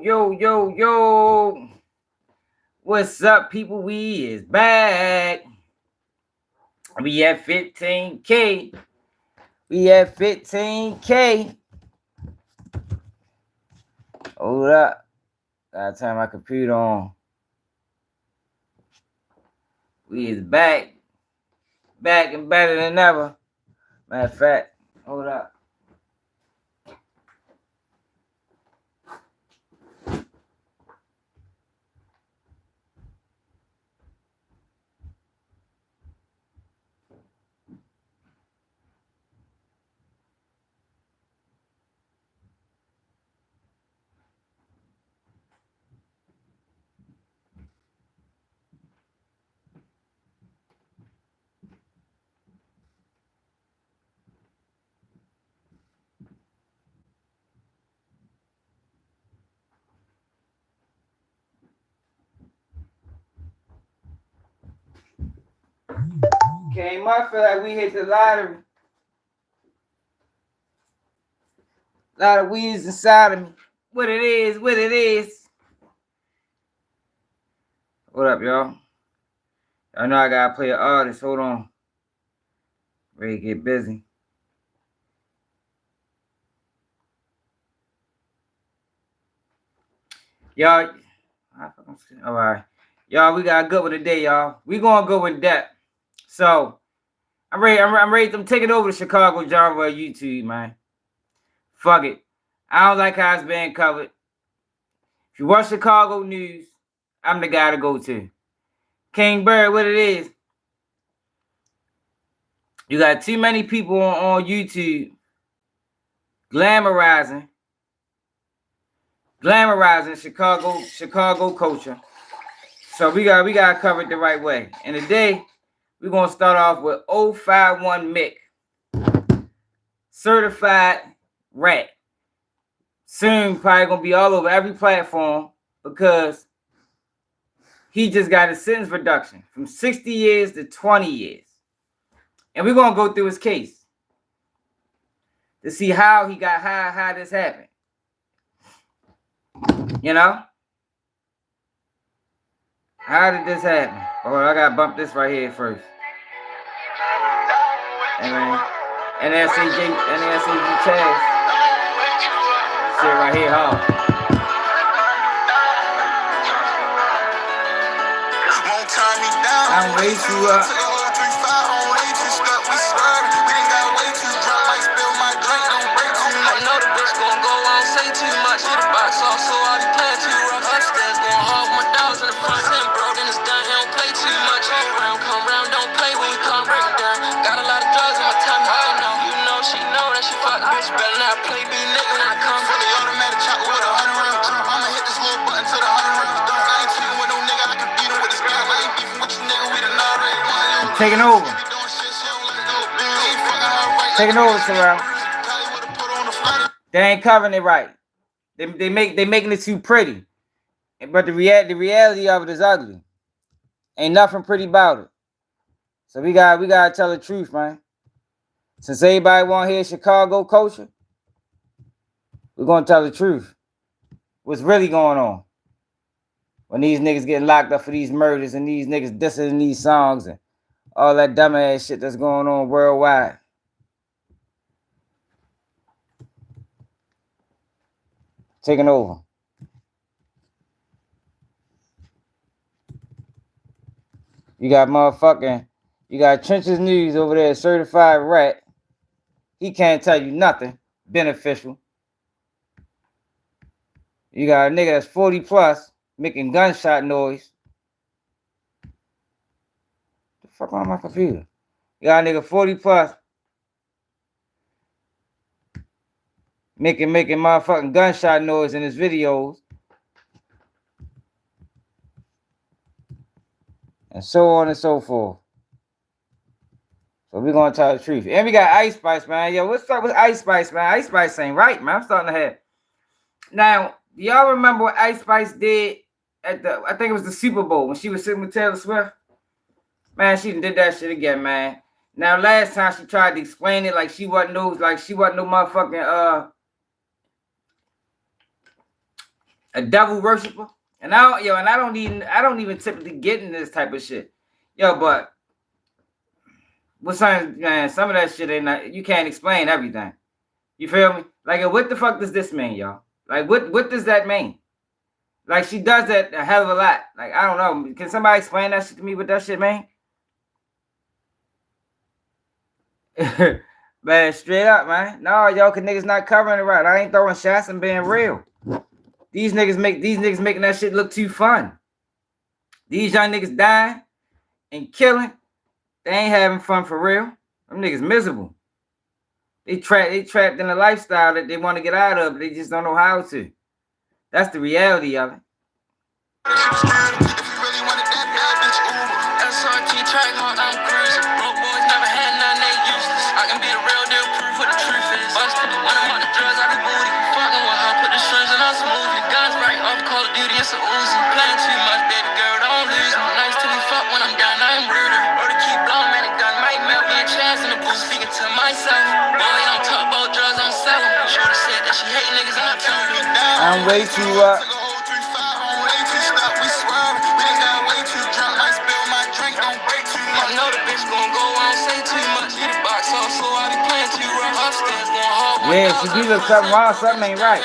Yo, yo, yo. What's up, people? We is back. We at 15K. We at 15K. Hold up. Gotta turn my computer on. We is back. Back and better than ever. Matter of fact, hold up. Came up, feel like we hit the lottery. A lot of weeds inside of me. What it is, what it is. What up, y'all? I know I gotta play an artist. Hold on. Ready to get busy. Y'all, all right. Y'all, we got a good one today, y'all. We gonna go in depth. So I'm ready. I'm ready. I'm taking over the Chicago genre of YouTube, man. Fuck it. I don't like how it's being covered. If you watch Chicago news, I'm the guy to go to. King Bird, what it is. You got too many people on YouTube glamorizing Chicago culture. So we got cover it the right way. And today we're gonna start off with 051 Mick, certified rat. Soon probably gonna be all over every platform because he just got a sentence reduction from 60 years to 20 years. And we're gonna go through his case to see how he got how this happened. You know? How did this happen? Oh, I gotta bump this right here first. NSAG Chaz. Shit right here, huh? I'm way too up. I know the bitch gon' go on, say too much. Hit the box off, so I be playing too rough. Upstairs gon' hog my dogs in the front. Him broke in his down, he don't play too much. Come round, don't play when you come break down. Got a lot of drugs in my time, I know. You know she know that she fuck the bitch. Better not play me, nigga, when I come. From the automatic chopper with 100 round drum. I'ma hit this little button to the 100 round drum. I ain't cheating with no nigga, I can beat him with his gun. I ain't beefing with you, nigga, we done already won. Taking over. Taking over, Terrell. They ain't covering it right. They making it too pretty. But the reality of it is ugly. Ain't nothing pretty about it. So we gotta tell the truth, man. Since everybody want to hear Chicago culture, we're gonna tell the truth. What's really going on? When these niggas getting locked up for these murders and these niggas dissing in these songs and all that dumbass shit that's going on worldwide. Taking over. You got Trenches News over there, certified rat. He can't tell you nothing beneficial. You got a nigga that's 40 plus making gunshot noise. The fuck on my computer? You got a nigga 40 plus making motherfucking gunshot noise in his videos. And so on and so forth. So we're gonna tell the truth. And we got Ice Spice, man. Yo, what's up with Ice Spice, man? Ice Spice ain't right, man. I'm starting to have. Now, do y'all remember what Ice Spice did at I think it was the Super Bowl when she was sitting with Taylor Swift? Man, she did that shit again, man. Now, last time she tried to explain it like she wasn't no motherfucking A devil worshiper. And I don't even typically get in this type of shit. Yo, but what's man, some of that shit ain't not, you can't explain everything. You feel me? Like, what the fuck does this mean, y'all? Like, what does that mean? Like, she does that a hell of a lot. Like, I don't know. Can somebody explain that shit to me? What that shit mean? Man, straight up, man. No, yo, cause niggas not covering it right. I ain't throwing shots and being real. These niggas making that shit look too fun. These young niggas dying and killing. They ain't having fun for real. Them niggas miserable. They trapped in a lifestyle that they want to get out of, but they just don't know how to. That's the reality of it. Track hard, I'm cruising. Broke boys never had none, they useless. I can be the real deal, proof what the truth is. Busted, when I'm on the drugs, I be booty. Fucking with her, put the strings in her smoothie. Guns right off Call of Duty, it's a Uzi. Playing too much, baby girl, don't lose me. Nice to me, fuck when I'm down, I ain't ruder. Or to keep blowing, man, the gun might melt me. A chance in the booth, speaking to myself. Boy, I don't talk about drugs, I'm selling. Shorty said that she hate niggas, I'm telling me down. I'm way too up. I know the bitch gon' go, I don't say too much. Hit the box off, so I be playing too rough. Upstairs gon' hold. Yeah, she do look something wrong, something ain't right.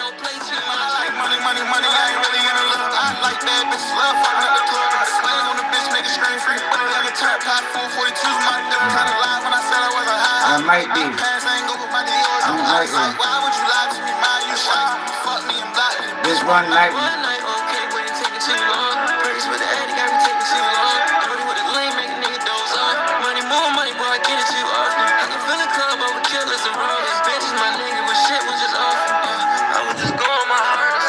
Money, I ain't really in a look. I like that bitch, love fucking up the club. I slang on the bitch, make it scream free. Put it in the trap, pot 442. My nigga kinda lied when I said I was a high. I might be. Why would you lie to me, man? You shot me, fuck me and block me. This one night. Okay, wait, it taking too long. Praise with the addict, got me taking too long. Dirty with the lane, make a nigga doze off. Money, more money, boy, I get it too often. I can feel the club over killers and rollers. Bitches, my nigga, but shit was just awful. I was just going my hardest.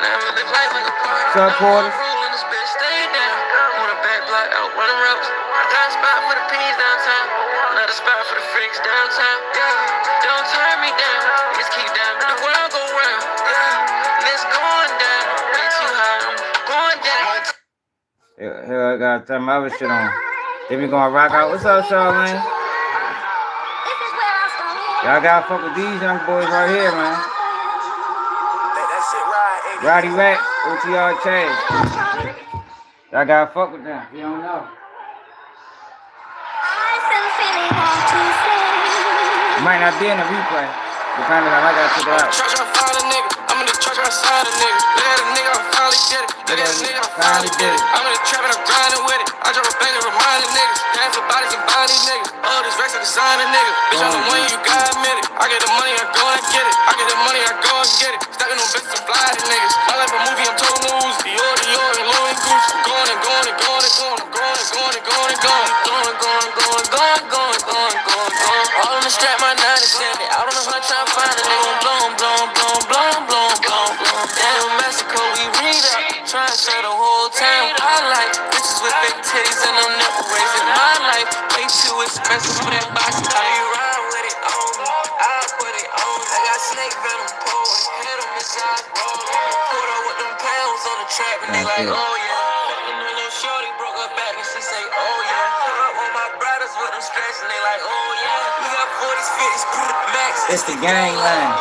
Now I live life like a party. Supporters. Rolling this bitch, stay down. On a back block, out running routes. I got a spot for the P's downtown. Another spot for the freaks downtown. Yeah, don't turn me down. Just keep down, but the world go round. Yeah, it's going down. Way too high, I'm going down. Here I got some other shit on. Then we gonna rock out. What's up, Charlene? Y'all gotta fuck with these young boys right here, man. Roddy Wack, OTR Chase. Y'all gotta fuck with them. You don't know. Might not be in the replay. Depending on how I got to check it out. Church, I found a nigga. I'm in the church, I signed a nigga. Look at a nigga, I finally did it. Look at a nigga, I finally did it. I'm in the trap and I'm grinding with it. I drop a banger, reminding niggas. Paying for bodies and buying these niggas. All this racks, I design a nigga. Bitch, I'm the one you got admitted. I get the money, I go and get it. I get the money, I go and get it. Stacking on bitches and fly to niggas. My life a movie, I'm total news. Dior, and Louis Goose. I'm going and going and going and going. I'm going and going and going and going. Going. All on the strap, my 90 cent. Out on the hunt, trying to find a nigga. Damn, Mexico, we read up. Trying to show the whole town. I like bitches with fake titties and them nipple raising. My life way too expensive for that box. How you ride with it on me? I put it on me. I got snake venom pouring. Hit them inside rolling. Put up with them pounds on the trap and they like, oh yeah. You know, little shorty broke her back and she say, oh yeah. Put up with my brothers with them stress and they like, oh yeah. We got 40s, 50s, max. It's the gang line.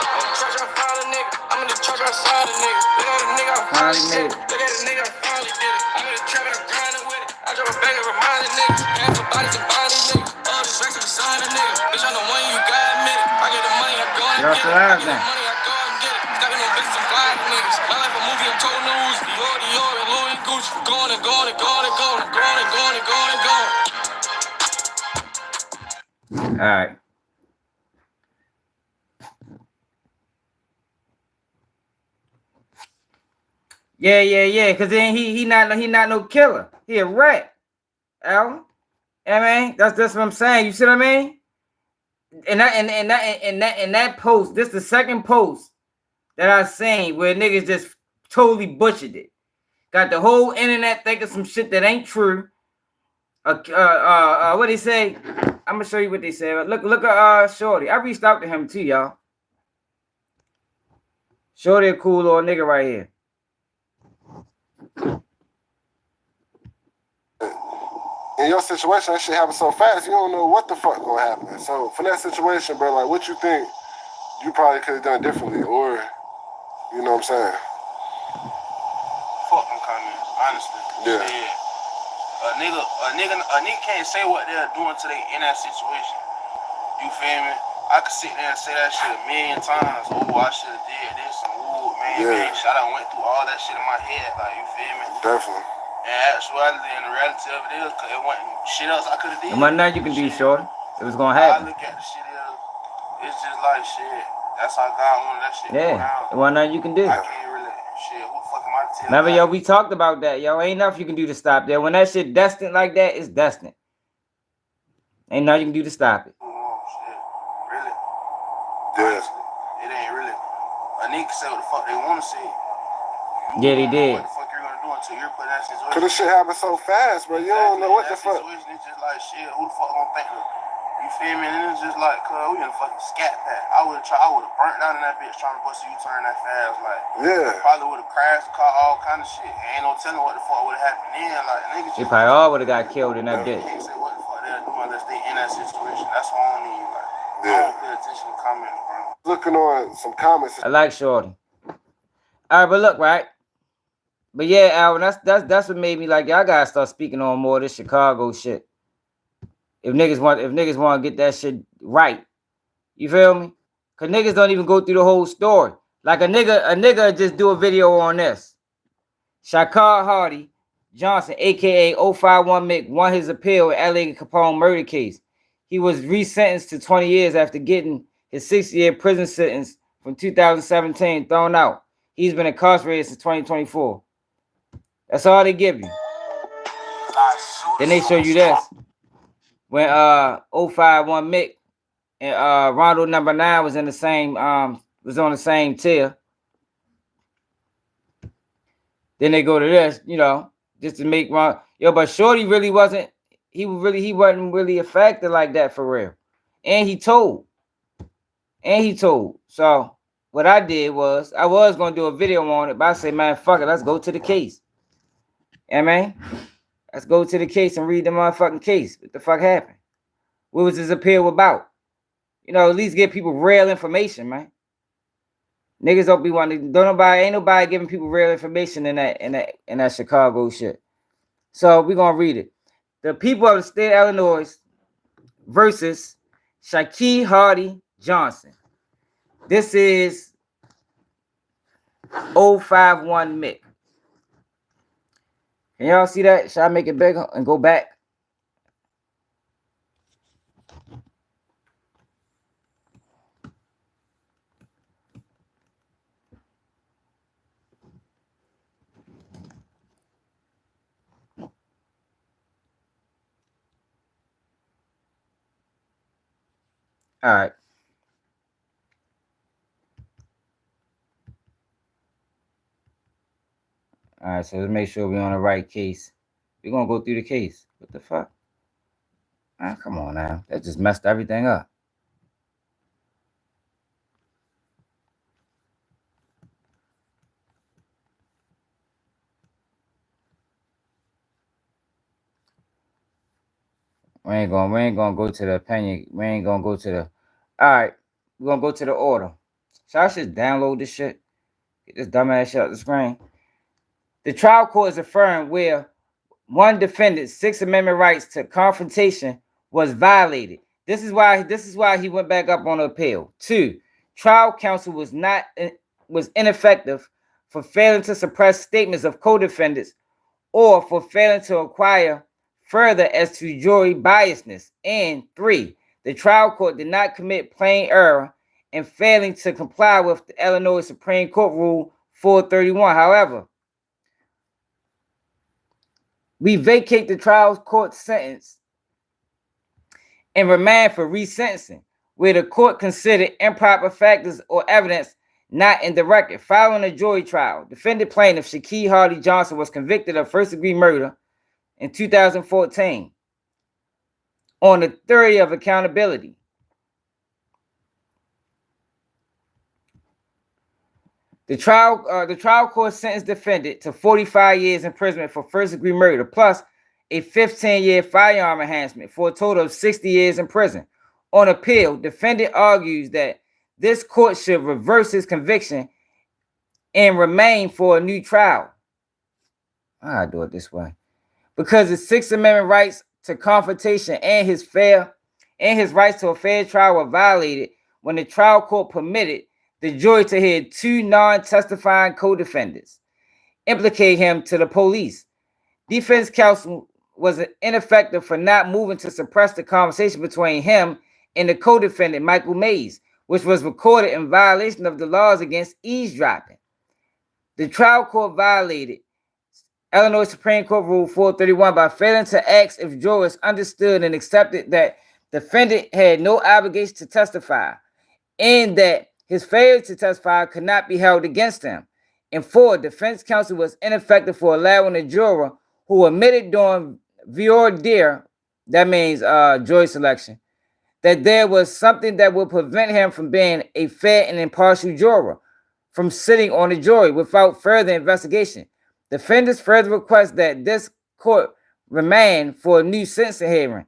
I'm in the church, I saw the nigga. Look at the nigga, I finally did it. Look at the nigga, I finally did it. I'm in the trap and I'm grinding with it. I drop a bag and remind the niggas. Paying for bodies and buying these niggas. All this racks, I design a nigga. Bitch, I'm the one you got admitted. I get the money, I go and get it. I get the money, I go and get it. Stacking on bitches and fly to niggas. My life a movie, I'm total news. Dior, and Louis Goose. I'm going and going and going and going. I'm going and going and going and going. All right. Yeah. Cause then he not no killer. He a rat. Al. I mean, that's what I'm saying. You see what I mean? And that post, this the second post that I seen where niggas just totally butchered it. Got the whole internet thinking some shit that ain't true. What they say? I'm gonna show you what they say. Look at Shorty. I reached out to him too, y'all. Shorty a cool little nigga right here. In your situation, that shit happens so fast, you don't know what the fuck gonna happen. So for that situation, bro, like what you think you probably could have done differently, or you know what I'm saying? mean, honestly. Yeah. A nigga can't say what they're doing till they in that situation. You feel me? I could sit there and say that shit a million times. Oh, I should have did this and ooh, man, I done went through all that shit in my head. Like, you feel me? Definitely. And actuality and the reality of it is, cause it wasn't shit else I could have did. And what nothing you can do, shorty. It was gonna I happen. look at the shit is, it's just like shit. That's how God wanted that shit to go down. There wasn't nothing you can do. I can't really, shit, who the fuck am I to tell? Remember, yo, we talked about that, yo. Ain't nothing you can do to stop that. When that shit destined like that, it's destined. Ain't nothing you can do to stop it. Shit, really? Yeah. It ain't really. A nigga can say what the fuck they want to say. Yeah, they did. What the fuck you're gonna do until you're put in that situation? Cause this shit happen so fast, bro. You don't know what the fuck. Situation, it's just like shit. Who the fuck gonna think of? You feel me? And it's just like, cuz we in a fucking scat pack. I would've burnt down in that bitch trying to bust a U-turn that fast. Like, probably would've crashed the car, all kind of shit. Ain't no telling what the fuck would've happened then. Like, niggas They probably all would've got killed in that bitch. Can't say what the fuck they're doing unless they in that situation. That's why I don't even like. I don't pay attention to comments, bro. Looking on some comments. I like shorty. All right, but look, right. But yeah, Alvin, that's what made me like, y'all gotta start speaking on more of this Chicago shit. If niggas want to get that shit right, you feel me? Cause niggas don't even go through the whole story. Like a nigga just do a video on this. Shakar Hardy Johnson, aka 051 Mick, won his appeal in LA Capone murder case. He was resentenced to 20 years after getting his 6-year prison sentence from 2017 thrown out. He's been incarcerated since 2024. That's all they give you. Then they show you this. When 051 Mick and Rondo number 9 was in the same was on the same tier. Then they go to this, you know, just to make Ron. Yo, but Shorty really wasn't. He wasn't really affected like that for real. And he told. So what I did was I was gonna do a video on it, but I said, man, fuck it, let's go to the case. Yeah, man. Let's go to the case and read the motherfucking case. What the fuck happened? What was his appeal about? You know, at least give people real information, man. Niggas don't be wanting. Ain't nobody giving people real information in that Chicago shit. So we're gonna read it. The people of the state of Illinois versus Shakir Hardy Johnson. This is 051 Mick. Can y'all see that? Should I make it bigger and go back? All right. All right, so let's make sure we're on the right case. We're going to go through the case. What the fuck? Ah, come on now. That just messed everything up. We ain't gonna go to the opinion. We ain't gonna go to the. All right, we're gonna go to the order. So I should download this shit. Get this dumbass shit off the screen. The trial court is affirmed where one defendant's Sixth Amendment rights to confrontation was violated. This is why he went back up on the appeal. 2, trial counsel was ineffective for failing to suppress statements of co-defendants or for failing to inquire further as to jury biasness. And 3, the trial court did not commit plain error in failing to comply with the Illinois Supreme Court Rule 431. However, we vacate the trial court sentence and remand for resentencing, where the court considered improper factors or evidence not in the record. Following a jury trial, defendant plaintiff Shakir Hardy Johnson was convicted of first-degree murder in 2014 on the theory of accountability. The trial court sentenced defendant to 45 years imprisonment for first-degree murder, plus a 15-year firearm enhancement for a total of 60 years in prison. On appeal, defendant argues that this court should reverse his conviction and remain for a new trial. I do it this way. Because his Sixth Amendment rights to confrontation and his rights to a fair trial were violated when the trial court permitted the jury to hear two non-testifying co-defendants implicate him to the police. Defense counsel was ineffective for not moving to suppress the conversation between him and the co-defendant, Michael Mays, which was recorded in violation of the laws against eavesdropping. The trial court violated Illinois Supreme Court Rule 431 by failing to ask if jurors understood and accepted that the defendant had no obligation to testify and that his failure to testify could not be held against him. And 4, defense counsel was ineffective for allowing a juror who admitted during voir dire, that means jury selection, that there was something that would prevent him from being a fair and impartial juror from sitting on the jury without further investigation. Defendants further request that this court remand for a new sentencing hearing.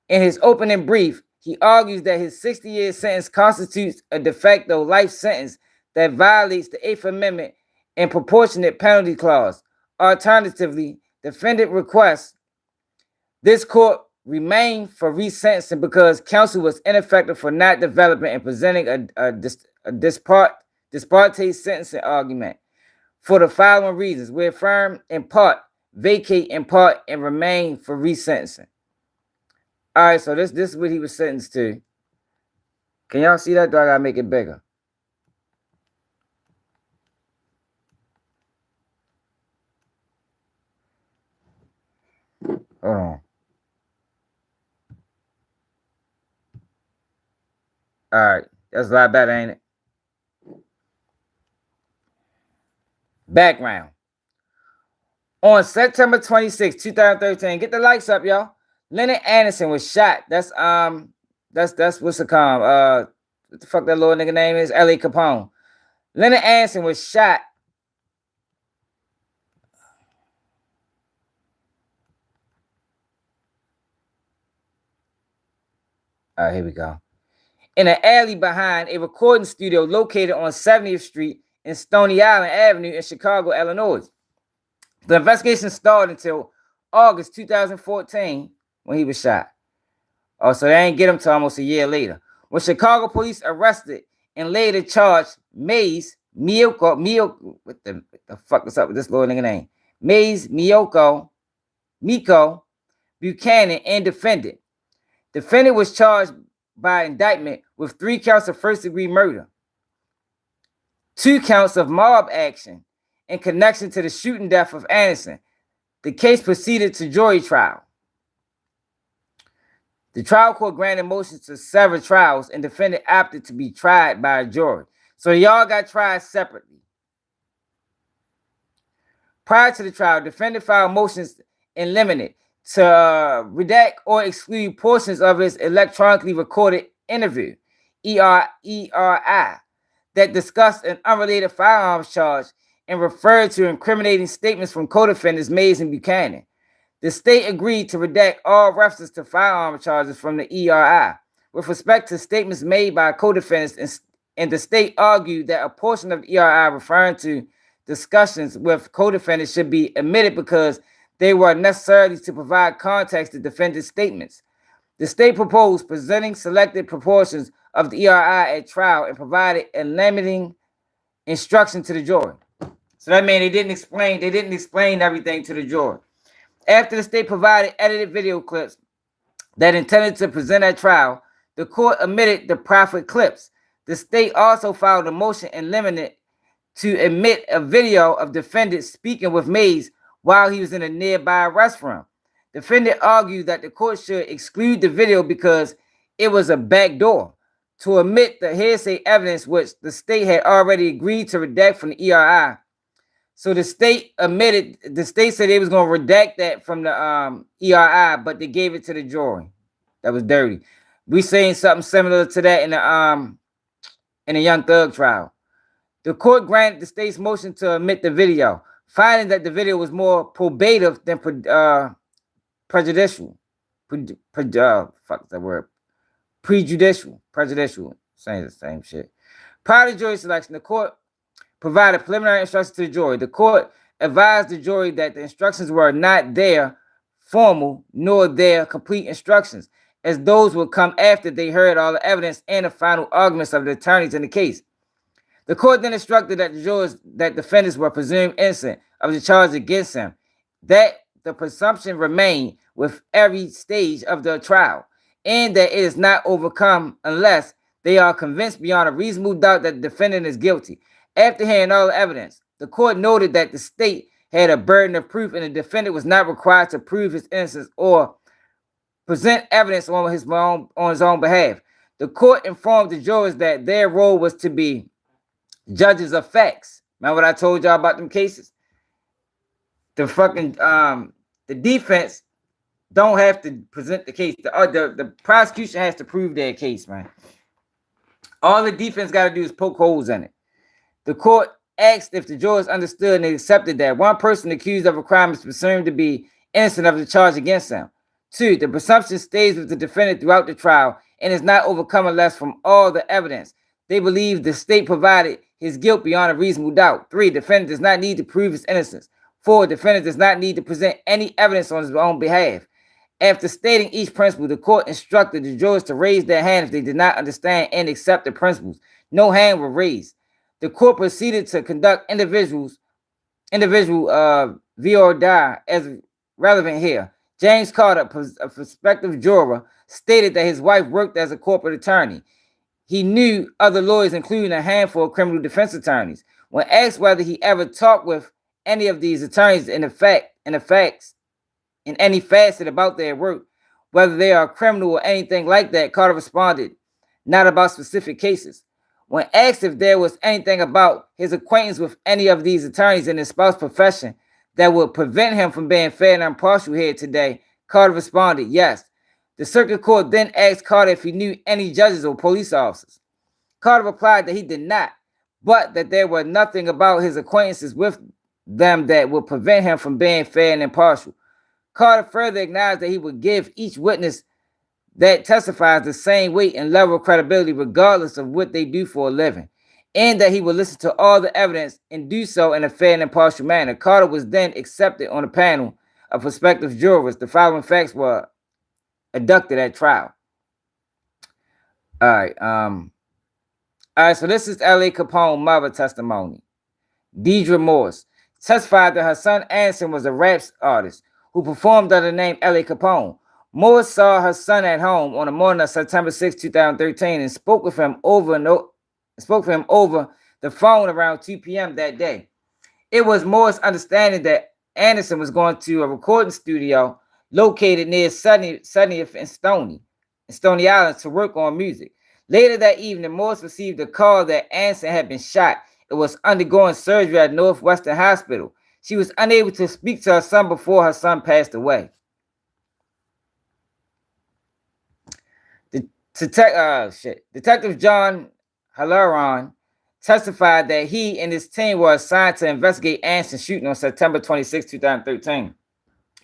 In his opening brief, he argues that his 60-year sentence constitutes a de facto life sentence that violates the Eighth Amendment and proportionate penalty clause. Alternatively, defendant requests this court remain for resentencing because counsel was ineffective for not developing and presenting a disparate sentencing argument. For the following reasons, we affirm in part, vacate in part, and remain for resentencing. All right, so this is what he was sentenced to. Can y'all see that? Do I gotta make it bigger? Hold on. All right, that's a lot better, ain't it? Background. On September 26, 2013, get the likes up, y'all. Leonard Anderson was shot. That's what's it called? What the fuck that little nigga name is? L.A. Capone. Leonard Anderson was shot. All right, here we go. In an alley behind a recording studio located on 70th Street and Stony Island Avenue in Chicago, Illinois. The investigation started until August 2014 when he was shot. Oh, so they ain't get him till almost a year later. When Chicago police arrested and later charged Mays, what the fuck is up with this little nigga name? Mays, Miko, Buchanan, and defendant. Defendant was charged by indictment with 3 counts of first-degree murder, 2 counts of mob action in connection to the shooting death of Anderson. The case proceeded to jury trial. The trial court granted motions to sever trials and defendant opted to be tried by a jury. So y'all got tried separately. Prior to the trial, defendant filed motions in limine to redact or exclude portions of his electronically recorded interview, ERI, that discussed an unrelated firearms charge and referred to incriminating statements from co-defendants Mays and Buchanan. The state agreed to redact all references to firearm charges from the ERI. With respect to statements made by co-defendants, and the state argued that a portion of the ERI referring to discussions with co-defendants should be omitted because they were necessary to provide context to defendants' statements. The state proposed presenting selected proportions of the ERI at trial and provided a limiting instruction to the jury. So that means they didn't explain everything to the jury. After the state provided edited video clips that intended to present at trial, the court omitted the proffered clips. The state also filed a motion in limine to admit a video of defendant speaking with Mays while he was in a nearby restroom. Defendant argued that the court should exclude the video because it was a backdoor to omit the hearsay evidence which the state had already agreed to redact from the ERI. So the state said they was going to redact that from the ERI, but they gave it to the jury. That was dirty. We seen something similar to that in the Young Thug trial. The court granted the state's motion to omit the video, finding that the video was more probative than prejudicial. Prejudicial. Saying the same shit. Prior to jury selection, the court provided preliminary instructions to the jury. The court advised the jury that the instructions were not their formal nor their complete instructions, as those would come after they heard all the evidence and the final arguments of the attorneys in the case. The court then instructed that the jurors that defendants were presumed innocent of the charge against them, that the presumption remained with every stage of the trial, and that it is not overcome unless they are convinced beyond a reasonable doubt that the defendant is guilty. After hearing all the evidence, the court noted that the state had a burden of proof and the defendant was not required to prove his innocence or present evidence on his own behalf. The court informed the jurors that their role was to be judges of facts. Remember what I told y'all about them cases? The defense don't have to present the case. The prosecution has to prove their case, man. All the defense got to do is poke holes in it. The court asked if the jurors understood and they accepted that one person accused of a crime is presumed to be innocent of the charge against them. 2, the presumption stays with the defendant throughout the trial and is not overcome unless from all the evidence they believe the state provided his guilt beyond a reasonable doubt. 3, defendant does not need to prove his innocence. 4, defendant does not need to present any evidence on his own behalf. After stating each principle, the court instructed the jurors to raise their hand if they did not understand and accept the principles. No hand were raised. The court proceeded to conduct individual V or die as relevant here. James Carter, a prospective juror, stated that his wife worked as a corporate attorney. He knew other lawyers, including a handful of criminal defense attorneys. When asked whether he ever talked with any of these attorneys in any facet about their work, whether they are criminal or anything like that, Carter responded, not about specific cases. When asked if there was anything about his acquaintance with any of these attorneys in his spouse's profession that would prevent him from being fair and impartial here today, Carter responded, yes. The circuit court then asked Carter if he knew any judges or police officers. Carter replied that he did not, but that there were nothing about his acquaintances with them that would prevent him from being fair and impartial. Carter further acknowledged that he would give each witness that testifies the same weight and level of credibility regardless of what they do for a living, and that he would listen to all the evidence and do so in a fair and impartial manner. Carter was then accepted on a panel of prospective jurors. The following facts were adduced at trial. All right, so this is L.A. Capone mother testimony. Deidre Morse testified that her son Anderson was a rap artist who performed under the name L.A. Capone. Morse saw her son at home on the morning of September 6, 2013 and spoke with him over the phone around 2 p.m. that day. It was Morse's understanding that Anderson was going to a recording studio located near 70th and Stony Island to work on music. Later that evening, Morse received a call that Anderson had been shot and was undergoing surgery at Northwestern Hospital. She was unable to speak to her son before her son passed away. Detective John Halloran testified that he and his team were assigned to investigate Anderson's shooting on September 26, 2013.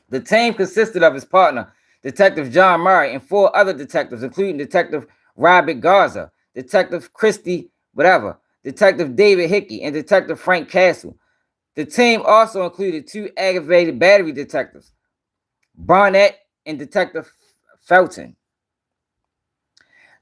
The team consisted of his partner, Detective John Murray, and 4 other detectives, including Detective Robert Garza, Detective Christy Detective David Hickey, and Detective Frank Castle. The team also included 2 aggravated battery detectives, Barnett and Detective Felton.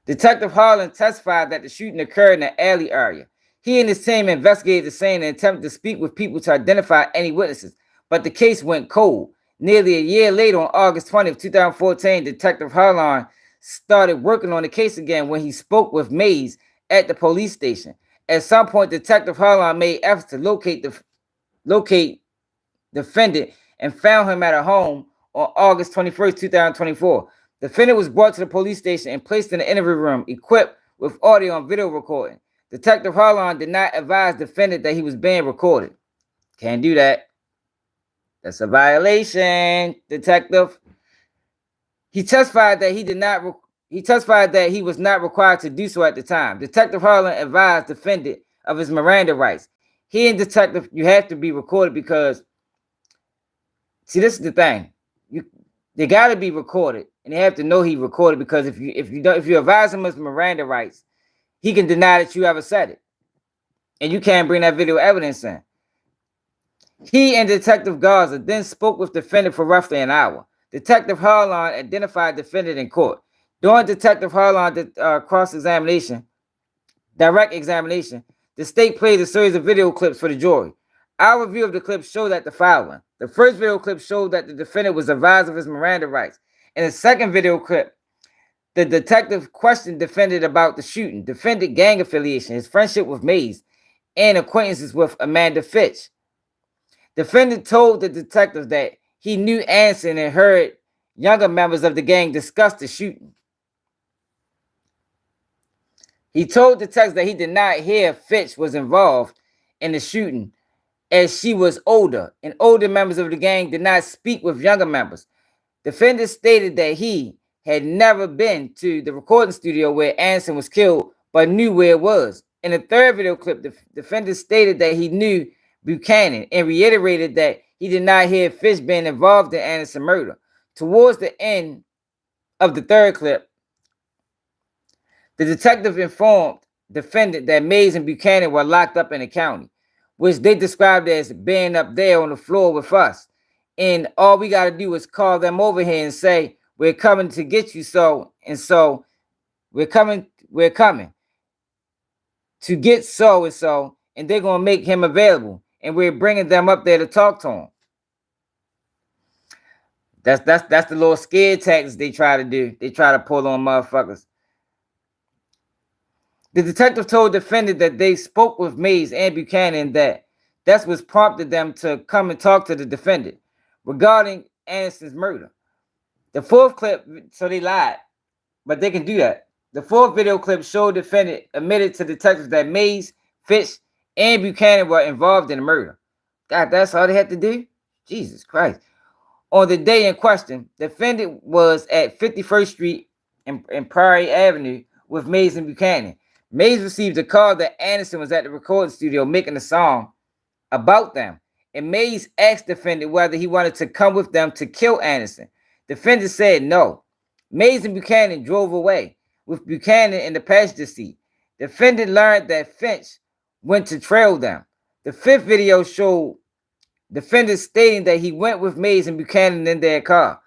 Detective Harlan testified that the shooting occurred in an alley area. He and his team investigated the scene and attempted to speak with people to identify any witnesses, but the case went cold. Nearly a year later, on August 20th, 2014, Detective Harlan started working on the case again when he spoke with Mays at the police station. At some point, Detective Harlan made efforts to locate the defendant and found him at a home on August 21st, 2024. The defendant was brought to the police station and placed in the interview room, equipped with audio and video recording. Detective Harlan did not advise the defendant that he was being recorded. Can't do that. That's a violation, detective. He testified that he was not required to do so at the time. Detective Harlan advised the defendant of his Miranda rights. He and detective, you have to be recorded because, see, this is the thing. They got to be recorded, and they have to know he recorded because if you advise him of his Miranda rights, he can deny that you ever said it, and you can't bring that video evidence in. He and Detective Garza then spoke with defendant for roughly an hour. Detective Harlan identified defendant in court. During Detective Harlan's cross-examination, direct examination, the state played a series of video clips for the jury. Our review of the clips showed that the following. The first video clip showed that the defendant was advised of his Miranda rights. In the second video clip, the detective questioned defendant about the shooting, defendant gang affiliation, his friendship with Mays, and acquaintances with Amanda Fitch. Defendant told the detective that he knew Anderson and heard younger members of the gang discuss the shooting. He told detectives that he did not hear Fitch was involved in the shooting as she was older, and older members of the gang did not speak with younger members. Defendant stated that he had never been to the recording studio where Anderson was killed, but knew where it was. In the third video clip, the defendant stated that he knew Buchanan and reiterated that he did not hear Fitch being involved in Anderson's murder. Towards the end of the third clip, the detective informed defendant that Mays and Buchanan were locked up in the county, which they described as being up there on the floor with us. And all we got to do is call them over here and say, we're coming to get you, so we're coming to get so and so, and they're going to make him available. And we're bringing them up there to talk to him. That's the little scare tactics they try to do. They try to pull on motherfuckers. The detective told the defendant that they spoke with Mays and Buchanan, that's what prompted them to come and talk to the defendant regarding Anderson's murder. The fourth clip, so they lied, but they can do that. The fourth video clip showed the defendant admitted to detectives that Mays, Fitch, and Buchanan were involved in the murder. God, that's all they had to do? Jesus Christ. On the day in question, the defendant was at 51st Street and Prairie Avenue with Mays and Buchanan. Mays received a call that Anderson was at the recording studio making a song about them, and Mays asked the defendant whether he wanted to come with them to kill Anderson. The defendant said no. Mays and Buchanan drove away, with Buchanan in the passenger seat. The defendant learned that Finch went to trail them. The fifth video showed the defendant stating that he went with Mays and Buchanan in their car.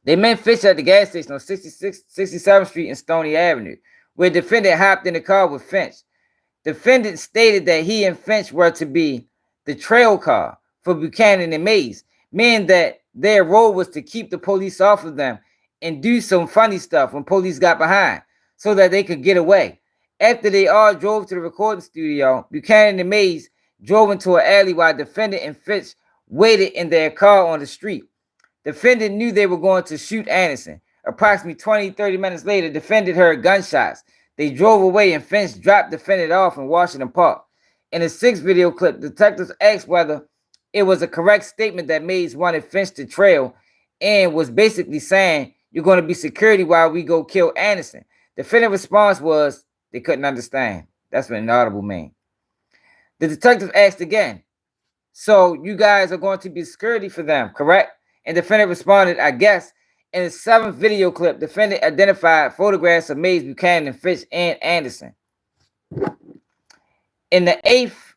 They met Finch at the gas station on 67th Street and Stony Avenue, where the defendant hopped in the car with Finch. The defendant stated that he and Finch were to be the trail car for Buchanan and Mays, meaning that their role was to keep the police off of them and do some funny stuff when police got behind so that they could get away. After they all drove to the recording studio, Buchanan and Mays drove into an alley while the defendant and Finch waited in their car on the street. The defendant knew they were going to shoot Anderson. Approximately 20-30 minutes later, the defendant heard gunshots. They drove away and Finch dropped the defendant off in Washington Park. In the sixth video clip, detectives asked whether it was a correct statement that Mays wanted Finch to trail and was basically saying, you're going to be security while we go kill Anderson. The defendant's response was they couldn't understand. That's what inaudible means. The detective asked again, so you guys are going to be security for them, correct? And the defendant responded, I guess. In the seventh video clip, the defendant identified photographs of Mays, Buchanan, Fitch, and Anderson. In the eighth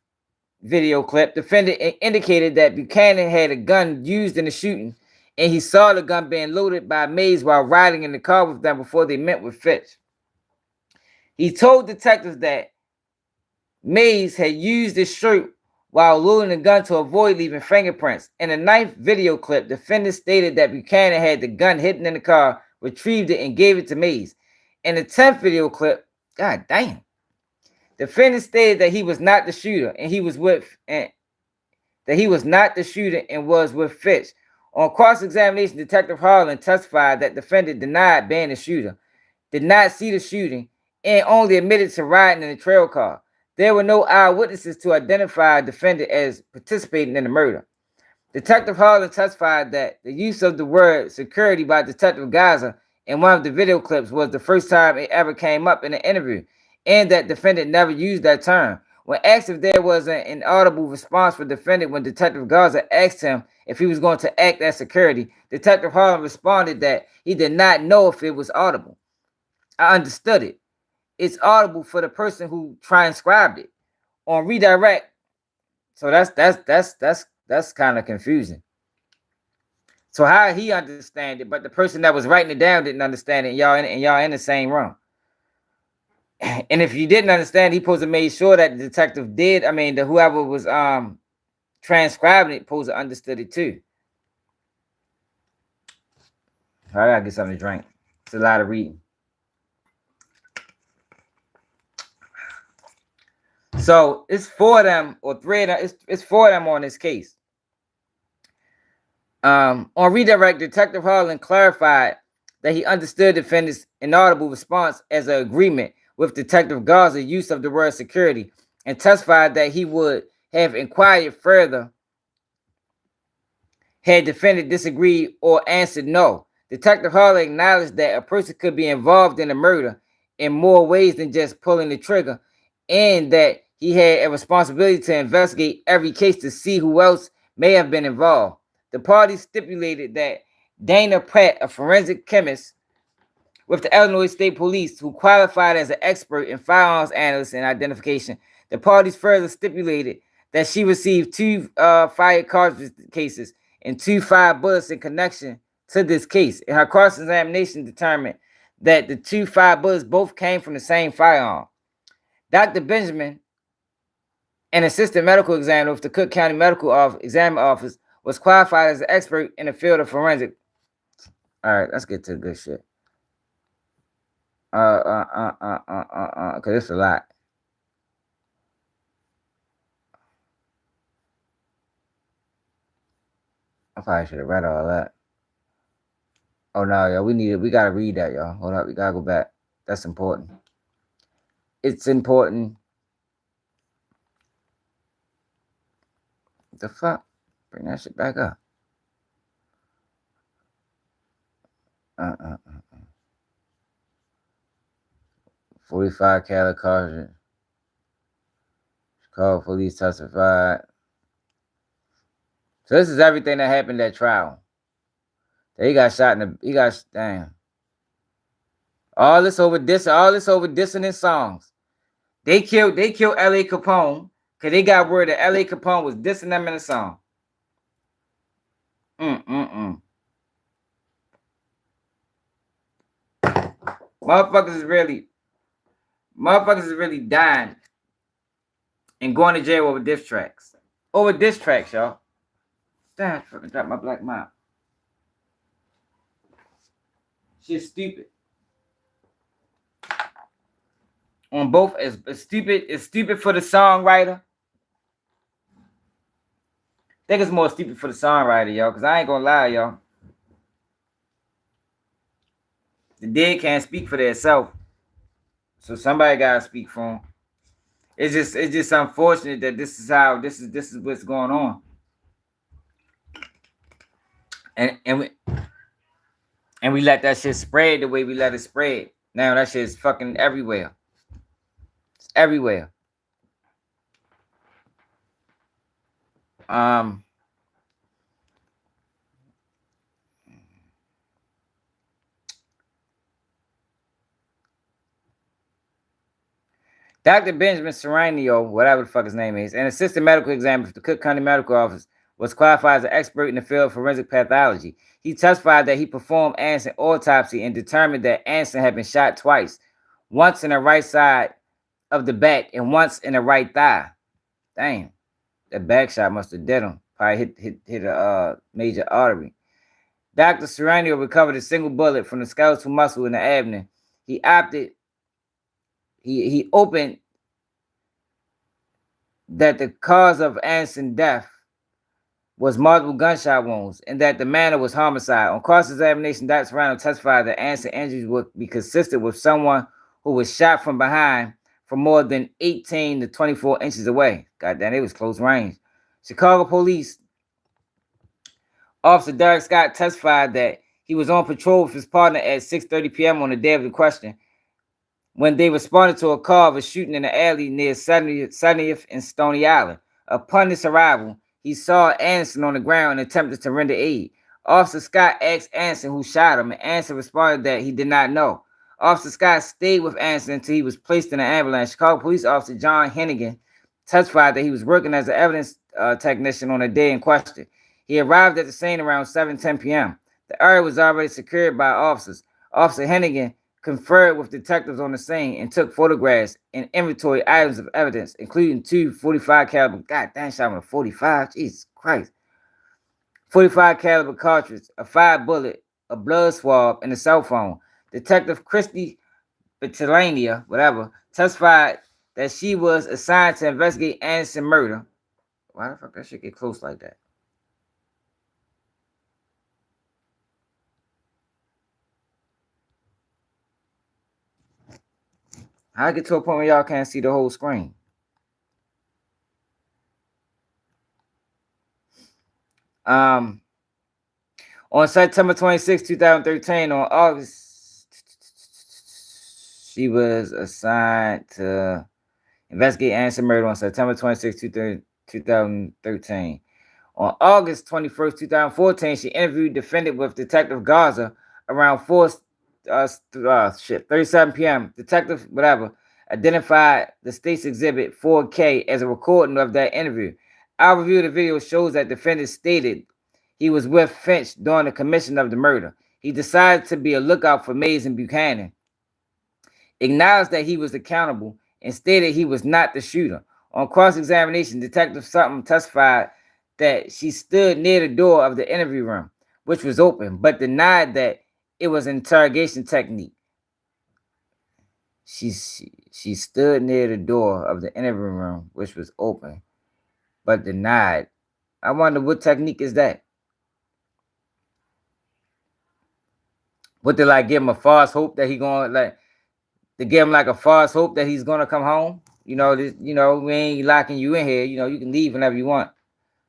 video clip, the defendant indicated that Buchanan had a gun used in the shooting, and he saw the gun being loaded by Mays while riding in the car with them before they met with Fitch. He told detectives that Mays had used his shirt while loading the gun to avoid leaving fingerprints. In the ninth video clip, the defendant stated that Buchanan had the gun hidden in the car, retrieved it, and gave it to Mays. In the 10th video clip, god damn, the defendant stated that he was not the shooter and he was with Fitch. On cross-examination, Detective Harlan testified that the defendant denied being the shooter, did not see the shooting, and only admitted to riding in the trail car. There were no eyewitnesses to identify the defendant as participating in the murder. Detective Harlan testified that the use of the word security by Detective Garza in one of the video clips was the first time it ever came up in an interview, and that defendant never used that term. When asked if there was an inaudible response for defendant when Detective Garza asked him if he was going to act as security, Detective Harlan responded that he did not know if it was audible. I understood it. It's audible for the person who transcribed it. On redirect, So that's kind of confusing. So how he understand it, but the person that was writing it down didn't understand it. Y'all in the same room. And if you didn't understand, he supposed to make sure that the detective did. I mean, the whoever was transcribing it supposed to understood it too. I gotta get something to drink. It's a lot of reading. So it's 4 of them or 3 of them. It's 4 of them on this case. On redirect, Detective Harlan clarified that he understood the defendant's inaudible response as an agreement with Detective Garza's use of the word security, and testified that he would have inquired further had defendant disagreed or answered no. Detective Harlan acknowledged that a person could be involved in a murder in more ways than just pulling the trigger, and that he had a responsibility to investigate every case to see who else may have been involved. The parties stipulated that Dana Pratt, a forensic chemist with the Illinois State Police, who qualified as an expert in firearms analysis and identification, the parties further stipulated that she received 2 fired cartridge cases and 2 fired bullets in connection to this case. And her cross-examination determined that the 2 fired bullets both came from the same firearm. Dr. Benjamin, an assistant medical examiner with the Cook County Medical Examiner Office, was qualified as an expert in the field of forensic. All right, let's get to the good shit. Cause it's a lot. I probably should have read all that. Oh no, y'all, we gotta read that, y'all. Hold up, we gotta go back. That's important. It's important. What the fuck? Bring that shit back up. 45 caliber cartridge. Chicago police testified. So this is everything that happened at trial. He got shot in the. Damn. All this over dissonant songs. They killed L.A. Capone because they got word that L.A. Capone was dissing them in a song. Motherfuckers is really dying and going to jail over diss tracks. Over diss tracks, y'all. Damn, I fucking dropped my black mouth. Shit's stupid. On both, it's stupid. It's stupid for the songwriter. I think it's more stupid for the songwriter, y'all, because I ain't gonna lie, y'all. The dead can't speak for themselves. So somebody gotta speak for them. It's just unfortunate that this is what's going on. And we let that shit spread the way we let it spread. Now that shit is fucking everywhere. It's everywhere. Dr. Benjamin Serranio, whatever the fuck his name is, an assistant medical examiner for the Cook County Medical Office, was qualified as an expert in the field of forensic pathology. He testified that he performed Anderson's autopsy and determined that Anderson had been shot twice, once in the right side of the back and once in the right thigh. Damn, that back shot must have did him. Probably hit a major artery. Dr. Serranio recovered a single bullet from the skeletal muscle in the abdomen. He opened that the cause of Anderson's death was multiple gunshot wounds and that the manner was homicide. On cross-examination, Dr. Serrano testified that Anderson's injuries would be consistent with someone who was shot from behind from more than 18 to 24 inches away. Goddamn, it was close range. Chicago Police Officer Derek Scott testified that he was on patrol with his partner at 6:30 p.m. on the day of the question when they responded to a call of a shooting in the alley near 70th and Stony Island. Upon his arrival, he saw Anderson on the ground and attempted to render aid. Officer Scott asked Anderson who shot him, and Anderson responded that he did not know. Officer Scott stayed with Anderson until he was placed in an ambulance. Chicago Police Officer John Hennigan testified that he was working as an evidence technician on the day in question. He arrived at the scene around 7:10 p.m. The area was already secured by officers. Officer Hennigan conferred with detectives on the scene and took photographs and inventory items of evidence, including two 45 caliber. God damn, shot with a 45. Jesus Christ. 45 caliber cartridge, a 5 bullet, a blood swab, and a cell phone. Detective Christy Battaglia, whatever, testified that she was assigned to investigate Anderson murder. Why the fuck that shit get close like that? How I get to a point where y'all can't see the whole screen? On September 26, 2013, on August, she was assigned to investigate Anderson murder on September 26, 2013. On August 21st, 2014, she interviewed defendant with Detective Garza around 37 p.m. Detective, whatever, identified the state's exhibit 4K as a recording of that interview. Our review of the video shows that defendant stated he was with Finch during the commission of the murder. He decided to be a lookout for Mays and Buchanan, acknowledged that he was accountable, and stated he was not the shooter. On cross-examination, Detective Sutton testified that she stood near the door of the interview room, which was open, but denied that it was an interrogation technique. She stood near the door of the interview room, which was open, but denied. I wonder what technique is that? What to like give him a false hope that he going like to give him like a false hope that he's gonna come home? You know, we ain't locking you in here. You know, you can leave whenever you want,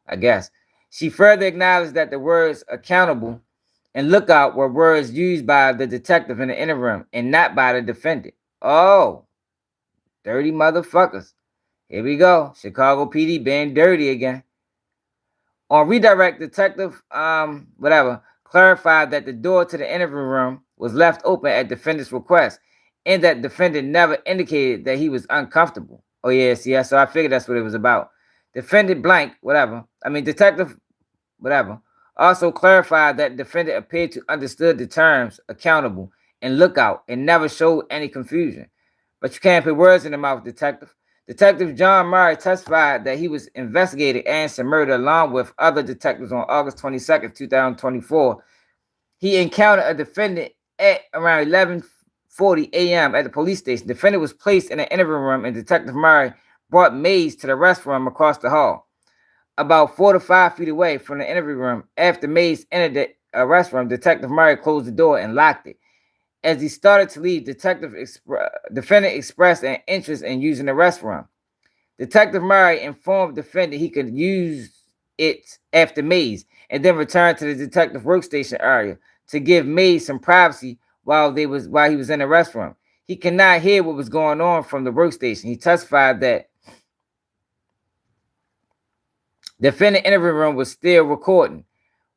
I guess. She further acknowledged that the words accountable and lookout were words used by the detective in the interim and not by the defendant. Oh, dirty motherfuckers. Here we go. Chicago PD being dirty again. On redirect, detective, clarified that the door to the interview room was left open at defendant's request and that defendant never indicated that he was uncomfortable. Oh, yes, yeah, so I figured that's what it was about. Defendant blank, detective, whatever, also clarified that defendant appeared to understood the terms accountable and lookout and never showed any confusion. But you can't put words in the mouth, detective. Detective John Murray testified that he was investigating Anderson murder along with other detectives on August 22nd, 2024. He encountered a defendant at around 11:40 a.m. at the police station. The defendant was placed in an interview room and Detective Murray brought Mays to the restroom across the hall. About 4 to 5 feet away from the interview room, after Mays entered the restroom, Detective Murray closed the door and locked it. As he started to leave, defendant expressed an interest in using the restroom. Detective Murray informed defendant he could use it after Mays and then returned to the detective workstation area to give Mays some privacy while he was in the restroom. He could not hear what was going on from the workstation. He testified that the defendant interview room was still recording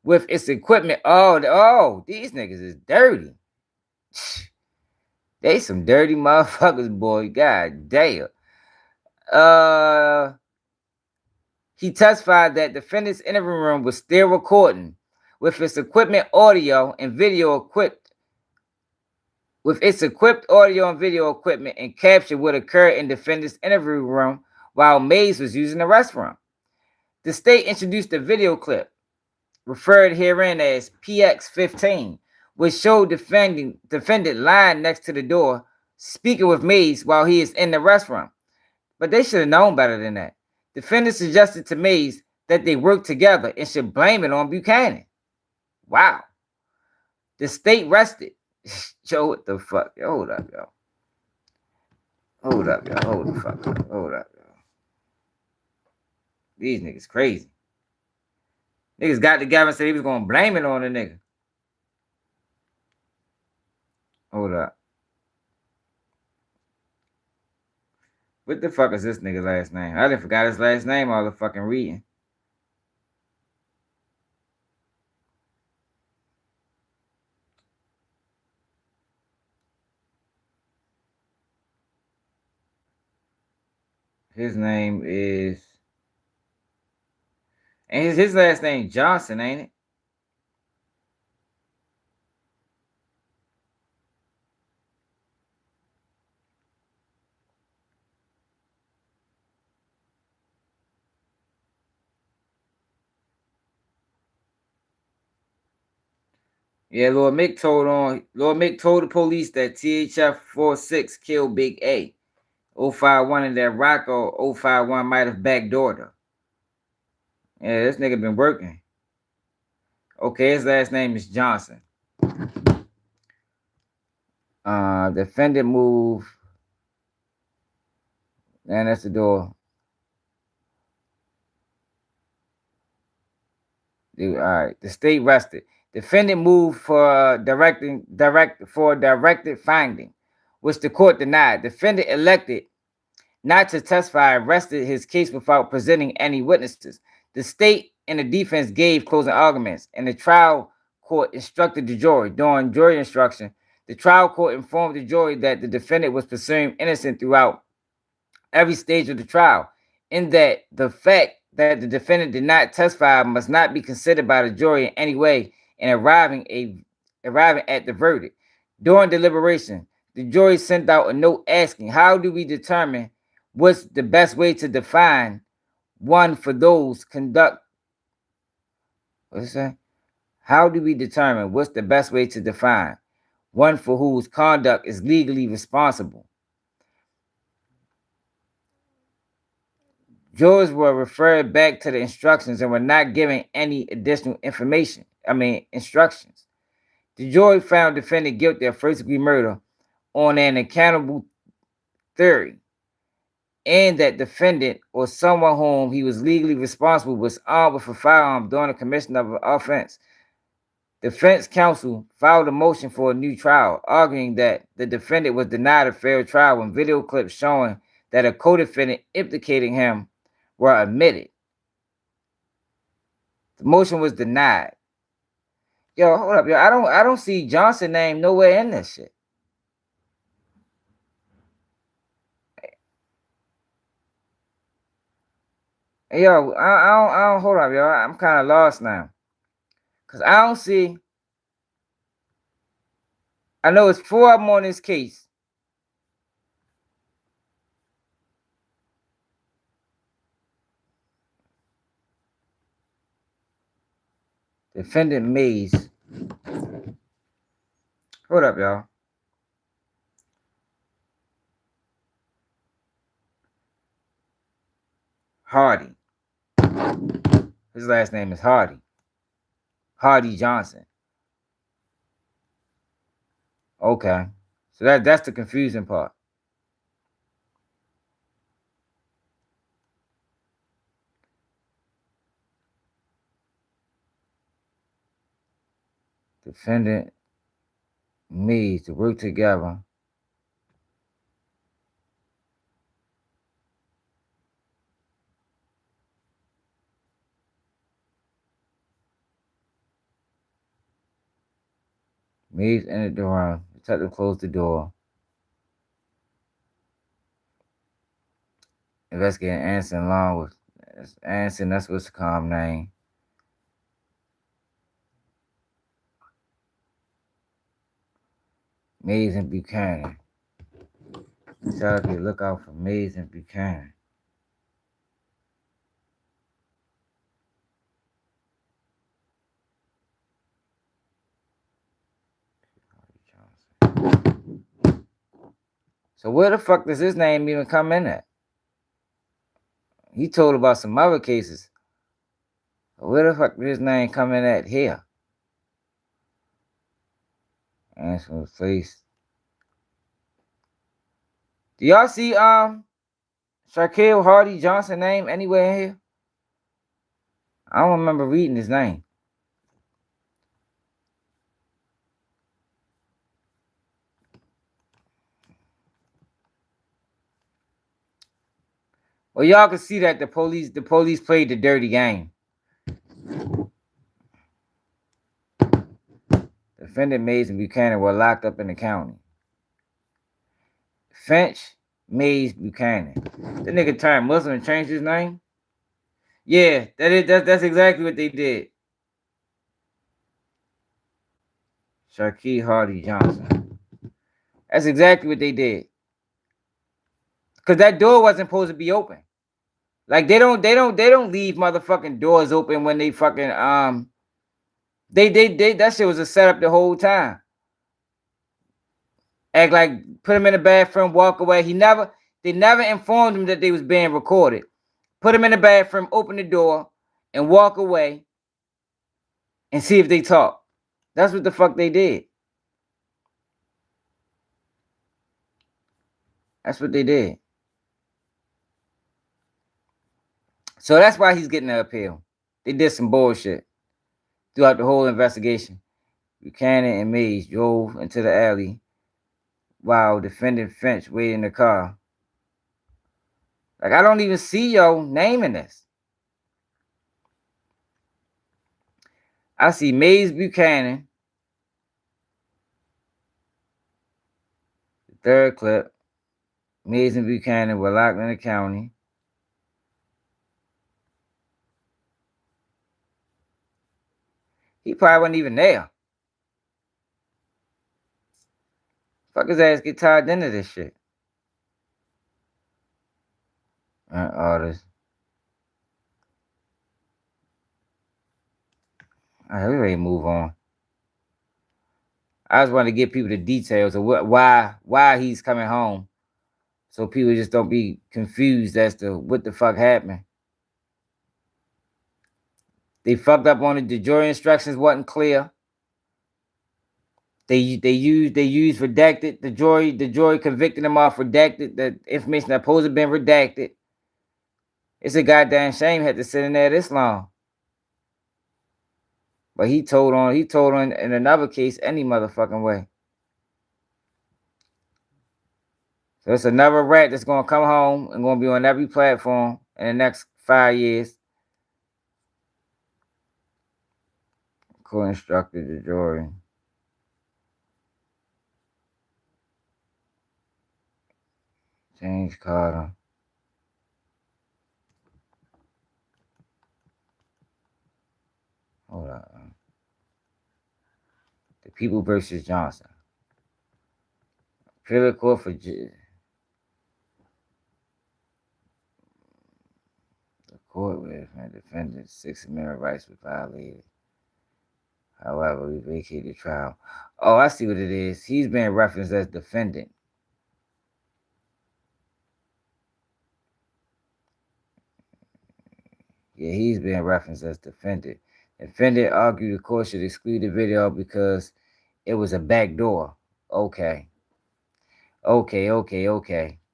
with its equipment. Oh, these niggas is dirty. They some dirty motherfuckers, boy. God damn. He testified that defendant's interview room was still recording with its equipment, audio and video equipped. With its equipped audio and video equipment and captured what occurred in defendant's interview room while Mays was using the restroom. The state introduced a video clip, referred herein as PX15, which showed defendant lying next to the door, speaking with Mays while he is in the restroom. But they should have known better than that. Defendant suggested to Mays that they work together and should blame it on Buchanan. Wow. The state rested. Yo, what the fuck? Yo, hold up, yo. Hold up, yo. Hold the fuck up. Hold up, yo. These niggas crazy. Niggas got together and said he was gonna blame it on the nigga. Hold up. What the fuck is this nigga last name? I done forgot his last name all the fucking reading. His name is And his last name Johnson, ain't it? Yeah, Lord Mick told the police that THF 46 killed Big A. 051 and that Rocco 051 might have backdoored her. Yeah, this nigga been working. Okay, his last name is Johnson. Defendant move. And that's the door. Dude, all right. The state rested. Defendant moved for directed finding, which the court denied. Defendant elected not to testify, rested his case without presenting any witnesses. The state and the defense gave closing arguments, and the trial court instructed the jury. During jury instruction, the trial court informed the jury that the defendant was presumed innocent throughout every stage of the trial, in that the fact that the defendant did not testify must not be considered by the jury in any way in arriving at the verdict. During deliberation, the jury sent out a note asking, "How do we determine what's the best way to define one for those conduct?" What's it say? How do we determine what's the best way to define one for whose conduct is legally responsible? Jurors were referred back to the instructions and were not given any additional instructions. The jury found defendant guilty of first-degree murder on an accountable theory, and that defendant or someone whom he was legally responsible was armed with a firearm during the commission of an offense. Defense counsel filed a motion for a new trial, arguing that the defendant was denied a fair trial when video clips showing that a co-defendant implicating him were admitted. The motion was denied. Yo, hold up, yo. I don't see Johnson name nowhere in this shit. Hey, yo, I don't hold up, yo. I'm kind of lost now. Cause I don't see. I know it's 4 of them on this case. Defendant Mays. Hold up, y'all. Hardy. His last name is Hardy. Hardy Johnson. Okay. So that's the confusing part. Defendant Mays to work together. Mays entered the room. Detective closed the door. Investigating Anson along with Anson, that's what's the calm name. Mays and Buchanan. Shout out to look out for Mays and Buchanan. So where the fuck does his name even come in at? He told about some other cases. Where the fuck did his name come in at here? Answer the face. Do y'all see Shaquille Hardy Johnson name anywhere in here? I don't remember reading his name. Well, y'all can see that the police played the dirty game. Defendant Mays and Buchanan were locked up in the county. Finch, Mays, Buchanan. The nigga turned Muslim and changed his name. Yeah, that's exactly what they did. Sharkey Hardy Johnson. That's exactly what they did. Cause that door wasn't supposed to be open. Like they don't leave motherfucking doors open when they fucking they that shit was a setup the whole time. Act like put him in the bathroom, walk away. They never informed him that they was being recorded. Put him in the bathroom, open the door, and walk away and see if they talk. That's what the fuck they did. That's what they did. So that's why he's getting the appeal. They did some bullshit throughout the whole investigation. Buchanan and Mays drove into the alley while defendant Finch waited in the car. Like, I don't even see yo naming this. I see Mays Buchanan. The third clip. Mays and Buchanan were locked in the county. He probably wasn't even there. Fuck his ass get tied into this shit. Artist. Alright, we ready to move on. I just want to give people the details of why he's coming home, so people just don't be confused as to what the fuck happened. They fucked up on it. The jury instructions wasn't clear. They used redacted. The jury convicted them off redacted. The information that supposed to have been redacted. It's a goddamn shame had to sit in there this long. But he told on in another case any motherfucking way. So it's another rat that's gonna come home and gonna be on every platform in the next 5 years. Court instructed the jury. James Carter. Hold on. The People versus Johnson. Appeal court for the court with defendant's Sixth Amendment rights were violated. However, we vacated the trial. Oh, I see what it is. He's being referenced as defendant. Yeah, he's being referenced as defendant. Defendant argued the court should exclude the video because it was a backdoor. Okay.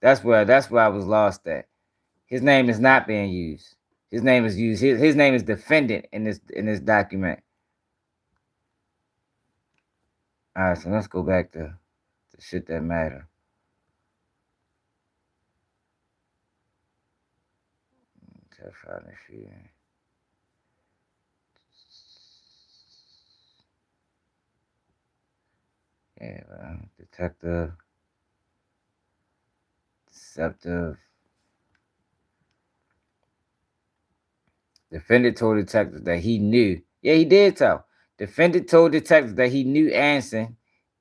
That's where I was lost at. His name is not being used. His name is used. His name is defendant in this document. All right, so let's go back to the shit that matter. Yeah, detective, deceptive. Defendant told detectives that he knew. Yeah, he did tell. Defendant told detectives that he knew Anson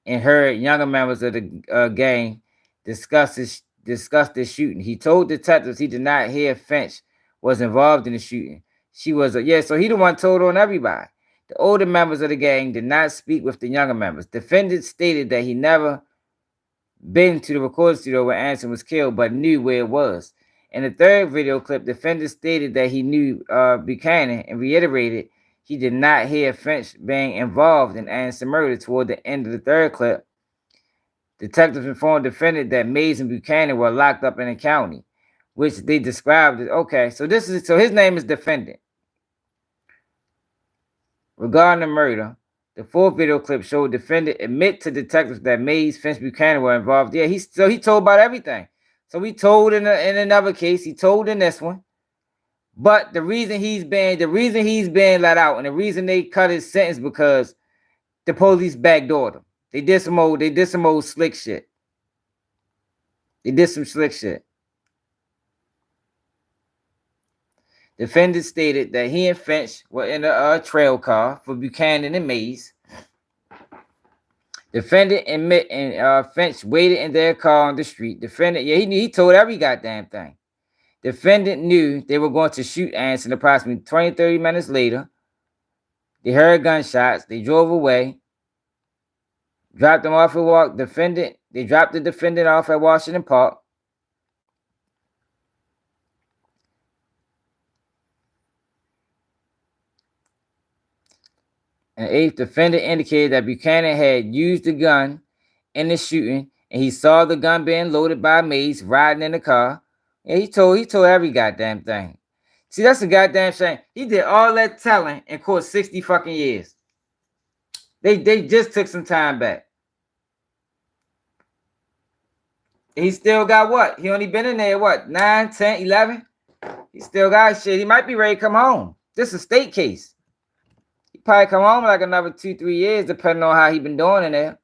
and heard younger members of the gang discuss this shooting. He told detectives he did not hear Finch was involved in the shooting. She was so he the one told on everybody. The older members of the gang did not speak with the younger members. Defendant stated that he never been to the recording studio where Anson was killed, but knew where it was. In the third video clip, defendant stated that he knew Buchanan and reiterated he did not hear Finch being involved in Anson's murder. Toward the end of the third clip, detectives informed defendant that Mays and Buchanan were locked up in the county, which they described as okay. So his name is defendant. Regarding the murder, the fourth video clip showed defendant admit to detectives that Mays, Finch, Buchanan were involved. Yeah, he told about everything. So he told in another case, he told in this one. But the reason he's been let out and the reason they cut his sentence because the police backdoored him. They did some old slick shit. They did some slick shit. Defendant stated that he and Finch were in a trail car for Buchanan and Mays. Defendant and Mick and Finch waited in their car on the street. Defendant, yeah, he told every goddamn thing. Defendant knew they were going to shoot Anson. Approximately 20, 30 minutes later, they heard gunshots. They drove away. Dropped them off at They dropped the defendant off at Washington Park. And the eighth defendant indicated that Buchanan had used the gun in the shooting, and he saw the gun being loaded by Mays riding in the car. And he told every goddamn thing. See, that's a goddamn shame. He did all that telling and court 60 fucking years. They just took some time back. He still got what? He only been in there, what, 9, 10, 11? He still got shit. He might be ready to come home. This is a state case. He probably come home like another 2, 3 years, depending on how he been doing in there.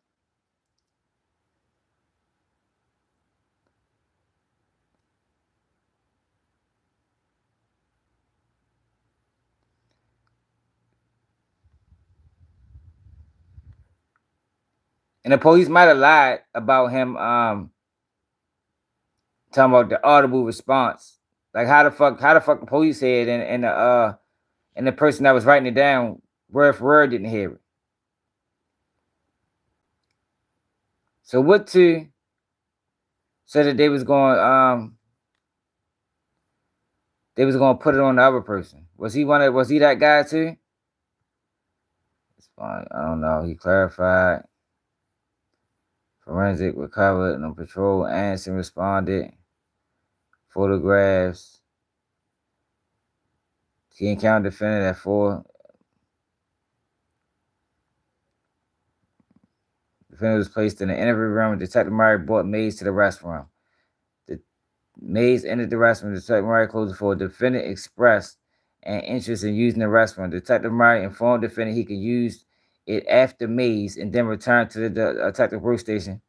And the police might have lied about him talking about the audible response. Like how the fuck the police said and the person that was writing it down word for word didn't hear it. So what two said that they was going to put it on the other person. Was he that guy too? It's fine. I don't know. He clarified. Forensic recovered on patrol. Anson responded. Photographs. He encountered defendant at 4. Defendant was placed in the interview room. Detective Murray brought Mays to the restroom. Mays entered the restroom. Detective Murray closed the door. Defendant expressed an interest in using the restroom. Detective Murray informed defendant he could use it after Mays and then returned to the detective workstation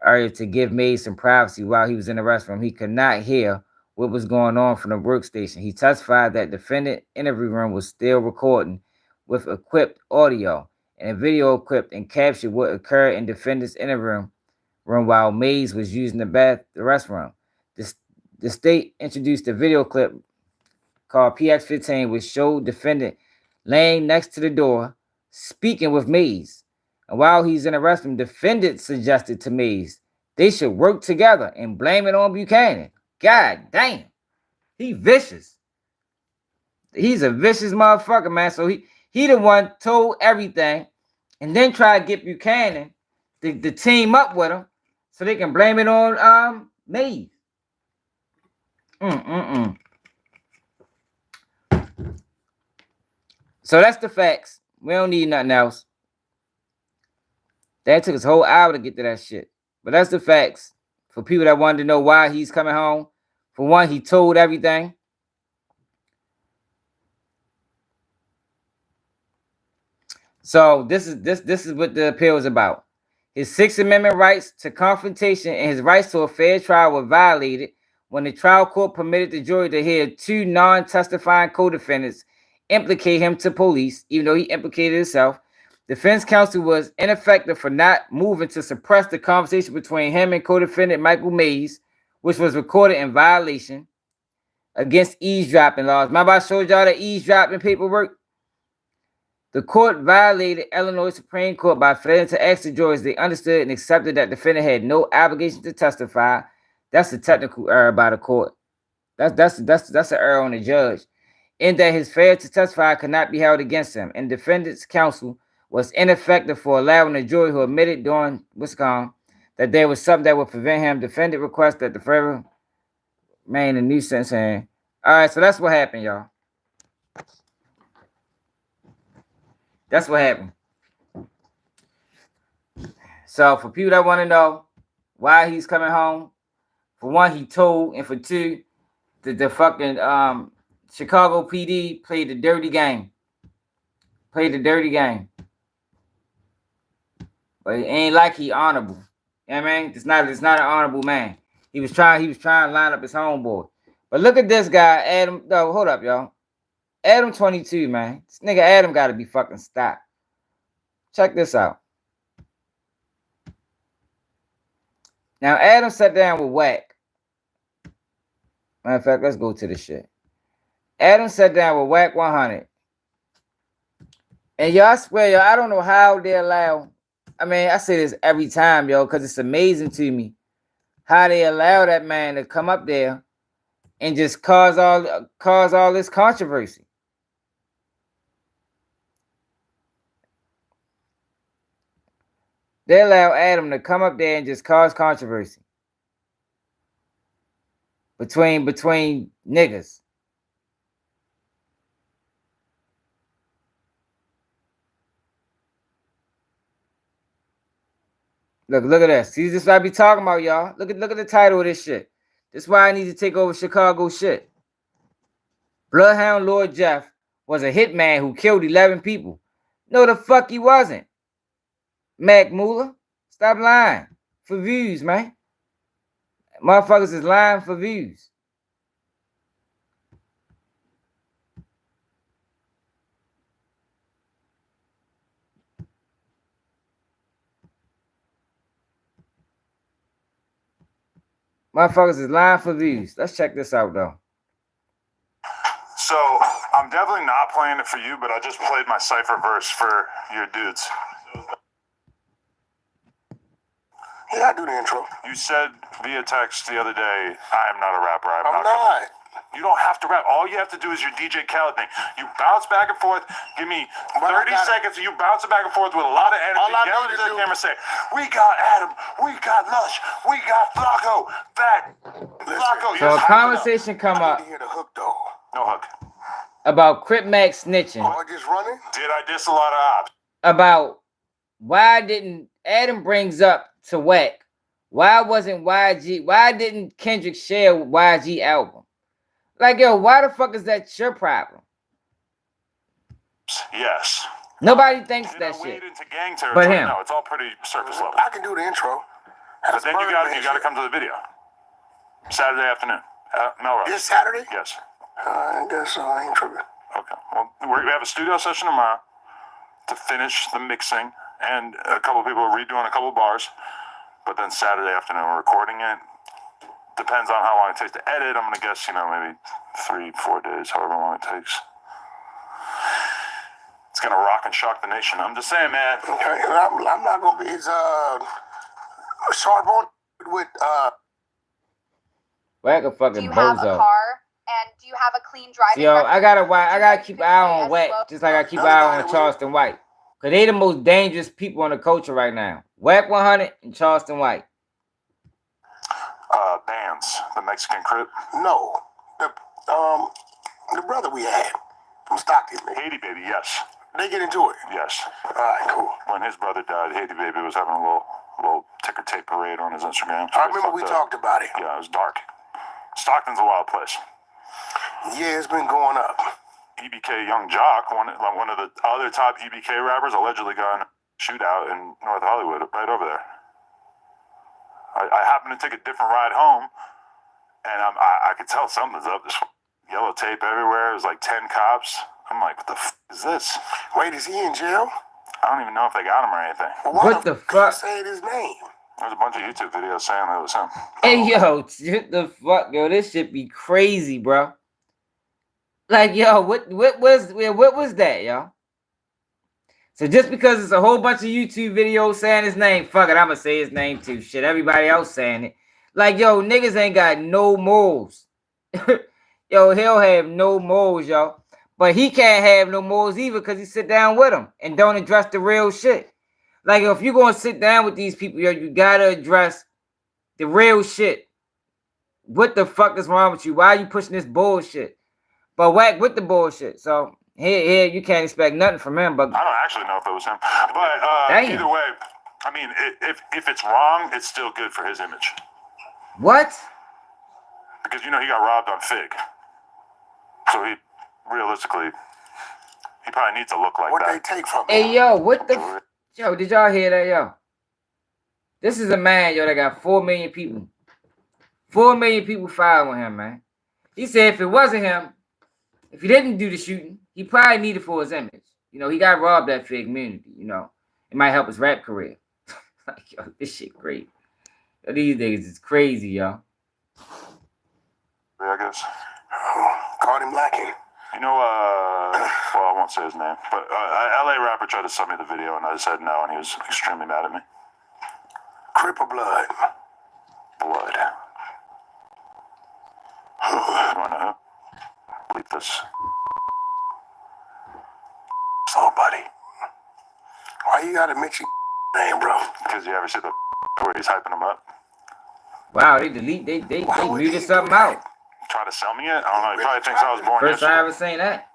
area to give Mays some privacy while he was in the restroom. He could not hear what was going on from the workstation. He testified that defendant interview room was still recording with equipped audio and a video equipped and captured what occurred in defendant's interview room while Mays was using the restroom. The state introduced a video clip called PX15, which showed defendant laying next to the door, speaking with Mays. And while he's in the restroom, defendant suggested to Mays they should work together and blame it on Buchanan. God damn. He vicious. He's a vicious motherfucker, man. So he the one told everything and then tried to get Buchanan to team up with him so they can blame it on Mays. So that's the facts. We don't need nothing else. That took us a whole hour to get to that shit. But that's the facts. For people that wanted to know why he's coming home. For one, he told everything. So this is what the appeal is about. His Sixth Amendment rights to confrontation and his rights to a fair trial were violated when the trial court permitted the jury to hear 2 non-testifying co-defendants implicate him to police, even though he implicated himself. Defense counsel was ineffective for not moving to suppress the conversation between him and co-defendant Michael Mays, which was recorded in violation against eavesdropping laws. Remember I showed y'all the eavesdropping paperwork? The court violated Illinois Supreme Court by failing to ask the jurors they understood and accepted that the defendant had no obligation to testify. That's a technical error by the court. That's an error on the judge. In that his failure to testify could not be held against him. And defendant's counsel was ineffective for allowing the jury who admitted during Wisconsin that there was something that would prevent him. Defendant requests that the forever remain a new sentence. All right, so that's what happened, y'all. That's what happened. So for people that want to know why he's coming home, for one, he told, and for two, the fucking Chicago PD played the dirty game. Played the dirty game. But it ain't like he honorable. You know what I mean? It's not an honorable man. He was trying to line up his homeboy. But But look at this guy, Adam. No, hold up, y'all. ADAM22, man. This nigga Adam got to be fucking stopped. Check this out. Now, Adam sat down with Wack. Matter of fact, let's go to the shit. Adam sat down with Wack 100. And y'all, I swear, y'all, I don't know how they allow. I mean, I say this every time, yo, because it's amazing to me how they allow that man to come up there and just cause all this controversy. They allow Adam to come up there and just cause controversy between niggas. Look at this. See, this is what I be talking about, y'all. Look at the title of this shit. This is why I need to take over Chicago shit. Bloodhound Lord Jeff was a hitman who killed 11 people. No, the fuck he wasn't. Mac Moolah, stop lying for views, man. Motherfuckers is lying for views. Motherfuckers is lying for views. Let's check this out, though. So, I'm definitely not playing it for you, but I just played my cipher verse for your dudes. Yeah, I do the intro. You said via text the other day, I am not a rapper. I'm I'm not. not. You don't have to rap. All you have to do is your DJ Khaled thing. You bounce back and forth. Give me 30 seconds. You bounce it back and forth with a lot of energy. Yell into the camera, say, "We got Adam. We got Lush. We got Flacco. Fat Flacco." So a conversation come I up need to hear the hook though. No hook. about Crip Mac snitching. Am I just running? Did I diss a lot of ops? About why didn't Adam brings up to Wack? Why wasn't YG? Why didn't Kendrick share YG album? Like, yo, why the fuck is that your problem? Yes. Nobody thinks Did that I shit. wade into gang territory? But him. No, it's all pretty surface level. I can do the intro. But then you got to come to the video. Saturday afternoon at Melrose. This Saturday? Yes. I guess I ain't tripping. Okay. Well, we have a studio session tomorrow to finish the mixing, and a couple of people are redoing a couple of bars. But then Saturday afternoon, we're recording it. Depends on how long it takes to edit. I'm gonna guess, maybe 3-4 days, however long it takes. It's gonna rock and shock the nation. I'm just saying, man. Okay, I'm not gonna be his Charbon with Wack a Do fucking you have a bozo. car? And do you have a clean driving Yo, record? I gotta Would you keep an like eye to on say Wack, yes, just like I keep an eye on Well, Charleston White. Cause they the most dangerous people in the culture right now. Wack 100 and Charleston White. Bands, the Mexican Crip. no, the brother we had from Stockton. Haiti Baby, yes. They get into it. Yes. All right, cool. When his brother died, Haiti Baby was having a little ticker tape parade on his Instagram. I remember we talked about it. Yeah, it was dark. Stockton's a wild place. Yeah, it's been going up. EBK Young Jock, one of the other top EBK rappers, allegedly got in a shootout in North Hollywood, right over there. I happened to take a different ride home, and I could tell something's up. There's yellow tape everywhere. There's like 10 cops. I'm like, what the f is this? Wait, is he in jail? I don't even know if they got him or anything. Well, why What the f- fuck? saying his name? There's a bunch of YouTube videos saying that it was him. Hey yo, what the fuck, yo? This shit be crazy, bro. Like, yo, what was that, yo? So just because it's a whole bunch of YouTube videos saying his name, fuck it, I'ma say his name too. Shit, everybody else saying it. Like, yo, niggas ain't got no morals. Yo, he'll have no morals, yo. But he can't have no morals either because he sit down with them and don't address the real shit. Like, if you're gonna sit down with these people, yo, you gotta address the real shit. What the fuck is wrong with you? Why are you pushing this bullshit? But Wack with the bullshit. So here you can't expect nothing from him. But I don't actually know if it was him. But Damn. either way, I mean, if it's wrong, it's still good for his image. what? Because, he got robbed on Fig. So he probably needs to look like What that. they take from him? Hey yo, what the yo? Did y'all hear that, yo? This is a man, yo, that got 4 million people. 4 million people following him, man. He said if it wasn't him, if he didn't do the shooting, he probably needed for his image. You know, he got robbed that for the community. You know, it might help his rap career. Like, yo, this shit great. Yo, these niggas is crazy, yo. I guess. Caught him lacking. You know, well, I won't say his name, but LA rapper tried to send me the video, and I said no, and he was extremely mad at me. Crip or blood? Blood. You wanna bleep this? So, buddy. Why you gotta mention name, bro? Because you ever see the where he's hyping him up? Wow, they muted something out. Try to sell me it? I don't know. He probably thinks I was born First yesterday. I ever seen that.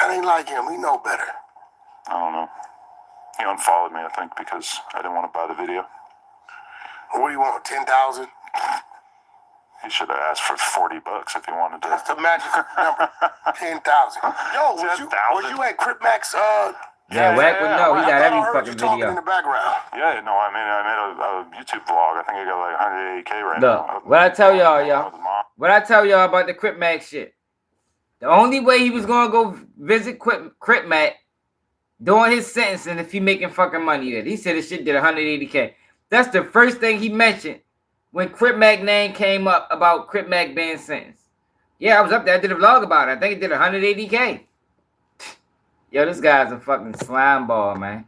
I ain't like him. We know better. I don't know. He unfollowed me, I think, because I didn't want to buy the video. What do you want? 10,000? He should have asked for $40 if he wanted to. That's the magic number. 10,000. Yo, was you at Crip Max? Yeah, Wack would know. He got every I heard fucking you talking video. in the background. Yeah, no, I made a YouTube vlog. I think I got like 180K right Look, now. what I tell y'all, what I tell y'all about the Crip Mac shit. The only way he was gonna go visit Crip Mac during his sentencing if he making fucking money there. He said this shit did 180K. That's the first thing he mentioned when Crip Mac name came up about Crip Mac being sentenced. Yeah, I was up there. I did a vlog about it. I think it did 180K. Yo, this guy's a fucking slime ball, man.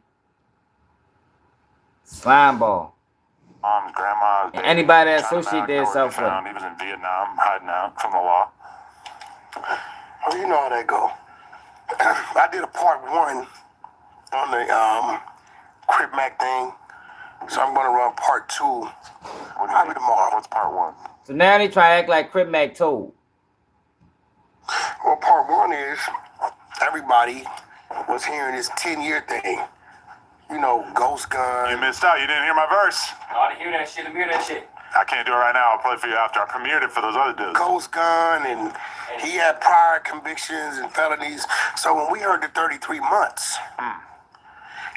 Slime ball. Mom's, grandma's, And anybody that associate themselves with him. He was in Vietnam, hiding out from the law. Well, you know how that go. I did a part 1 on the Crip Mac thing, so I'm gonna run part 2 probably tomorrow. What's part 1? So now they try to act like Crip Mac told. Well, part 1 is everybody was hearing this 10-year thing. You know, ghost gun. You missed out. You didn't hear my verse. I didn't hear that shit. Let me hear that shit. I can't do it right now. I'll play it for you after. I premiered it for those other dudes. Ghost gun, and he had prior convictions and felonies. So when we heard the 33 months,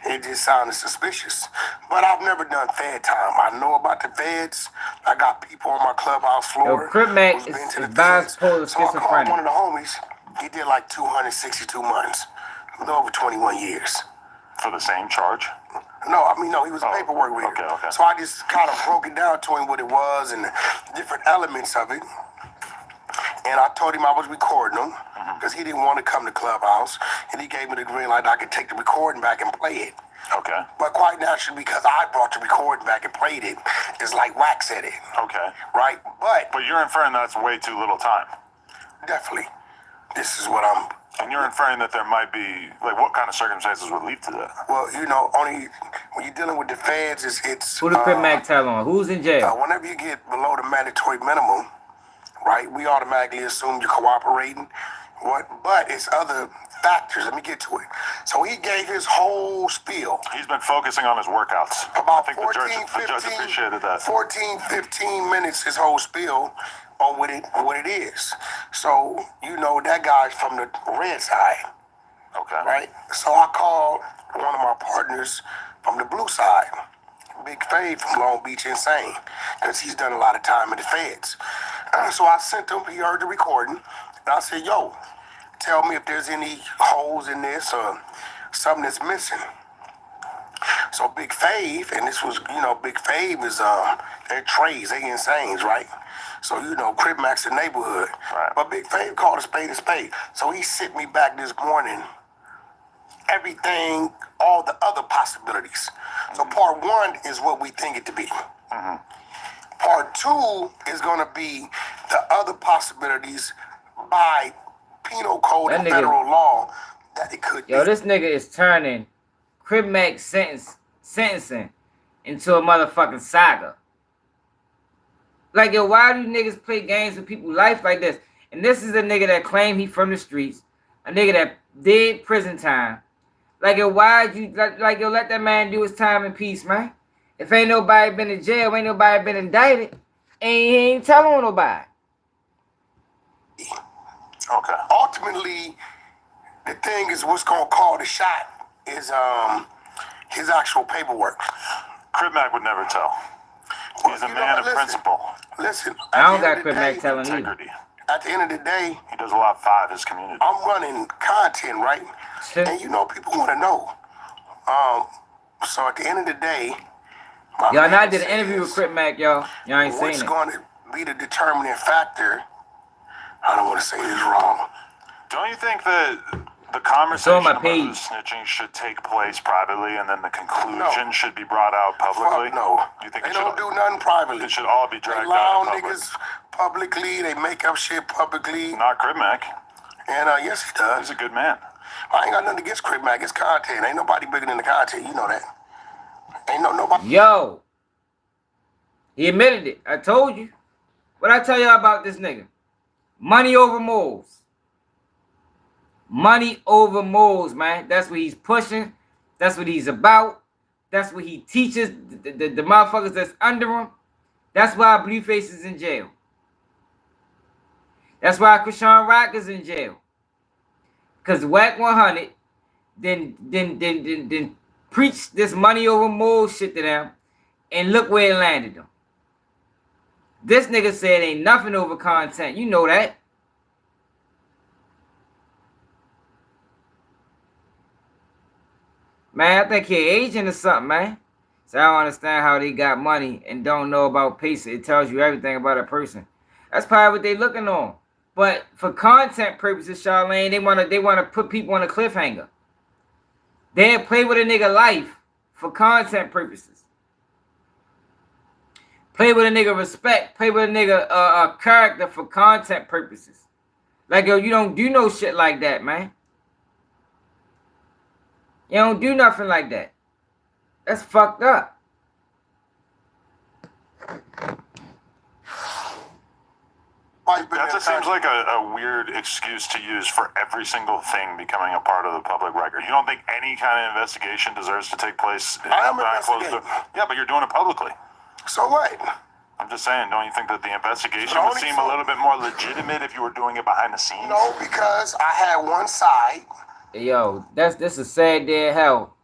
it just sounded suspicious. But I've never done Fed time. I know about the Feds. I got people on my clubhouse floor. Yo, Crip Mac who's been is to the bipolar Feds. So I called schizophrenic. one of the homies. He did like 262 months, a little over 21 years. For the same charge? No, I mean, no, he was a paperwork reader. Okay. So I just kind of broke it down to him what it was and the different elements of it. And I told him I was recording him because he didn't want to come to Clubhouse. And he gave me the green light I could take the recording back and play it. Okay. But quite naturally, because I brought the recording back and played it, it's like Wack said it. Okay. Right? But you're inferring that's way too little time. Definitely. This is what I'm... And you're inferring that there might be, like, what kind of circumstances would lead to that? Well, you know, only when you're dealing with the Feds, it's Who the Crip Mac tell on? Who's in jail? Whenever you get below the mandatory minimum, right, we automatically assume you're cooperating. But it's other factors. Let me get to it. So he gave his whole spiel. He's been focusing on his workouts. About I think 14, the judge 15, appreciated that. 14, 15 minutes, his whole spiel on what it is. So, you know, that guy's from the red side. Okay. Right? So I called one of my partners from the blue side, Big Fave from Long Beach Insane, because he's done a lot of time in the Feds. So I sent him, he heard the recording, and I said, yo, tell me if there's any holes in this or something that's missing. So Big Fave, and this was, you know, Big Fave is, they're trades, they insanes, right? So, you know, Crip Mac's the neighborhood. Right. But Big Fave called a spade a spade. So he sent me back this morning everything, all the other possibilities. So part 1 is what we think it to be. Part 2 is going to be the other possibilities by penal code That and nigga- federal law that it could Yo, be. this nigga is turning Crip Mac sentencing into a motherfucking saga. Like, yo, why do niggas play games with people's life like this? And this is a nigga that claimed he from the streets, a nigga that did prison time. Like, yo, why'd you, like, yo, let that man do his time in peace, man. If ain't nobody been in jail, ain't nobody been indicted, and he ain't telling nobody. Okay. Ultimately, the thing is what's going to call the shot is his actual paperwork. Crip Mac would never tell. He's a You know man what, of listen. principle. Listen, I don't got Crip Mac telling either. Integrity. at the end of the day, He does a lot for his community. I'm running content, right? And you know, people want to know. So at the end of the day, y'all not did an interview with Crip Mac, y'all. Y'all ain't seen what's it. going to be the determining factor? I don't want to say this wrong. Don't you think that the conversation my about the page. snitching should take place privately, and then the conclusion should be brought out publicly? Fuck no. You think They it don't should, do nothing privately. it should all be They dragged lie out on in public? niggas publicly. They make up shit publicly. Not Crip Mac. And yes, he does. He's a good man. I ain't got nothing against Crip Mac. It's content. Ain't nobody bigger than the content. You know that. Ain't nobody. Yo. He admitted it. I told you. What I tell y'all about this nigga? Money over morals. Money over morals, man. That's what he's pushing. That's what he's about. That's what he teaches the motherfuckers that's under him. That's why Blueface is in jail. That's why Krishan Rock is in jail. Because Wack 100 then preached this money over morals shit to them. And look where it landed them. This nigga said ain't nothing over content. You know that. Man, I think he agent or something, man. So I don't understand how they got money and don't know about pace. It tells you everything about a person. That's probably what they looking on. But for content purposes, Charlene, they wanna put people on a cliffhanger. They play with a nigga life for content purposes. Play with a nigga respect. Play with a nigga character for content purposes. Like, yo, you don't do no shit like that, man. You don't do nothing like that. That's fucked up. That just seems like a weird excuse to use for every single thing becoming a part of the public record. You don't think any kind of investigation deserves to take place I am behind closed doors? Yeah, but you're doing it publicly. So what? I'm just saying, don't you think that the investigation No, would seem a little bit more legitimate if you were doing it behind the scenes? No, because I had one side. Yo, this is sad day of hell.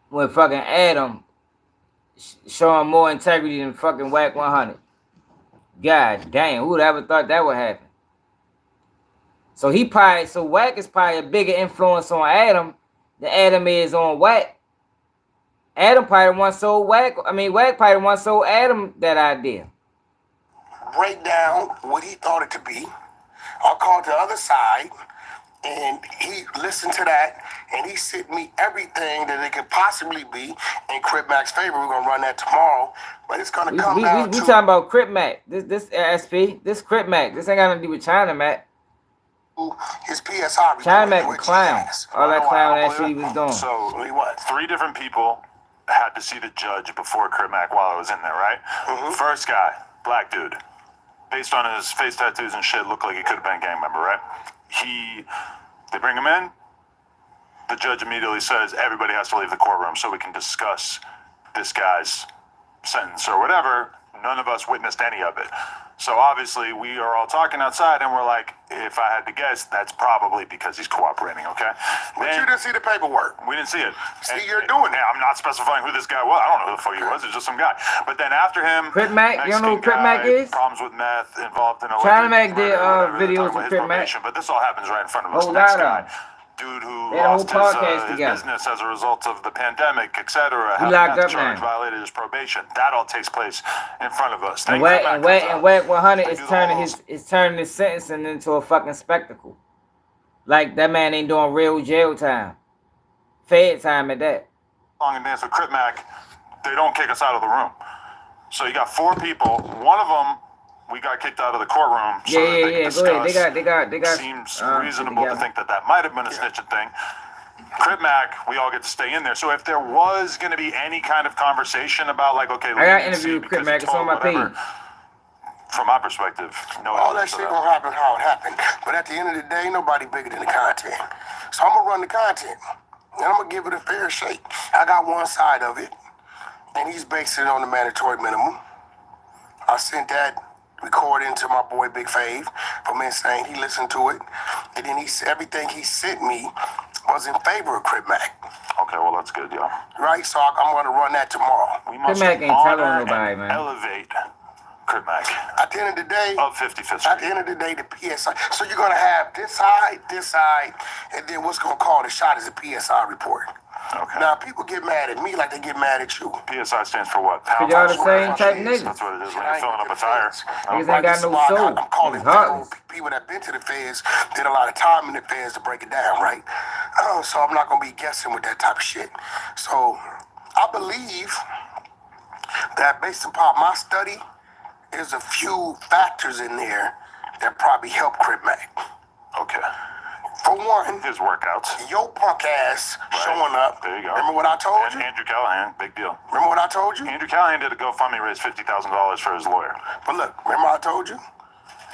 When fucking Adam showing more integrity than fucking Wack 100. God damn, who'd ever thought that would happen? So Wack is probably a bigger influence on Adam than Adam is on Wack. Adam probably once sold Wack. Wack probably once sold Adam that idea. Break down what he thought it to be. I called the other side, and he listened to that, and he sent me everything that it could possibly be in Crip Mac's favor. We're gonna run that tomorrow, but it's gonna come down to. We talking about Crip Mac. This SP. This Crip Mac. This ain't got nothing to do with China Mac. His PSI. China Mac a clown. All that clown ass shit he was doing. So, what? 3 different people had to see the judge before Crip Mac while I was in there, right? Mm-hmm. First guy, black dude. Based on his face tattoos and shit, looked like he could have been a gang member, right? They bring him in. The judge immediately says everybody has to leave the courtroom so we can discuss this guy's sentence or whatever. None of us witnessed any of it. So obviously we are all talking outside and we're like, if I had to guess, that's probably because he's cooperating, okay? But you didn't see the paperwork. We didn't see it. See, you're doing it. I'm not specifying who this guy was. I don't know who the fuck he was. It's just some guy. But then after him, Crip Mac, you don't know who Crip Mac is? Problems with meth, involved in a China Mac did videos with Crip Mac. But this all happens right in front of us. Oh, Next that guy. Dude who they lost his business as a result of the pandemic, etc. He locked up now. Violated his probation. That all takes place in front of us. And Wack 100 is turning his sentencing into a fucking spectacle. Like that man ain't doing real jail time, fed time at that. Long and dance with Crip Mac, they don't kick us out of the room. So you got 4 people. One of them. We got kicked out of the courtroom. So Go ahead. They got. Seems reasonable to think that might have been a snitching thing. Crip Mac, we all get to stay in there. So if there was going to be any kind of conversation about, like, okay, I got interviewed with Crip Mac. It's on my page. From my perspective, no. All that shit gonna happen how it happened. But at the end of the day, nobody bigger than the content. So I'm gonna run the content, and I'm gonna give it a fair shake. I got one side of it, and he's basing it on the mandatory minimum. I sent that recording to my boy Big Fave from Insane. He listened to it, and then everything he sent me was in favor of Crip Mac. Okay, well that's good, yeah. Right, so I'm gonna run that tomorrow. We must Crip Mac ain't telling nobody, man. Elevate Crip Mac. At the end of the day, Of 55th Street. at the end of the day, the PSI. So you're gonna have this side, and then what's gonna call the shot is a PSI report. Okay. Now people get mad at me like they get mad at you. PSI stands for what? Cause y'all the same type niggas. That's what it is when you're filling up a tire. Niggas ain't got no soul. I'm calling It's heartless. people that been to the feds, did a lot of time in the feds to break it down, right? So I'm not gonna be guessing with that type of shit. So I believe that based upon my study, there's a few factors in there that probably help Crip Mac. Okay. For one, His workouts. your punk ass showing up. There you go. Remember what I told And you? Andrew Callahan, big deal. Remember what I told you? Andrew Callahan did a GoFundMe, raise $50,000 for his lawyer. But look, remember I told you?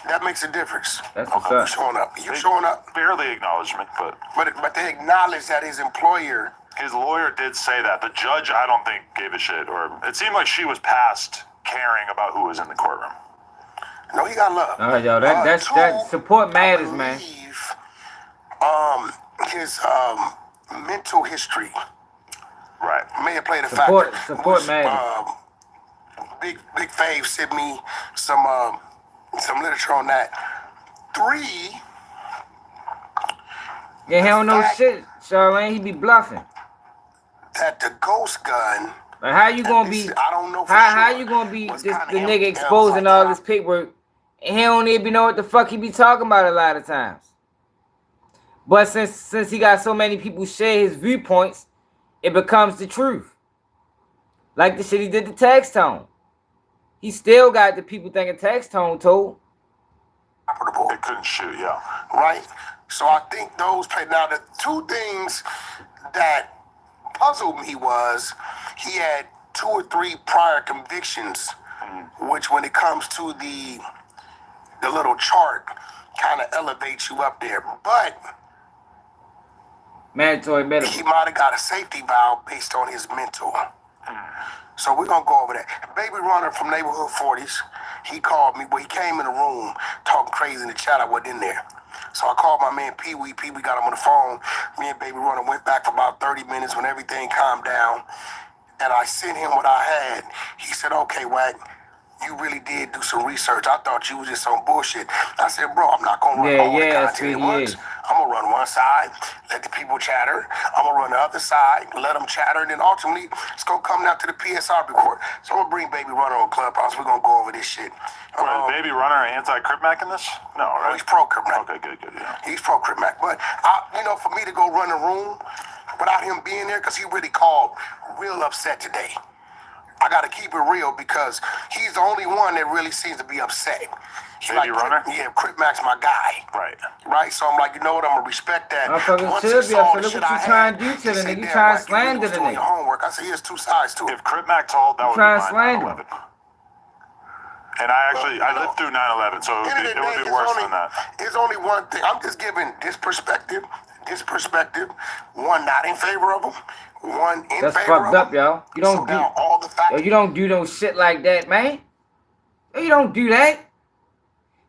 That makes a difference. That's what's You up. showing up. You They showing up. barely acknowledged me, but But they acknowledge that his employer. his lawyer did say that. The judge, I don't think, gave a shit. Or it seemed like she was past caring about who was in the courtroom. No, he got love. All right, y'all. That support matters, man. His mental history Right. may have played a Support factor. Which, matters. Big Fave sent me some literature on that. 3. Yeah, he don't know shit, Charlene. He be bluffing. That the ghost gun. Like, how you gonna be? I don't know for How sure. you gonna be Was the kinda him. nigga Yeah, it was exposing like all that. this paperwork, and he don't even know what the fuck he be talking about a lot of times. But since he got so many people share his viewpoints, it becomes the truth. Like the shit he did to Text Tone. He still got the people thinking Text Tone told. Operable. They couldn't shoot, yeah. Right? So I think those play. Now, the 2 things that puzzled me was he had 2 or 3 prior convictions, which when it comes to the little chart, kind of elevates you up there. But Mandatory he medical. might have got a safety valve based on his mental. So we're going to go over that. Baby Runner from Neighborhood 40s, he called me. Well, he came in the room talking crazy in the chat. I wasn't in there. So I called my man Pee-wee. Pee-wee got him on the phone. Me and Baby Runner went back for about 30 minutes when everything calmed down. And I sent him what I had. He said, okay, Wack, you really did do some research. I thought you was just on bullshit. I said, bro, I'm not going to run all the content at once. I'm going to run one side, let the people chatter. I'm going to run the other side, let them chatter. And then ultimately, it's going to come down to the PSR report. So I'm going to bring Baby Runner on Clubhouse. We're going to go over this shit. Is Baby Runner anti-Crip Mac in this? No, right? He's pro-Crip Mac. Okay, good, yeah. He's pro-Crip Mac. But, for me to go run the room without him being there, because he really called real upset today. I got to keep it real because he's the only one that really seems to be upset. Baby Runner? Yeah, Crip Mac's my guy. Right? So I'm like, you know what? I'm going to respect that. Motherfucker Once should he be. saw So the look shit what you I trying had, to do to he the said, nigga. You "Damn, trying to Wack, you slander was the doing your nigga. homework." I said, here's 2 sides to it. If Crip Mac told, that would be Trying to my slander 9/11. And I lived through 9/11, so it would be worse than that. There's only one thing. I'm just giving this perspective, one not in favor of him, one in That's favor fucked of up, him. y'all. You So don't now all the facts. you don't do no shit like that, man. You don't do that.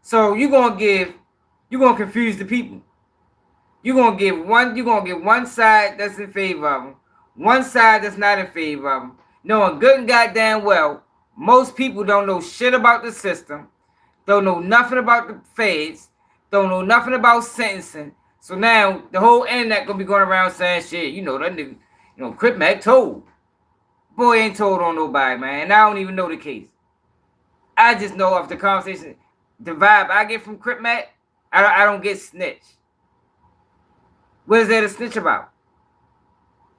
So you gonna confuse the people. You're gonna give one side that's in favor of them, one side that's not in favor of them, knowing good and goddamn well most people don't know shit about the system, don't know nothing about the feds, don't know nothing about sentencing. So now the whole internet gonna be going around saying shit, that nigga, Crip Mac told. Boy ain't told on nobody, man. And I don't even know the case. I just know of the conversation, the vibe I get from Crip Mac, I don't get snitched. What is there to snitch about?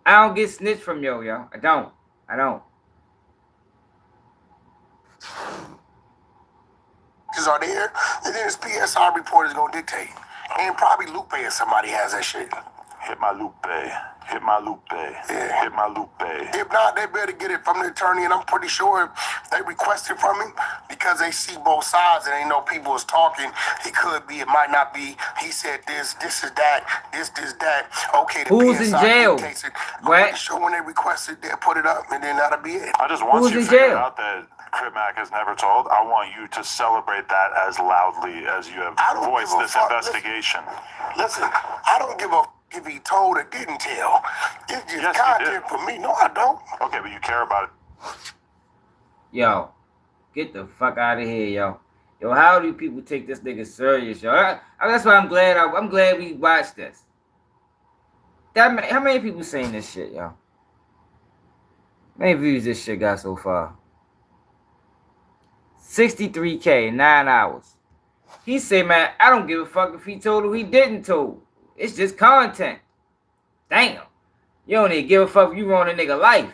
I don't get snitched from y'all. I don't. Are there, and then his PSR report is gonna dictate. And probably Lupe or somebody has that shit. Hit my Lupe. Hit my Lupe. Yeah. Hit my Lupe. If not, they better get it from the attorney, and I'm pretty sure they requested from him because they see both sides and they know people is talking. It could be, it might not be. He said this is that, this that. Okay, the Who's in PSI jail? dictates it. I'm What? pretty sure when they request it, they'll put it up, and then that'll be it. I just once Who's you in figure jail? out that Crip Mac has never told, I want you to celebrate that as loudly as you have I don't voiced give a this fuck. investigation. Listen, I don't give a if he told or didn't tell. It's just Yes, you content do. for me. No, I don't. Okay, but you care about it. Yo, Get the fuck out of here, yo. Yo, how do people take this nigga serious, yo? That's why I'm glad. I'm glad we watched this. How many people saying this shit, yo? How many views this shit got so far? 63K in 9 hours. He said, man, I don't give a fuck if he told or he didn't told. It's just content. Damn. You don't even give a fuck if you ruin a nigga life.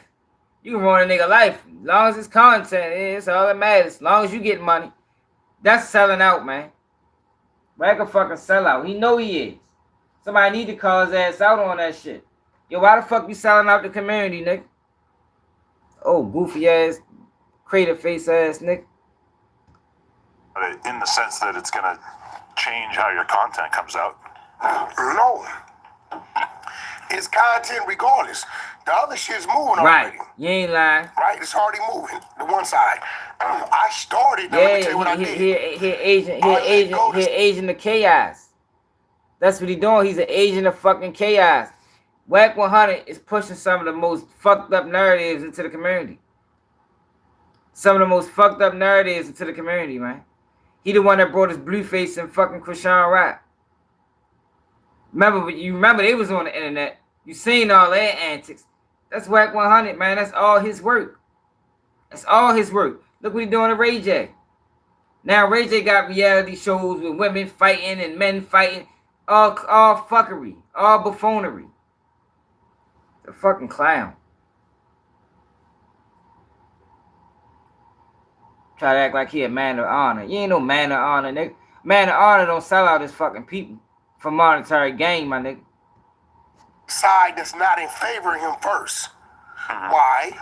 You can ruin a nigga life. As long as it's content, it's all that matters. As long as you get money. That's selling out, man. Wack a fucking sellout. He know he is. Somebody need to call his ass out on that shit. Yo, why the fuck you selling out the community, nigga? Oh, goofy ass, crater face ass nigga. In the sense that it's gonna change how your content comes out. No. It's content regardless. The other shit's moving already. Right. You ain't lying. Right? It's already moving. The one side. I started. Now let me tell you what I did. He agent of chaos. That's what he doing. He's an agent of fucking chaos. Wack 100 is pushing some of the most fucked up narratives into the community. Some of the most fucked up narratives into the community, man. He the one that brought his Blueface and fucking Krishan Rock. Remember they was on the internet. You seen all their antics. That's Wack 100, man. That's all his work. That's all his work. Look what he doing to Ray J. Now Ray J got reality shows with women fighting and men fighting. All fuckery. All buffoonery. The fucking clown. Try to act like he a man of honor. You ain't no man of honor, nigga. Man of honor don't sell out his fucking people for monetary gain, my nigga. Side that's not in favor of him first. Why?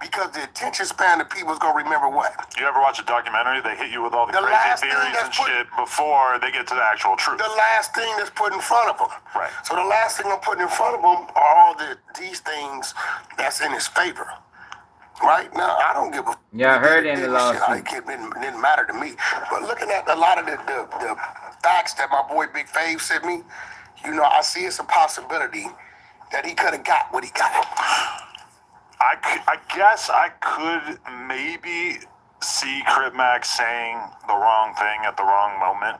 Because the attention span of people is gonna remember what? You ever watch a documentary? They hit you with all the crazy theories and shit before they get to the actual truth. The last thing that's put in front of them. Right. So the last thing I'm putting in front of them are all these things that's in his favor. Right now, I don't give a. Yeah, I heard in the lawsuit. It didn't matter to me. But looking at a lot of the facts that my boy Big Fave sent me, you know, I see it's a possibility that he could have got what he got. I guess I could maybe see Crip Max saying the wrong thing at the wrong moment.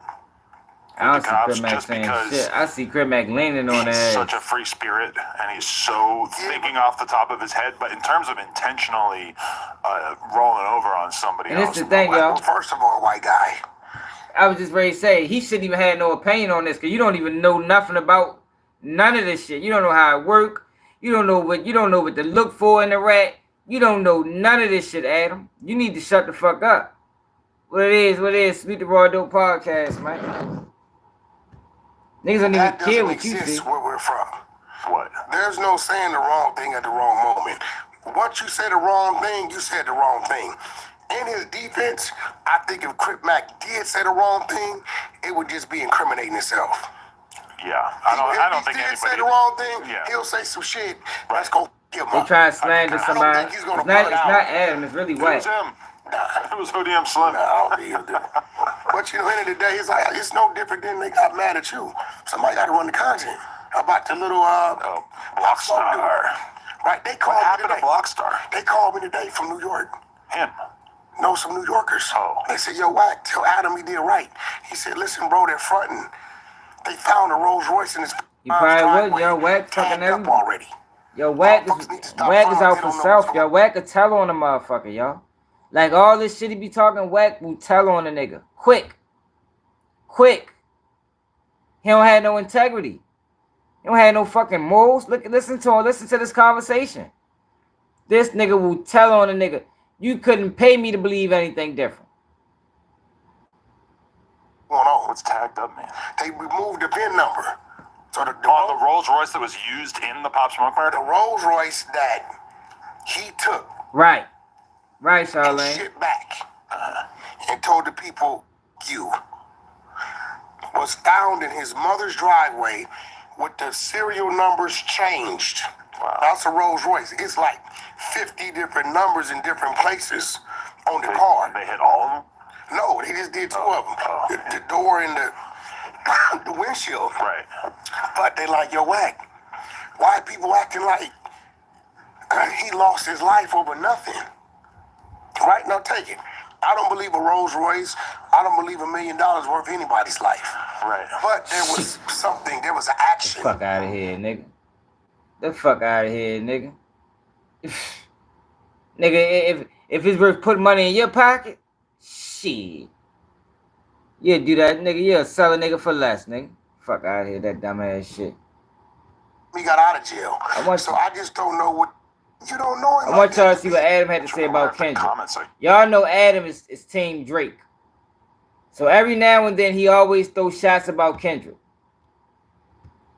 I don't see Crip Max saying shit. I see Crip Max leaning on that. He's such a free spirit, and he's so thinking off the top of his head. But in terms of intentionally rolling over on somebody else, and it's the thing, y'all. First of all, white guy. I was just ready to say he shouldn't even have no opinion on this because you don't even know nothing about none of this shit. You don't know how it works. You don't know what to look for in the rat. You don't know none of this shit, Adam. You need to shut the fuck up. What it is. Sweet the Raw Dope Podcast, man. Niggas don't even care what you see. Where we're from. What? There's no saying the wrong thing at the wrong moment. Once you say the wrong thing, you said the wrong thing. In his defense, I think if Crip Mac did say the wrong thing, it would just be incriminating itself. Yeah, I don't think anybody. If he did say the wrong thing, yeah. He'll say some shit. Let's go give him. They try to slander somebody. It's not Adam. It's really Wack. It was him. It was ODM Slim. But you know, end of the day, it's like it's no different than they got mad at you. Somebody got to run the content. How about the little Blockstar? Right? They called me today. Blockstar? They called me today from New York. Him? No, some New Yorkers. Oh. They said, yo, Wack, tell Adam he did right. He said, listen, bro, they're fronting. They found a Rolls Royce in his You probably would, yo. Wack fucking up already. Yo, Wack is out for self, yo. Wack could tell on the motherfucker, yo. Like all this shit he be talking, Wack will tell on the nigga. Quick. He don't have no integrity. He don't have no fucking morals. Listen to him. Listen to this conversation. This nigga will tell on the nigga. You couldn't pay me to believe anything different. What's tagged up, man? They removed the VIN number. So the Rolls Royce that was used in the Pop Smoke murder? The Rolls Royce that he took. Right, Charlene. And shipped back. And told the people, you was found in his mother's driveway with the serial numbers changed. Wow. That's a Rolls Royce. It's like 50 different numbers in different places on the car. They hit all of them? No, they just did two of them. The door and the windshield. Right. But they like, yo, Wack, why people acting like he lost his life over nothing? Right? Now take it. I don't believe a Rolls Royce. I don't believe $1 million worth anybody's life. Right. But there was something. There was an action. The fuck out of here, nigga. The fuck out of here, nigga. Nigga, if it's worth putting money in your pocket, shit. You do that, nigga. You'll sell a nigga for less, nigga. Fuck out of here, that dumbass shit. He got out of jail. I just don't know what. You don't know him. I want y'all to see what Adam had to say about Kendrick. Y'all know Adam is Team Drake. So every now and then he always throws shots about Kendrick.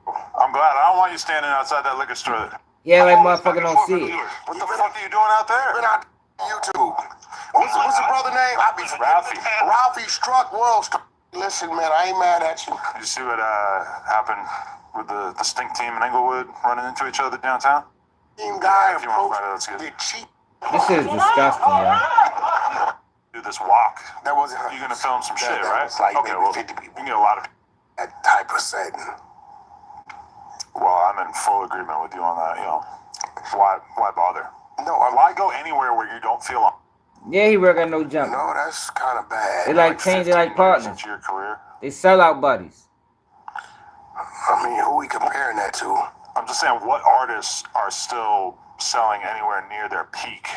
I'm glad. I don't want you standing outside that liquor store. Yeah, like motherfucker don't see it. What the fuck are you doing out there? Been out YouTube. What's the brother name? I be Ralphie. Ralphie Struck World. Listen, man, I ain't mad at you. You see what happened with the stink team in Inglewood running into each other downtown? Team guy If you want to find out, approached the cheap. This shit is disgusting, y'all. Do this walk. That wasn't. You're gonna film some shit, that right? was like Okay, maybe well, 50 you people. can get a lot of. That type of setting. Well, I'm in full agreement with you on that. You know, why bother? No, Why go anywhere where you don't feel? Yeah, he work on no jump. No, that's kind of bad. They like change it like 15 years partners. into your career. They sell out buddies. I mean, who we comparing that to? I'm just saying, what artists are still selling anywhere near their peak?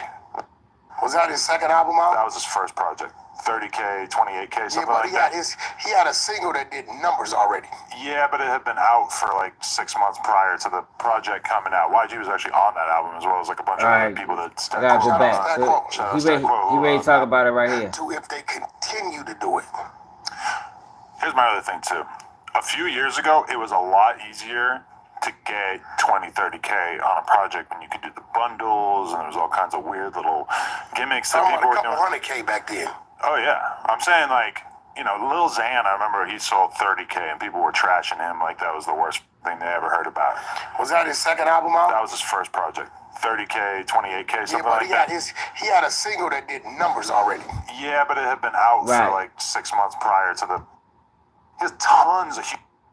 Was that his second album out? That was his first project. 30K, 28K, Yeah, something but like that. he had a single that did numbers already. Yeah, but it had been out for like 6 months prior to the project coming out. YG was actually on that album as well as like a bunch of other Alright, people that I gotta go back. Shout out So, he ready to talk about it right here. To if they continue to do it. Here's my other thing too. A few years ago, it was a lot easier to get 20, 30K on a project when you could do the bundles and there was all kinds of weird little gimmicks that I'm people on were a couple doing. 100K back then. Oh yeah, I'm saying like, you know, Lil Xan, I remember he sold 30K and people were trashing him like that was the worst thing they ever heard about. Was that his second album out? That was his first project. 30K, 28K, something but like that. he had a single that did numbers already. Yeah, but it had been out Right. for like 6 months prior to the. He has tons of.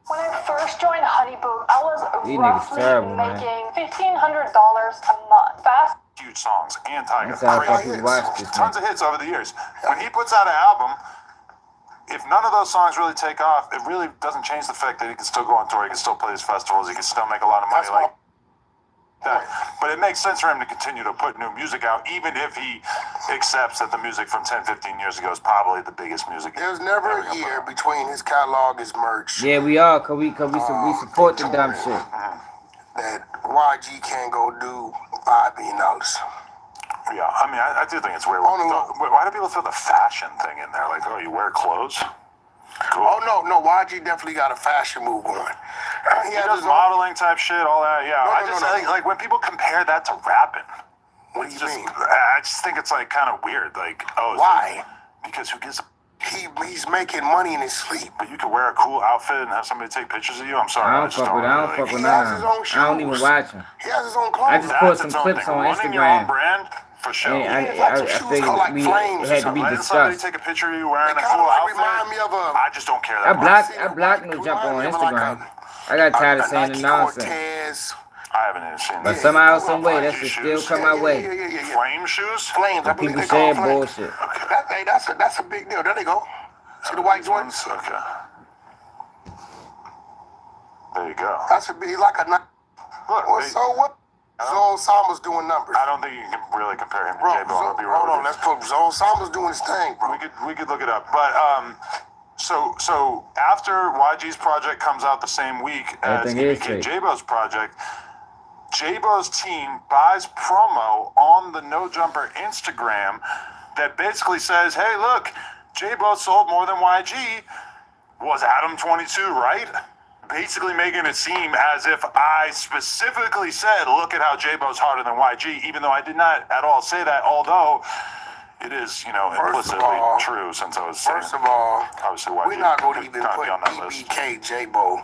When I first joined Honeyboot, I was These niggas roughly terrible, man. making $1,500 a month. Fast Huge songs and Tiger. That's how I Crazy fucking hits. watch this, Tons of hits over the years. When he puts out an album, if none of those songs really take off, it really doesn't change the fact that he can still go on tour, he can still play his festivals, he can still make a lot of money That's like that. But it makes sense for him to continue to put new music out, even if he accepts that the music from 10, 15 years ago is probably the biggest music. There's never a year between his catalog, his merch, Yeah, we are, cause we support the dumb shit. that YG can't go do $5 billion. Yeah, I mean, I do think it's weird. Oh, no. Why do people throw the fashion thing in there? Like, oh, you wear clothes? Cool. Oh no, YG definitely got a fashion move going. He does modeling type shit, all that. Yeah, No. Like when people compare that to rapping. What do you mean? I just think it's like kind of weird. Like, oh, Why? Because who gives a. He's making money in his sleep. But you could wear a cool outfit and have somebody take pictures of you. I'm sorry. I don't fuck with He none has of his them. own I don't even shoes. watch them. He has his own I clothes. just put some clips on Running your own Instagram. brand for sure. And He has some I shoes figured called like it Flames or had to be something. Letting somebody discussed. take a picture of you They wearing a kind cool of like outfit. remind me of a. I just don't care I that much. blocked no jump on Instagram. I got tired of saying the Nike nonsense. Cortez. I haven't even seen But that. somehow, some way, that shit still come my way. Yeah. Flame shoes? Flames. I believe People they call saying them flames. bullshit. That's a big deal. There they go. See the white ones? Okay. There you go. That's a big like a. Look, So what? Zoe Sama's doing numbers. I don't think you can really compare him to Bro, J-Bo. I'll be real hold with on. you. Let's put Zoe Sama's doing his thing, bro. We could look it up, but so after YG's project comes out the same week as Everything is EBK fake. J-Bo's project, J-Bo's team buys promo on the No Jumper Instagram that basically says, "Hey, look, J-Bo sold more than YG. Was ADAM22 right?" Basically making it seem as if I specifically said, "Look at how J-Bo's harder than YG," even though I did not at all say that. Although it is, First of implicitly all- true since I was saying. First of all, Obviously, YG we're not going to could even kinda put be on that list. EBK J-Bo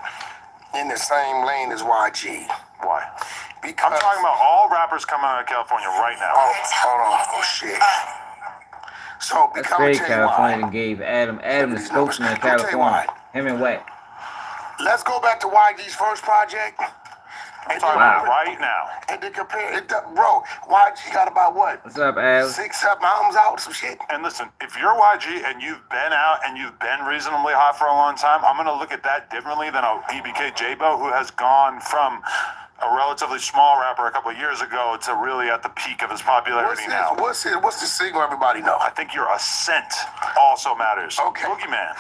in the same lane as YG. Why? Because I'm talking about all rappers coming out of California right now. Oh, hold on. Oh, shit. So, That's because great. I'll tell you California why. gave Adam the spokesman in I'll tell you why. California. Him and Wack. Let's go back to YG's first project. I'm talking about right now. And to compare it, bro, YG got about what? What's up, Al? 6-7 albums out, some shit. And listen, if you're YG and you've been out and you've been reasonably hot for a long time, I'm going to look at that differently than a EBK J-Bo who has gone from a relatively small rapper a couple of years ago to really at the peak of his popularity now. What's the single everybody know? I think your ascent also matters. Okay. Boogeyman.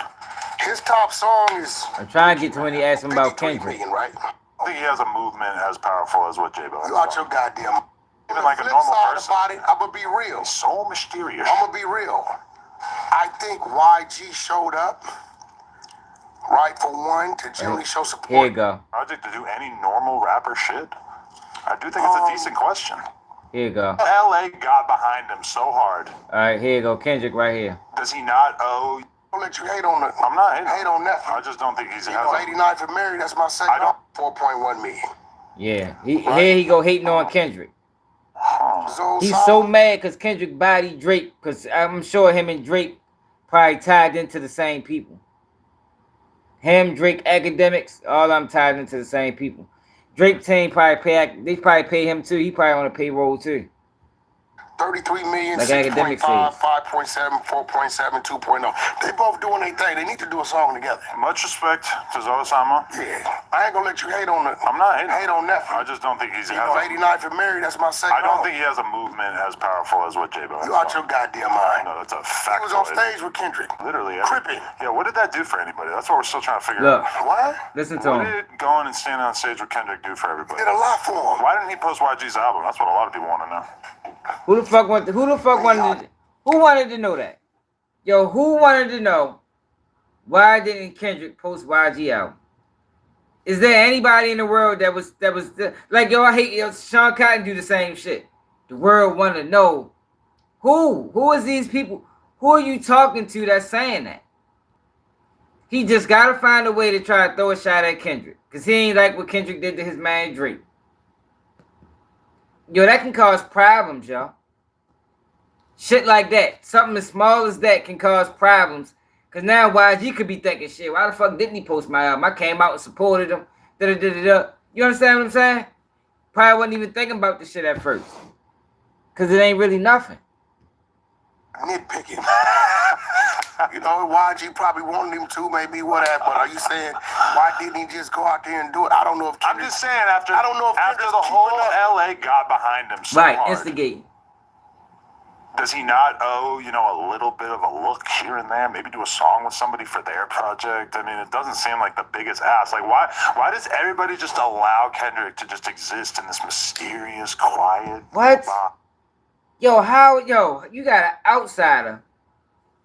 His top song is I'm trying to get to when he asked him about 53 Kendrick. million, right? I think he has a movement as powerful as what J-Bo has. You out your goddamn. Even like a flip normal side person. about it, I'm gonna be real. So mysterious. I'm gonna be real. I think YG showed up, right, for one, to generally show support. Here you go. Project to do any normal rapper shit? I do think it's a decent question. Here you go. LA got behind him so hard. All right, here you go. Kendrick right here. Does he not owe? Don't let you hate on the. I'm not hating. Hate on nothing. I just don't think he's. You know, 89 for Mary. That's my second. I don't- 4.1 million. Yeah. Here he go hating on Kendrick. So He's so mad because Kendrick bodied Drake, because I'm sure him and Drake probably tied into the same people. Him, Drake, academics, all I'm tied into the same people. Drake team they probably pay him too. He probably on a payroll too. 33 million, Like academics 6.5, say. 5.7, 4.7, 2.0. They both doing their thing. They need to do a song together. Much respect to Zosama. Yeah. I ain't gonna let you hate on the. I'm not hating. Hate on nothing. I just don't think he's. You know, 89 for Mary. That's my second. I don't think he has a movement as powerful as what J-Bo has. You out your goddamn mind. No, that's a He fact. was on stage with Kendrick. Literally. Crippin'. Yeah, what did that do for anybody? That's what we're still trying to figure Look, out. What? listen to What him. did going and standing on stage with Kendrick do for everybody? Did a lot for him. Why didn't he post YG's album? That's what a lot of people want to know. Who the fuck wanted to know that? Yo, who wanted to know why didn't Kendrick post YG album? Is there anybody in the world that was like, yo, I hate Sean Cotton do the same shit. The world wanted to know who is these people? Who are you talking to that's saying that? He just gotta find a way to try to throw a shot at Kendrick. Cause he ain't like what Kendrick did to his man Drake. Yo, that can cause problems, y'all. Shit like that. Something as small as that can cause problems. Because now YG could be thinking, shit, why the fuck didn't he post my album? I came out and supported him. Da-da-da-da-da. You understand what I'm saying? Probably wasn't even thinking about this shit at first. Because it ain't really nothing. Nitpicking. You know, YG probably wanted him to, maybe whatever. But are you saying, why didn't he just go out there and do it? I don't know if I'm Kendrick, just saying after I don't know if after Kendrick's the whole keeping LA got behind him so Right, hard, instigating. does he not owe, a little bit of a look here and there? Maybe do a song with somebody for their project? I mean, it doesn't seem like the biggest ask. Like, why does everybody just allow Kendrick to just exist in this mysterious, quiet... What? Yo, you got an outsider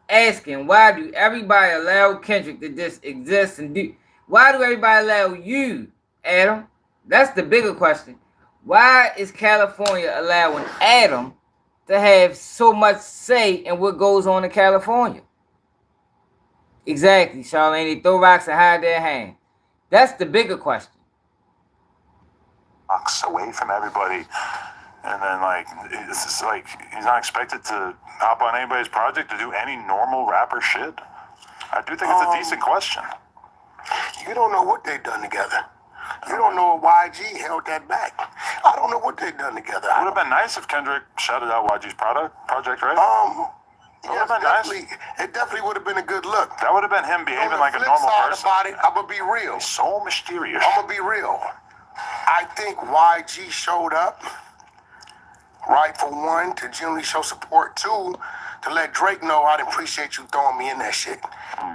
asking, why do everybody allow Kendrick to just exist and do... Why do everybody allow you, Adam? That's the bigger question. Why is California allowing Adam to have so much say in what goes on in California? Exactly, Charlene. They throw rocks and hide their hand. That's the bigger question. Away from everybody, and then it's just like he's not expected to hop on anybody's project to do any normal rapper shit. I do think it's a decent question. You don't know what they've done together. You don't know if YG held that back. I don't know what they've done together. It would have been nice if Kendrick shouted out YG's project, right? Yes, definitely. It definitely would have been a good look. That would have been him behaving like a normal person. About it, I'm gonna be real. He's so mysterious. I'm gonna be real. I think YG showed up, right, for one, to genuinely show support. Two, to let Drake know I didn't appreciate you throwing me in that shit.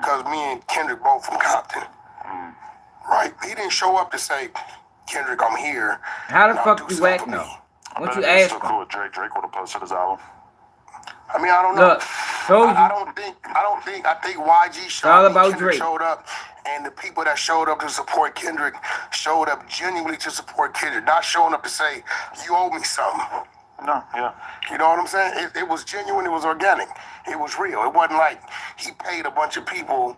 Because me and Kendrick both from Compton. Right? He didn't show up to say, Kendrick, I'm here. How the fuck do Wack know? Once you ask him. Cool with Drake would have posted his album. I mean, I don't know. Look, told you. I think YG showed up, and the people that showed up to support Kendrick showed up genuinely to support Kendrick, not showing up to say, you owe me something. No, yeah. You know what I'm saying? It was genuine, it was organic, it was real. It wasn't like he paid a bunch of people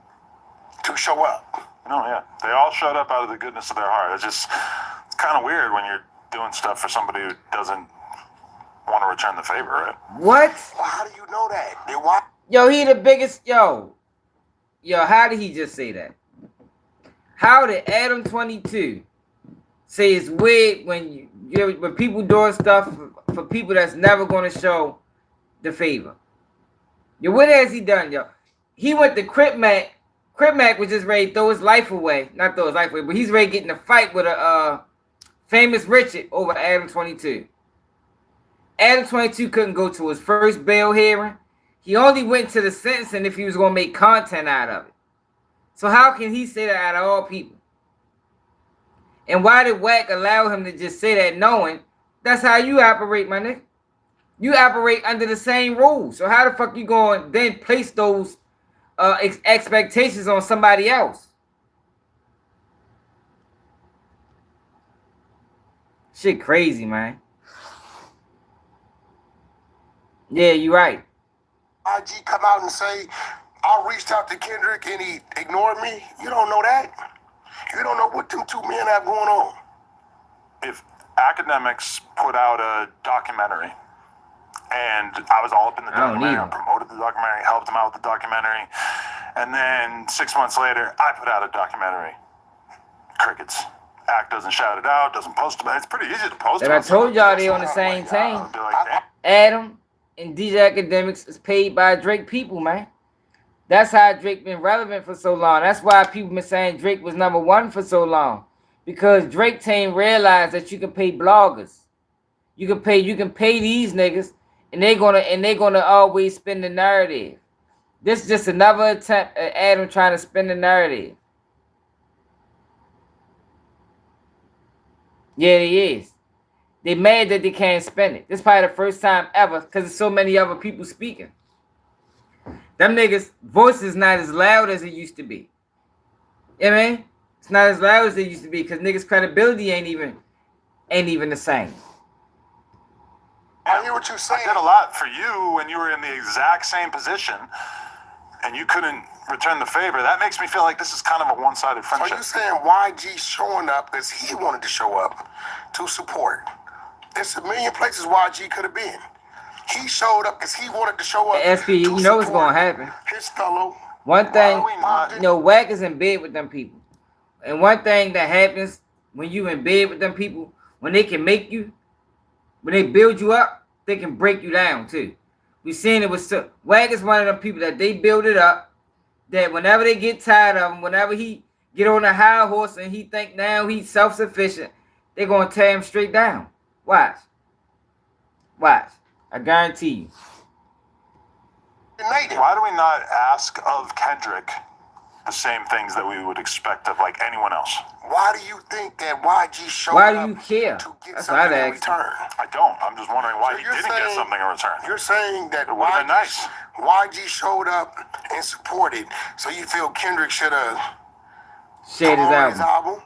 to show up. No, yeah. They all showed up out of the goodness of their heart. It's kind of weird when you're doing stuff for somebody who doesn't want to return the favor, right? What? Well, how do you know that? Why? Yo, he the biggest. Yo, how did he just say that? How did ADAM22 say it's weird when when people doing stuff for people that's never gonna show the favor. Yo, what has he done, yo? He went to Crip Mac. Crip Mac was just ready to throw his life away. Not throw his life away, but he's ready to get in a fight with a famous Richard over ADAM22. ADAM22 couldn't go to his first bail hearing. He only went to the sentencing if he was going to make content out of it. So how can he say that out of all people? And why did Wack allow him to just say that knowing that's how you operate, my nigga? You operate under the same rules. So how the fuck you going to then place those expectations on somebody else? Shit crazy, man. Yeah, you right. IG come out and say, I reached out to Kendrick and he ignored me. You don't know that. You don't know what them two men have going on. If Academics put out a documentary, and I was all up in the documentary, I promoted the documentary, helped them out with the documentary, and then 6 months later, I put out a documentary. Crickets. Act doesn't shout it out, doesn't post about it. It's pretty easy to post. And I told y'all they on the same team. Adam and DJ Academics is paid by Drake people, man. That's how Drake been relevant for so long. That's why people been saying Drake was #1 for so long. Because Drake team realized that you can pay bloggers. You can pay these niggas, and they're gonna always spin the narrative. This is just another attempt at Adam trying to spin the narrative. Yeah, it is. They mad that they can't spin it. This is probably the first time ever because there's so many other people speaking. Them niggas' voice is not as loud as it used to be. You know what I mean? It's not as loud as it used to be because niggas' credibility ain't even the same. I hear what you're saying. I did a lot for you when you were in the exact same position and you couldn't return the favor. That makes me feel like this is kind of a one-sided friendship. Are you saying YG showing up because he wanted to show up to support? There's a million places YG could have been. He showed up because he wanted to show up. SP, you know what's going to happen. His fellow. One thing, you know, Wack is in bed with them people. And one thing that happens when you in bed with them people, when they can make you, when they build you up, they can break you down too. We seen it with Wack is one of them people that they build it up, that whenever they get tired of him, whenever he get on a high horse and he think now he's self-sufficient, they're going to tear him straight down. Watch. Watch. I guarantee you. Why do we not ask of Kendrick the same things that we would expect of like anyone else? Why do you think that YG showed Why up do you care? to get That's something what I'd in ask. return? I don't. I'm just wondering why So he you're didn't get saying- something in return. You're saying that It would have been nice. YG showed up and supported, so you feel Kendrick should have Shared his album. album?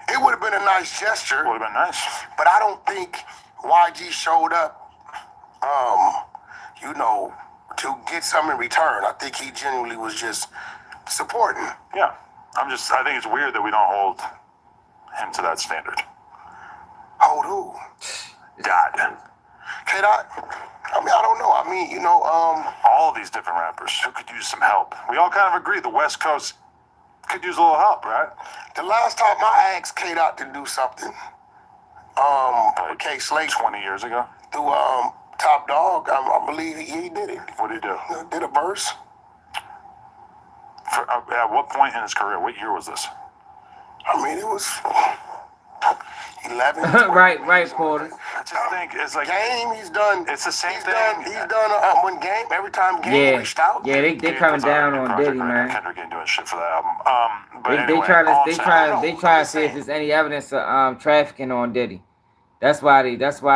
It would have been a nice gesture, It would have been nice. but I don't think YG showed up, to get something in return. I think he genuinely was just supporting. Yeah. I think it's weird that we don't hold him to that standard. Hold who? God. K-Dot? I mean, I don't know. I mean, All of these different rappers who could use some help. We all kind of agree the West Coast could use a little help, right? the last time I asked K-Dot to do something, with K Slate 20 years ago. through Top Dog, I believe he did it. What did he do? Did a verse. At what point in his career? What year was this? I mean, it was 11. right, Porter. I just think it's like Game, he's done. It's the same he's thing. He's done one game. Every time Game reached out. Yeah, they coming down on Diddy, man. Kendrick ain't doing shit for that album. But They anyway, try to see if there's any evidence of trafficking on Diddy. That's why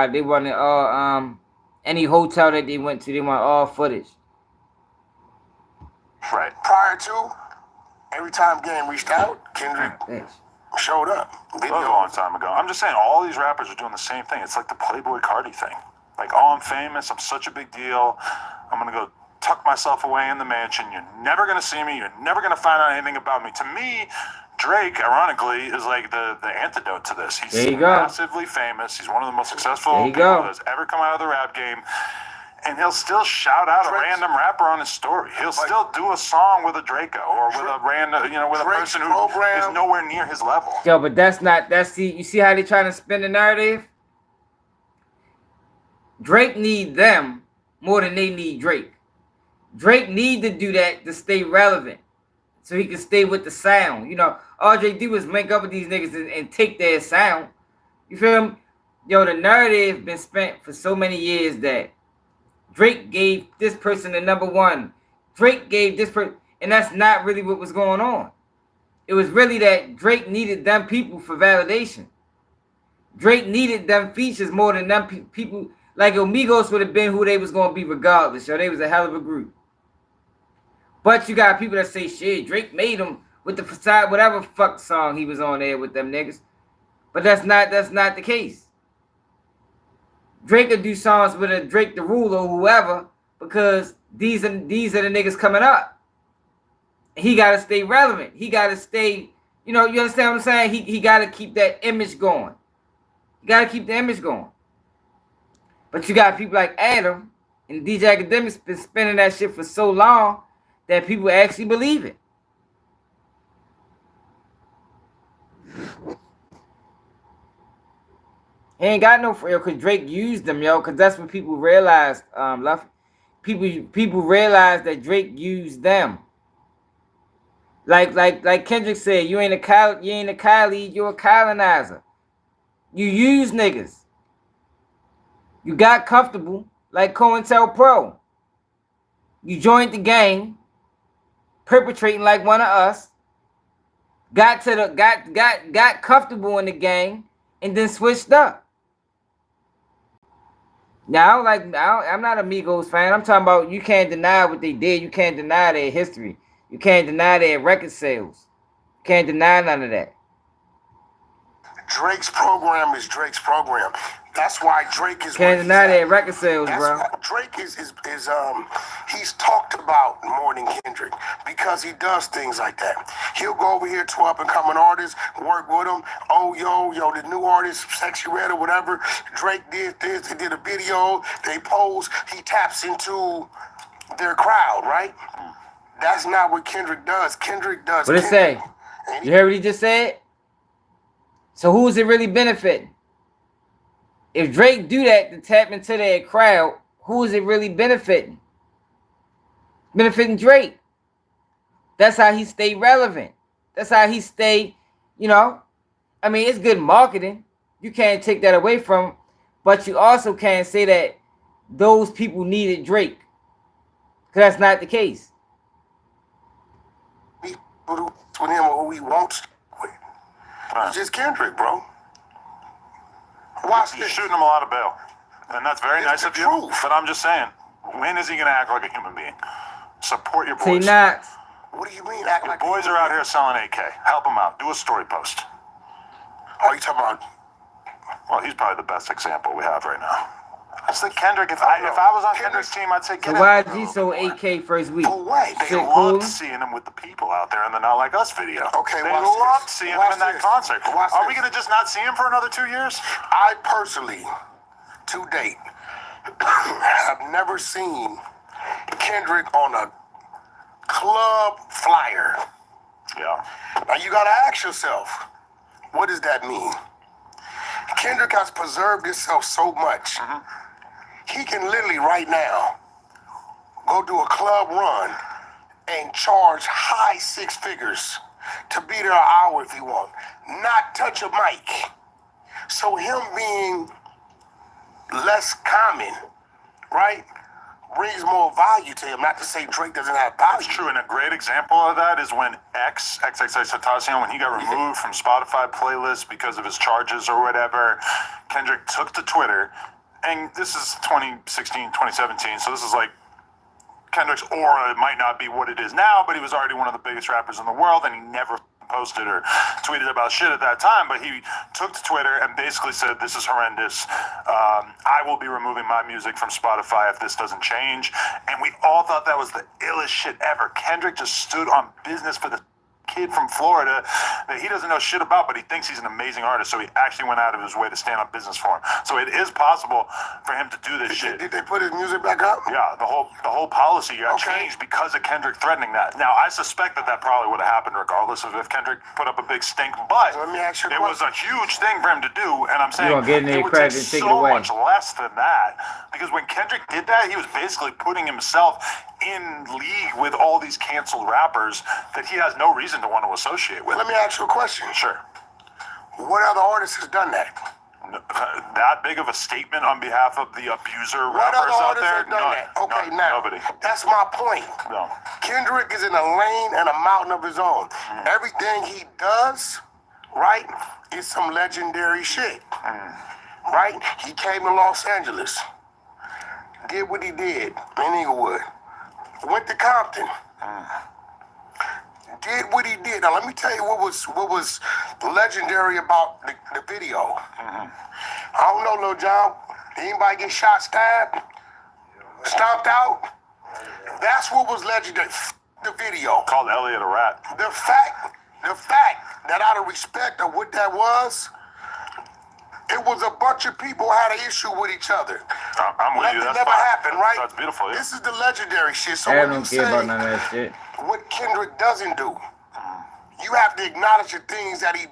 they wanted all any hotel that they went to, they want all footage. Right. Prior to, every time Game reached out, Kendrick showed up. That was a long time ago. I'm just saying, all these rappers are doing the same thing. It's like the Playboy Cardi thing. Like, oh, I'm famous. I'm such a big deal. I'm going to go tuck myself away in the mansion. You're never going to see me. You're never going to find out anything about me. To me, Drake, ironically, is like the antidote to this. He's massively famous. He's one of the most successful people that's ever come out of the rap game. And he'll still shout out a Drake's- random rapper on his story. He'll still do a song with a Draco or with a random, with Drake's a person who program- is nowhere near his level. Yo, but you see how they trying to spin the narrative? Drake need them more than they need Drake. Drake need to do that to stay relevant, so he can stay with the sound. All Drake do is link up with these niggas and take their sound. You feel me? Yo, the narrative been spent for so many years that Drake gave this person the number one. Drake gave this person, and that's not really what was going on. It was really that Drake needed them people for validation. Drake needed them features more than them people. Like Migos would have been who they was going to be regardless. Yo, they was a hell of a group. But you got people that say, shit, Drake made them with the facade, whatever fuck song he was on there with them niggas. But that's not the case. Drake could do songs with a Drake the Ruler or whoever, because these are the niggas coming up. He gotta stay relevant. He gotta stay, you understand what I'm saying? He gotta keep that image going. You gotta keep the image going. But you got people like Adam and DJ Academic's been spinning that shit for so long that people actually believe it. He ain't got no for real, because Drake used them, yo, because that's what people realized. People realized that Drake used them. Like Kendrick said, you ain't a colleague, you're a colonizer. You use niggas. You got comfortable, like COINTELPRO. You joined the gang, perpetrating like one of us. Got comfortable in the gang, and then switched up. Now, I'm not a Migos fan. I'm talking about you can't deny what they did. You can't deny their history. You can't deny their record sales. You can't deny none of that. Drake's program is Drake's program. That's why Drake is. Can't deny their record sales, bro. Drake is he's talked about more than Kendrick because he does things like that. He'll go over here to up and coming artists, work with them. Oh, yo, the new artist, Sexy Red or whatever. Drake did this. They did a video. They pose. He taps into their crowd, right? That's not what Kendrick does. Kendrick does. What it say? You heard what he just said? So who is it really benefiting? If Drake do that to tap into their crowd, who is it really benefiting? Benefiting Drake. That's how he stay relevant. That's how he stay, I mean, it's good marketing. You can't take that away from him. But you also can't say that those people needed Drake. Because that's not the case. With him or who he wants with. It's just Kendrick, bro. Watch You're this. shooting him a lot of bail. And that's very It's nice the of you. truth. But I'm just saying, when is he going to act like a human being? Support your Say boys. not. What do you mean? Act Your like boys are out here selling AK. Help them out. Do a story post. Oh, you talking about? Well, he's probably the best example we have right now. I just think Kendrick, if I was on Kendrick's team, I'd say So get why him. is he so AK first week? For what? They Shit, loved cool. seeing him with the people out there in the Not Like Us video. Okay, they watch loved this. seeing him Watch in that this. concert. Watch Are we this. going to just not see him for another 2 years? I personally, to date, have never seen Kendrick on a club flyer. Yeah. Now you gotta ask yourself, what does that mean? Kendrick has preserved himself so much. He can literally right now go do a club run and charge high six figures to be there an hour if he wants, not touch a mic. So him being less common, right, brings more value to him. Not to say Drake doesn't have value. That's true, and a great example of that is when XXXTentacion, when he got removed from Spotify playlists because of his charges or whatever, Kendrick took to Twitter, and this is 2016, 2017, so this is like Kendrick's aura might not be what it is now, but he was already one of the biggest rappers in the world, and he never posted or tweeted about shit at that time, but he took to Twitter and basically said, this is horrendous. I will be removing my music from Spotify if this doesn't change. And we all thought that was the illest shit ever. Kendrick just stood on business for the kid from Florida that he doesn't know shit about, but he thinks he's an amazing artist, so he actually went out of his way to stand up business for him. So it is possible for him to do this shit. Did they put his music back up? Yeah, the whole policy got changed because of Kendrick threatening that. Now, I suspect that probably would have happened regardless of if Kendrick put up a big stink, but Let me ask you a it was a huge thing for him to do, and I'm saying You gonna get in it there would credit take and take it so away. much less than that, because when Kendrick did that, he was basically putting himself in league with all these canceled rappers that he has no reason to want to associate with. Let me ask you a question. Sure. What other artist has done that? That big of a statement on behalf of the abuser What rappers other out artists there? have done that? Okay, no, now, nobody. that's my point. No. Kendrick is in a lane and a mountain of his own. Everything he does, right, is some legendary shit. Right? He came to Los Angeles, did what he did in Inglewood, went to Compton, did what he did. Now let me tell you what was legendary about the video. I don't know, Lil John. Did anybody get shot, stabbed, stomped out? That's what was legendary. The video. Called Elliot a rat. The fact that out of respect of what that was, it was a bunch of people had an issue with each other. I'm with you. Nothing That's never fine. happened, right? That's beautiful. Yeah. This is the legendary shit. So I when you don't care about say none of that shit. what Kendrick doesn't do, you have to acknowledge the things that he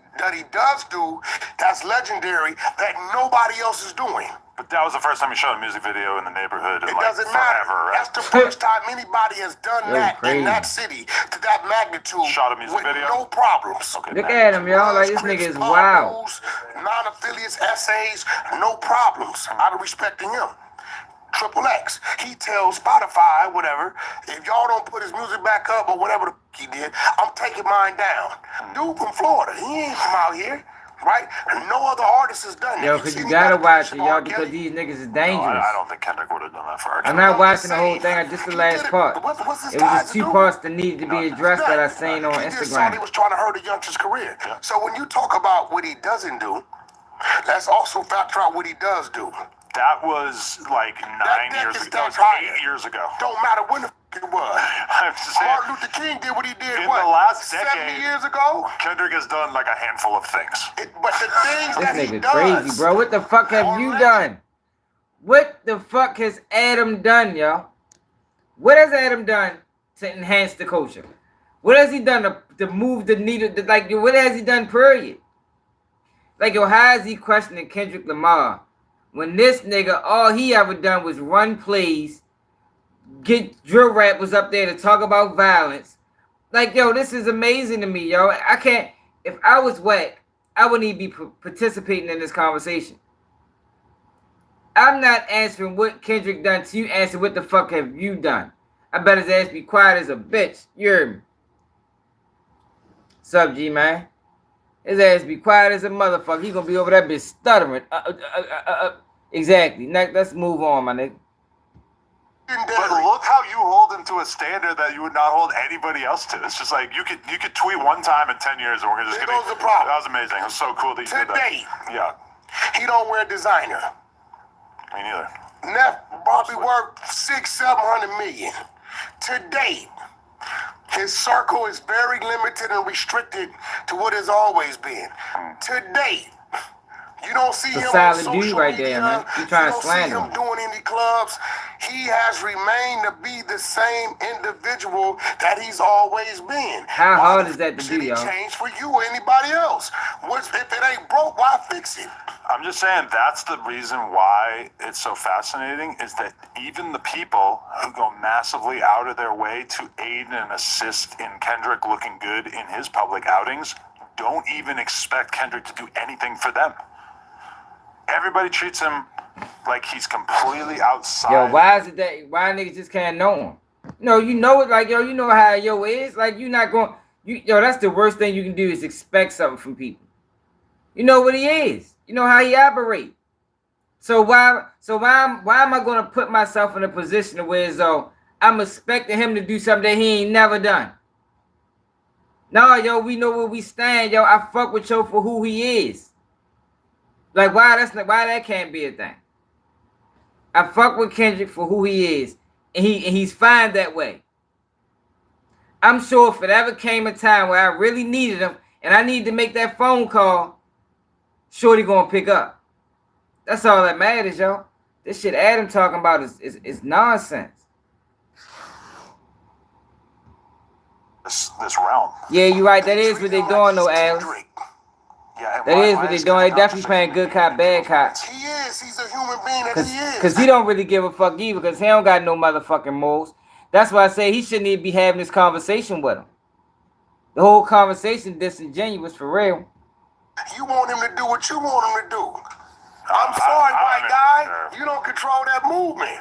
does do that's legendary that nobody else is doing. But that was the first time he shot a music video in the neighborhood in It like doesn't matter. forever, right? That's the first time anybody has done Yo, that crazy. in that city to that magnitude Shot a music with video? no problems. Okay, Look man. at him, y'all. Like, this nigga is wild. Non-affiliates, essays, no problems. Out of respect to him. Triple X. He tells Spotify, whatever, if y'all don't put his music back up or whatever the he did, I'm taking mine down. Dude from Florida, he ain't from out here, right? And no other artist has done that. Yo, cause you gotta watch it, y'all, because these niggas is No, dangerous. I don't think Kendrick would have done that for our I'm kid. not watching the whole thing. I just the last part. What's this It was ties the to two do? parts that needed to be addressed that I seen on He just thought he Instagram. was trying to hurt a youngster's career. So when you talk about what he doesn't do, let's also factor out what he does do. That was like 9 deck years is ago. That was that 8 years ago. Don't matter when the it was. I'm just saying, Martin Luther King did what he did, in what, the last 70 decade, years ago? Kendrick has done like a handful of things. But the things This that he nigga does, crazy, bro. What the fuck have you done? What the fuck has Adam done, y'all? What has Adam done to enhance the culture? What has he done to move the needle? Like, what has he done, period? Like, yo, how is he questioning Kendrick Lamar when this nigga, all he ever done was run plays, get drill rappers up there to talk about violence? Like, yo, this is amazing to me, yo. I can't, if I was Wack, I wouldn't even be participating in this conversation. I'm not answering what Kendrick done to you. Answer what the fuck have you done? I bet his ass be quiet as a bitch. You heard me? Sup, G, man? His ass be quiet as a motherfucker. He gonna be over that bitch stuttering. Exactly. Now, let's move on, my nigga. But look how you hold him to a standard that you would not hold anybody else to. It's just like you could tweet one time in 10 years and we're just There gonna. goes the problem. That was amazing. It was so cool that you did that. Today. Yeah, he don't wear designer. me neither. Neff probably worth 600-700 million. To date, his circle is very limited and restricted to what has always been. To date, you don't see It's a him on solid social dude right media. there, man. You trying to don't slander see him him. doing any clubs. He has remained to be the same individual that he's always been. How Why hard the is that to should do, he y'all? change for you or anybody else? If it ain't broke, why fix it? I'm just saying that's the reason why it's so fascinating is that even the people who go massively out of their way to aid and assist in Kendrick looking good in his public outings don't even expect Kendrick to do anything for them. Everybody treats him like he's completely outside. Yo, why is it that why niggas just can't know him? No, you know it. Like, yo, you know how yo is. Like, you not going. Yo, that's the worst thing you can do is expect something from people. You know what he is. You know how he operates. So why am I gonna put myself in a position where so I'm expecting him to do something that he ain't never done? No, yo, we know where we stand, yo. I fuck with yo for who he is. Like, why that can't be a thing? I fuck with Kendrick for who he is, and he's fine that way. I'm sure if it ever came a time where I really needed him and I need to make that phone call, Shorty gonna pick up. That's all that matters, yo. This shit Adam talking about is nonsense. This realm. Yeah, you're right. That is what they doing, though, Alice. Yeah, That is what they doing. They definitely playing good cop, bad cop. He is. He's a human being that he is. Because he don't really give a fuck either, because he don't got no motherfucking morals. That's why I say he shouldn't even be having this conversation with him. The whole conversation disingenuous for real. You want him to do what you want him to do. I'm sorry, white guy. You don't control that movement.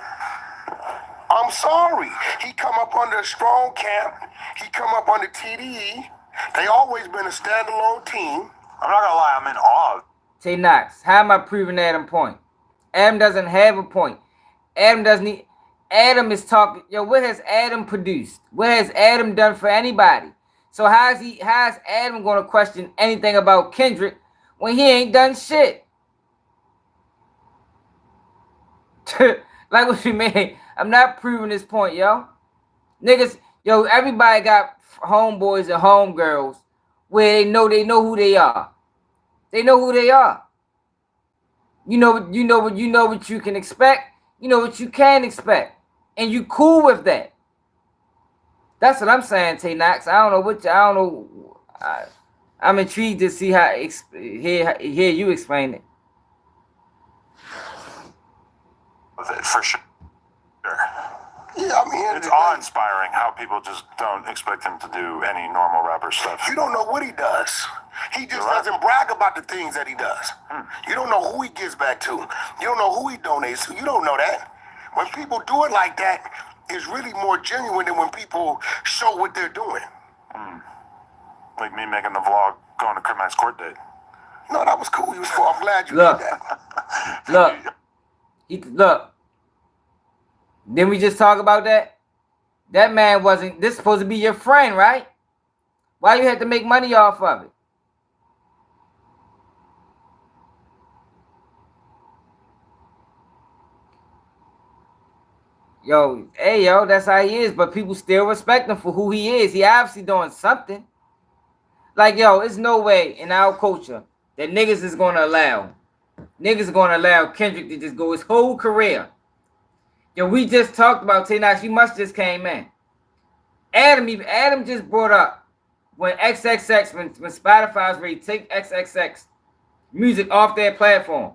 I'm sorry. He come up under a strong camp. He come up under TDE. They always been a standalone team. I'm not gonna lie, I'm in awe. Say Knox, how am I proving Adam point? Adam doesn't have a point. Adam doesn't need. Adam is talking. Yo, what has Adam produced? What has Adam done for anybody? So how's Adam gonna question anything about Kendrick when he ain't done shit? Like what you mean? I'm not proving this point, yo. Niggas, yo, everybody got homeboys and homegirls where they know who they are. They know who they are. You know what you can expect. You know what you can expect. And you cool with that. That's what I'm saying, Tay Knox. I don't know. I'm intrigued to see hear you explain it. For sure. Yeah, I mean, It's awe-inspiring how people just don't expect him to do any normal rapper stuff. you don't know what he does. He just doesn't brag about the things that he does. You don't know who he gives back to. You don't know who he donates to. You don't know that. When people do it like that, it's really more genuine than when people show what they're doing. Like me making the vlog going to Crip court date. No, that was cool. He was cool. I'm glad you did that. Look. Didn't we just talk about that? That man wasn't. This supposed to be your friend, right? Why you had to make money off of it? Yo, hey, yo, that's how he is. But people still respect him for who he is. He obviously doing something. Like, yo, it's no way in our culture that niggas is going to allow Kendrick to just go his whole career. Yo, we just talked about T-Knox. You must just came in. Adam just brought up when XXX, when Spotify was ready to take XXX music off their platform.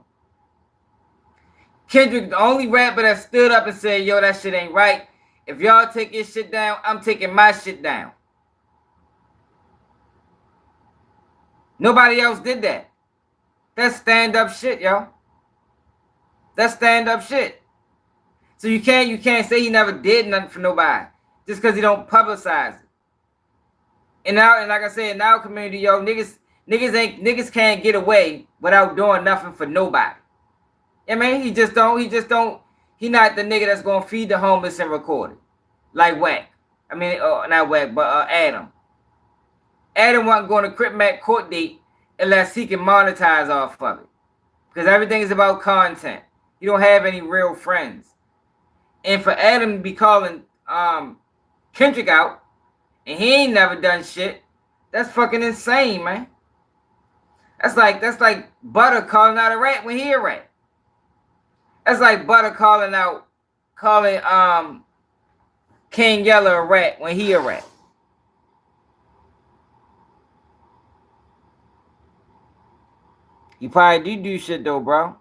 Kendrick, the only rapper that stood up and said, yo, that shit ain't right. If y'all take your shit down, I'm taking my shit down. Nobody else did that. That's stand-up shit, yo. That's stand-up shit. So you can't say he never did nothing for nobody just because he don't publicize it. And like I said, in our community, yo, niggas can't get away without doing nothing for nobody. I mean, he not the nigga that's gonna feed the homeless and record it. Like Wack. I mean, not Wack, but Adam. Adam wasn't going to Crip court date unless he can monetize off of it. Because everything is about content. You don't have any real friends. And for Adam to be calling Kendrick out, and he ain't never done shit, that's fucking insane, man. That's like Butter calling out a rat when he a rat. That's like Butter calling King Yella a rat when he a rat. You probably do shit though, bro.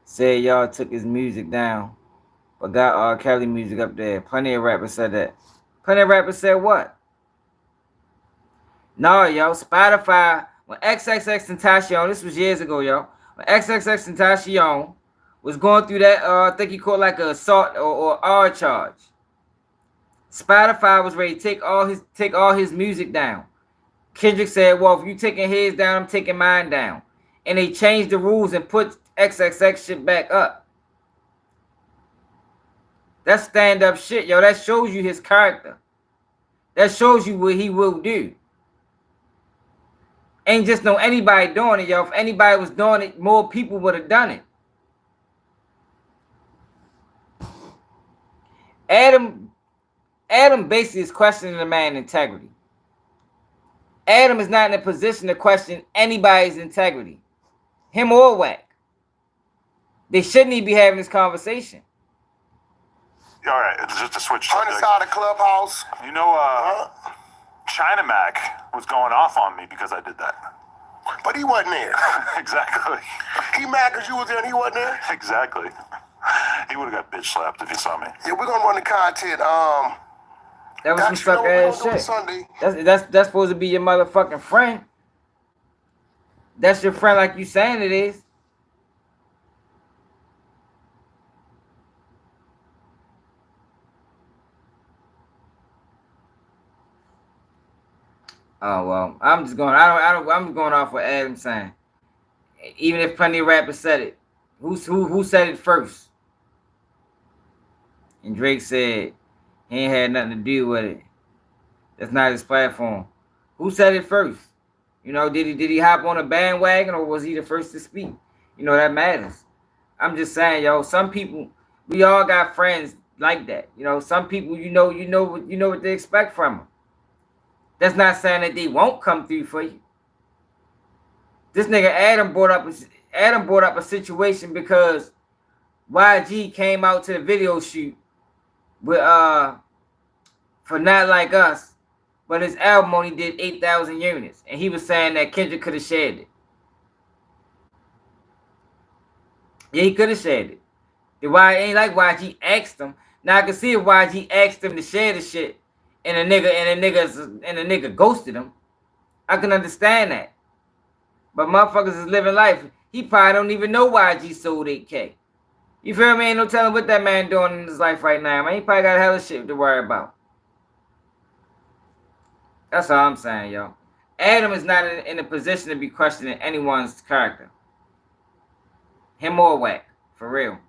Said y'all took his music down, but got R. Kelly music up there. Plenty of rappers said that. Plenty of rappers said what? No, yo, Spotify, when XXXTentacion, this was years ago, yo. When XXXTentacion was going through that, I think he called like a assault or R charge. Spotify was ready to take all his music down. Kendrick said, well, if you taking his down, I'm taking mine down. And they changed the rules and put XXX shit back up. That's stand-up shit, yo. That shows you his character. That shows you what he will do. Ain't just no anybody doing it, yo. If anybody was doing it, more people would have done it. Adam basically is questioning the man's integrity. Adam is not in a position to question anybody's integrity, him or Wack. They shouldn't even be having this conversation. All right, just to switch On the subject. side of Clubhouse. You know, China Mac was going off on me because I did that. But he wasn't there. Exactly. He mad because you was there and he wasn't there? Exactly. He would have got bitch slapped if he saw me. Yeah, we're going to run the content. That was some Doc, you know sucker what we're ass gonna do shit. Sunday? That's supposed to be your motherfucking friend. That's your friend like you saying it is. Oh well, I'm just going. I'm going off what Adam saying. Even if plenty of rappers said it, who said it first? And Drake said he ain't had nothing to do with it. That's not his platform. Who said it first? You know, did he hop on a bandwagon or was he the first to speak? You know, that matters. I'm just saying, yo, some people, we all got friends like that. You know, some people, you know what they expect from them. That's not saying that they won't come through for you. This nigga Adam brought up a situation because YG came out to the video shoot with for Not Like Us, but his album only did 8,000 units, and he was saying that Kendrick could have shared it. Yeah, he could have shared it. Why ain't like YG asked him. Now I can see if YG asked him to share the shit, and the nigga ghosted him. I can understand that. But motherfuckers is living life. He probably don't even know YG sold 8K. You feel me? Ain't no telling what that man doing in his life right now, man. He probably got a hell of shit to worry about. That's all I'm saying, yo. Adam is not in a position to be questioning anyone's character. Him or Wack, for real.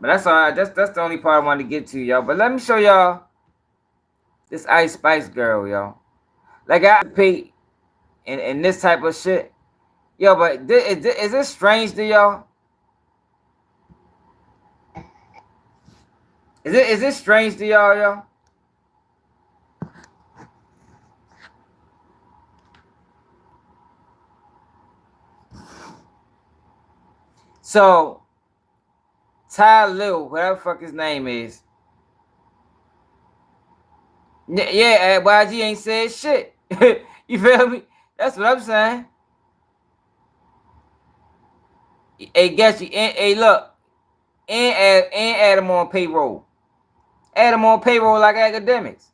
But that's all right. That's the only part I wanted to get to, y'all. But let me show y'all this Ice Spice girl, y'all. Like I pay in this type of shit. Yo, but is this strange to y'all? Is this strange to y'all, yo? So, Ty Lil, whatever the fuck his name is. Yeah, YG ain't said shit. You feel me? That's what I'm saying. Hey, get you. Hey, look. And add them on payroll. Add them on payroll like academics.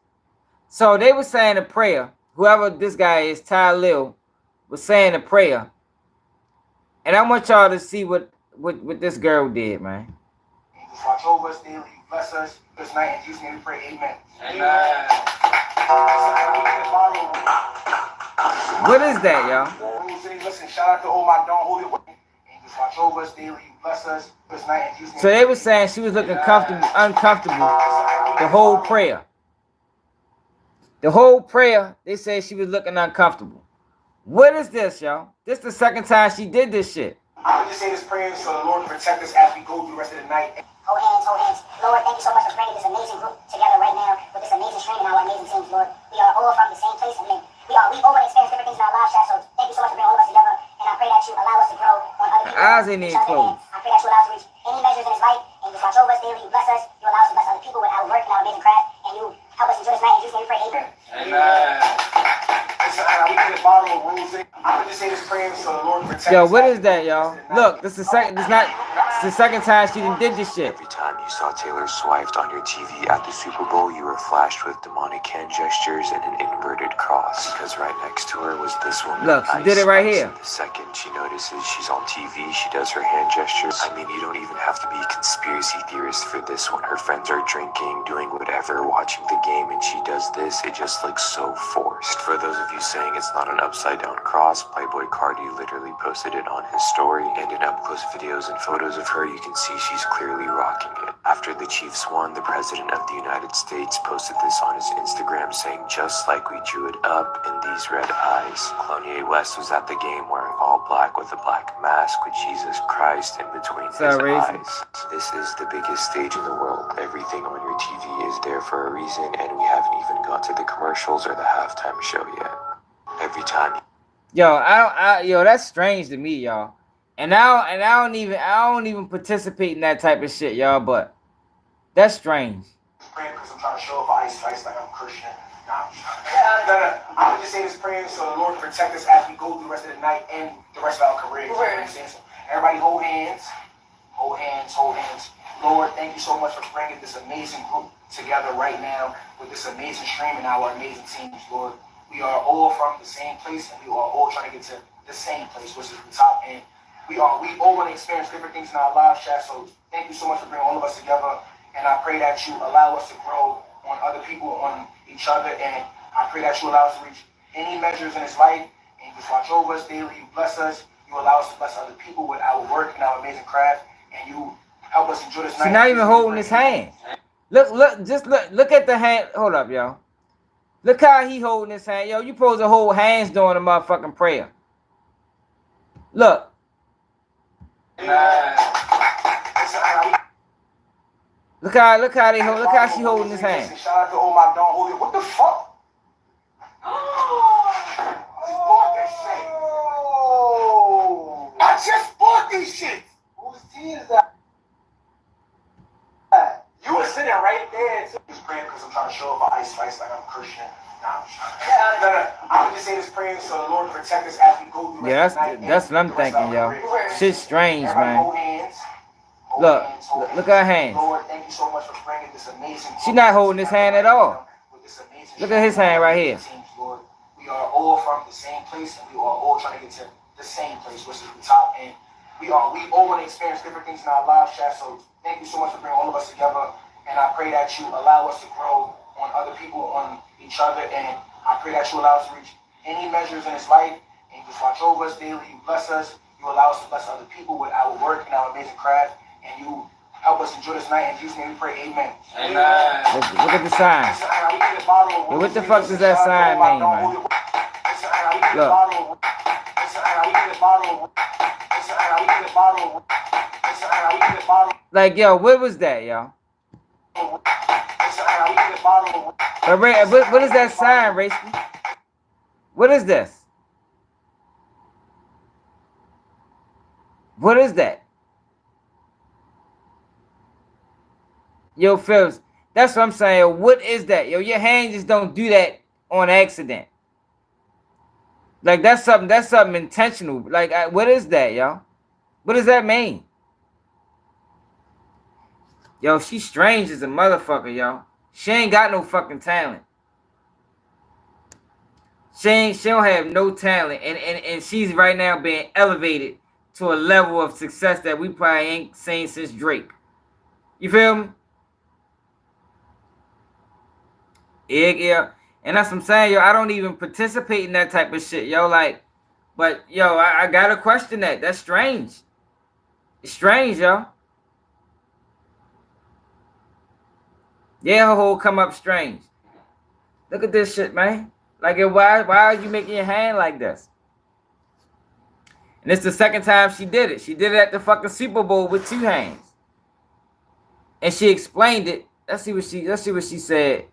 So they were saying a prayer. Whoever this guy is, Ty Lil, was saying a prayer. And I want y'all to see what this girl did, man. Watch over us daily. Bless us this night. In Jesus' name we pray. Amen. Amen. What is that, y'all? Listen, shout out to all my don't hold it. Watch over us daily. Bless us this night. In Jesus' name. So they were saying she was looking uncomfortable the whole prayer. The whole prayer, they said she was looking uncomfortable. What is this, y'all? This the second time she did this shit. I would just say this prayer so the Lord protect us as we go through the rest of the night. Hold hands, hold hands. Lord, thank you so much for bringing this amazing group together right now with this amazing stream and our amazing teams, Lord. We are all from the same place, and we've all experienced different things in our lives, Chad, so thank you so much for bringing all of us together, and I pray that you allow us to grow on other people. Eyes ain't even closed. I pray that you allow us to reach any measures in this life, and you just watch over us daily, you bless us, you allow us to bless other people with our work and our amazing craft, and you help us enjoy this night, in Jesus' name we pray, amen. Yo, what is that, y'all? Look, this is the second time she did this shit. Every time you saw Taylor Swift on your TV at the Super Bowl, you were flashed with demonic hand gestures and an inverted cross. Because right next to her was this woman. Look, she did it right here. The second she notices she's on TV, she does her hand gestures. I mean, you don't even have to be a conspiracy theorist for this one. Her friends are drinking, doing whatever, watching the game, and she does this. It just looks so forced. For those of you saying it's not an upside down cross, Playboy Cardi literally posted it on his story, and in up close videos and photos of her, you can see she's clearly rocking it. After the Chiefs won, the President of the United States posted this on his Instagram saying, "Just like we drew it up in these red eyes." Kanye West was at the game wearing all black with a black mask with Jesus Christ in between his eyes. This is the biggest stage in the world. Everything on your TV is there for a reason, and we haven't even got to the commercials or the halftime show yet. Every time. Yo, that's strange to me, y'all. And I don't even participate in that type of shit, y'all. But that's strange. Praying because I'm trying to show off ice like I'm Christian. No. I would just say this prayer so the Lord can protect us as we go through the rest of the night and the rest of our career. You know what I'm saying? So everybody hold hands. Hold hands, hold hands. Lord, thank you so much for bringing this amazing group together right now with this amazing stream and our amazing teams, Lord. We are all from the same place, and we are all trying to get to the same place, which is the top. And we all want to experience different things in our lives, chat. So thank you so much for bringing all of us together. And I pray that you allow us to grow on other people, on each other. And I pray that you allow us to reach any measures in this life. And you just watch over us daily. You bless us. You allow us to bless other people with our work and our amazing craft. And you help us enjoy this night. She's not even holding his hand. Look at the hand. Hold up, y'all. Look how he holding his hand. Yo, you supposed to hold hands during the motherfucking prayer. Look. Look how she holding his hand. Shout out to all my don't hold it. What the fuck? I just bought these shit. Whose tea is that? You were sitting right there. Just praying because I'm trying to show off ice like I'm Christian. No. I would just say this prayer so the Lord protect us as we go through. Yeah, that's what I'm thinking, yo. Shit's strange, man. Look at her hands. Lord, thank you so much for bringing this amazing. She's not holding his hand at all. Look at his hand right here. Lord, we are all from the same place, and we are all trying to get to the same place, which is the top. And we all want to experience different things in our lives, chat. So thank you so much for bringing all of us together. And I pray that you allow us to grow on other people, on each other. And I pray that you allow us to reach any measures in this life. And you just watch over us daily. You bless us. You allow us to bless other people with our work and our amazing craft. And you help us enjoy this night. In Jesus' name we pray, amen. Amen. Look at the sign. Yo, what the fuck does that sign mean, man? Look. Like, yo, what was that, yo? What is that sign, Racy? What is this? What is that? Yo, Phillips, that's what I'm saying. Yo, what is that? Yo, your hand just don't do that on accident. Like, that's something intentional. Like, what is that, yo? What does that mean? Yo, she's strange as a motherfucker, yo. She ain't got no fucking talent. She don't have no talent. And she's right now being elevated to a level of success that we probably ain't seen since Drake. You feel me? Yeah. And that's what I'm saying, yo. I don't even participate in that type of shit, yo. Like, but, yo, I gotta question that. That's strange. It's strange, yo. Yeah, her whole come up strange. Look at this shit, man. Like, why are you making your hand like this? And it's the second time she did it. She did it at the fucking Super Bowl with two hands. And she explained it. Let's see what she said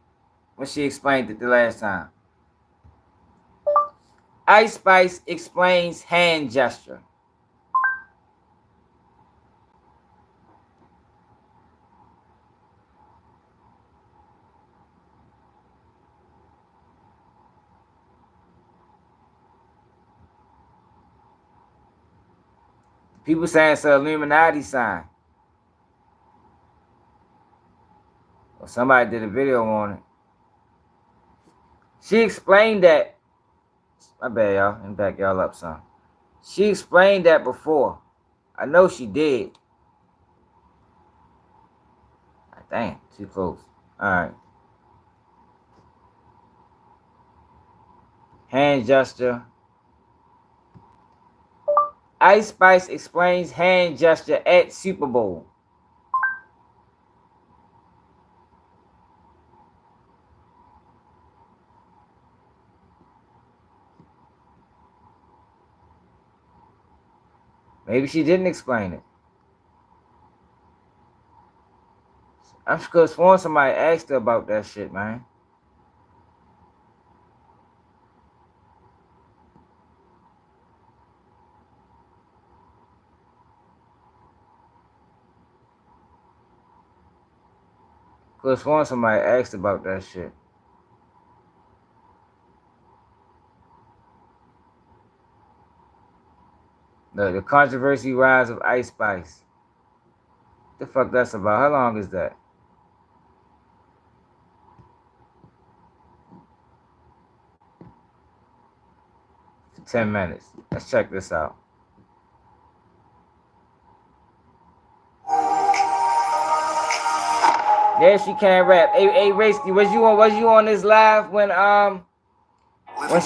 when she explained it the last time. Ice Spice explains hand gesture. People saying it's an Illuminati sign. Or somebody did a video on it. She explained that. My bad, y'all. Let me back y'all up some. She explained that before. I know she did. Damn, too close. Alright. Hand gesture. Ice Spice explains hand gesture at Super Bowl. Maybe she didn't explain it. I could have sworn somebody asked her about that shit, man. Could have sworn somebody asked about that shit. The controversy rise of Ice Spice. The fuck that's about? How long is that? For 10 minutes. Let's check this out. Yeah, she can't rap. Hey, Racy, was you on this live when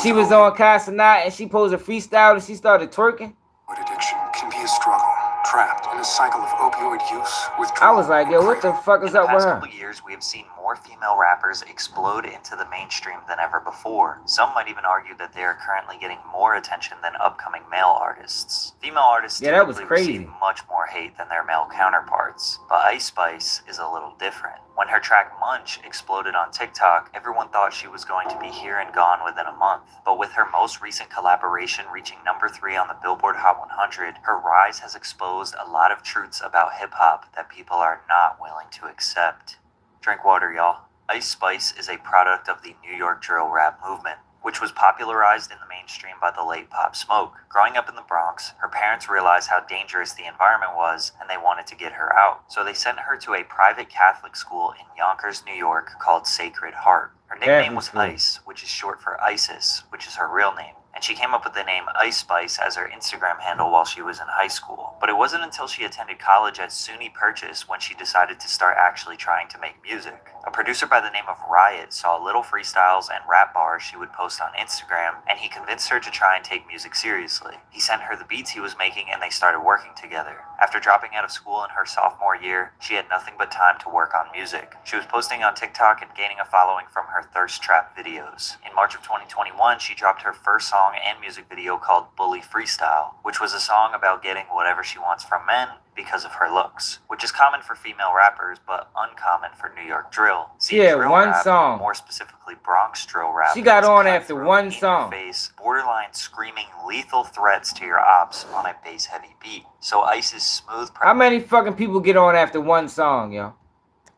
she was on Casanat and she posed a freestyle and she started twerking? Addiction can be a struggle, trapped in a cycle of opioid use, I was like, yo, what the fuck is up with her? In the past couple years, we have seen more female rappers explode into the mainstream than ever before. Some might even argue that they are currently getting more attention than upcoming male artists. Female artists typically receive much more hate than their male counterparts, but Ice Spice is a little different. When her track Munch exploded on TikTok, everyone thought she was going to be here and gone within a month. But with her most recent collaboration reaching #3 on the Billboard Hot 100, her rise has exposed a lot of truths about hip-hop that people are not willing to accept. Drink water, y'all. Ice Spice is a product of the New York drill rap movement, which was popularized in the mainstream by the late Pop Smoke. Growing up in the Bronx, her parents realized how dangerous the environment was, and they wanted to get her out. So they sent her to a private Catholic school in Yonkers, New York, called Sacred Heart. Her nickname was Ice, which is short for Isis, which is her real name. And she came up with the name Ice Spice as her Instagram handle while she was in high school. But it wasn't until she attended college at SUNY Purchase when she decided to start actually trying to make music. A producer by the name of Riot saw little freestyles and rap bars she would post on Instagram, and he convinced her to try and take music seriously. He sent her the beats he was making and they started working together. After dropping out of school in her sophomore year, she had nothing but time to work on music. She was posting on TikTok and gaining a following from her thirst trap videos. In March of 2021, she dropped her first song and music video called Bully Freestyle, which was a song about getting whatever she wants from men because of her looks, which is common for female rappers, but uncommon for New York drill. See, drill one rap, song. More specifically Bronx drill rap. She got on after cutthroat, one in song. your face, borderline screaming lethal threats to your ops on a bass-heavy beat. So Ice's smooth How many fucking people get on after one song, yo?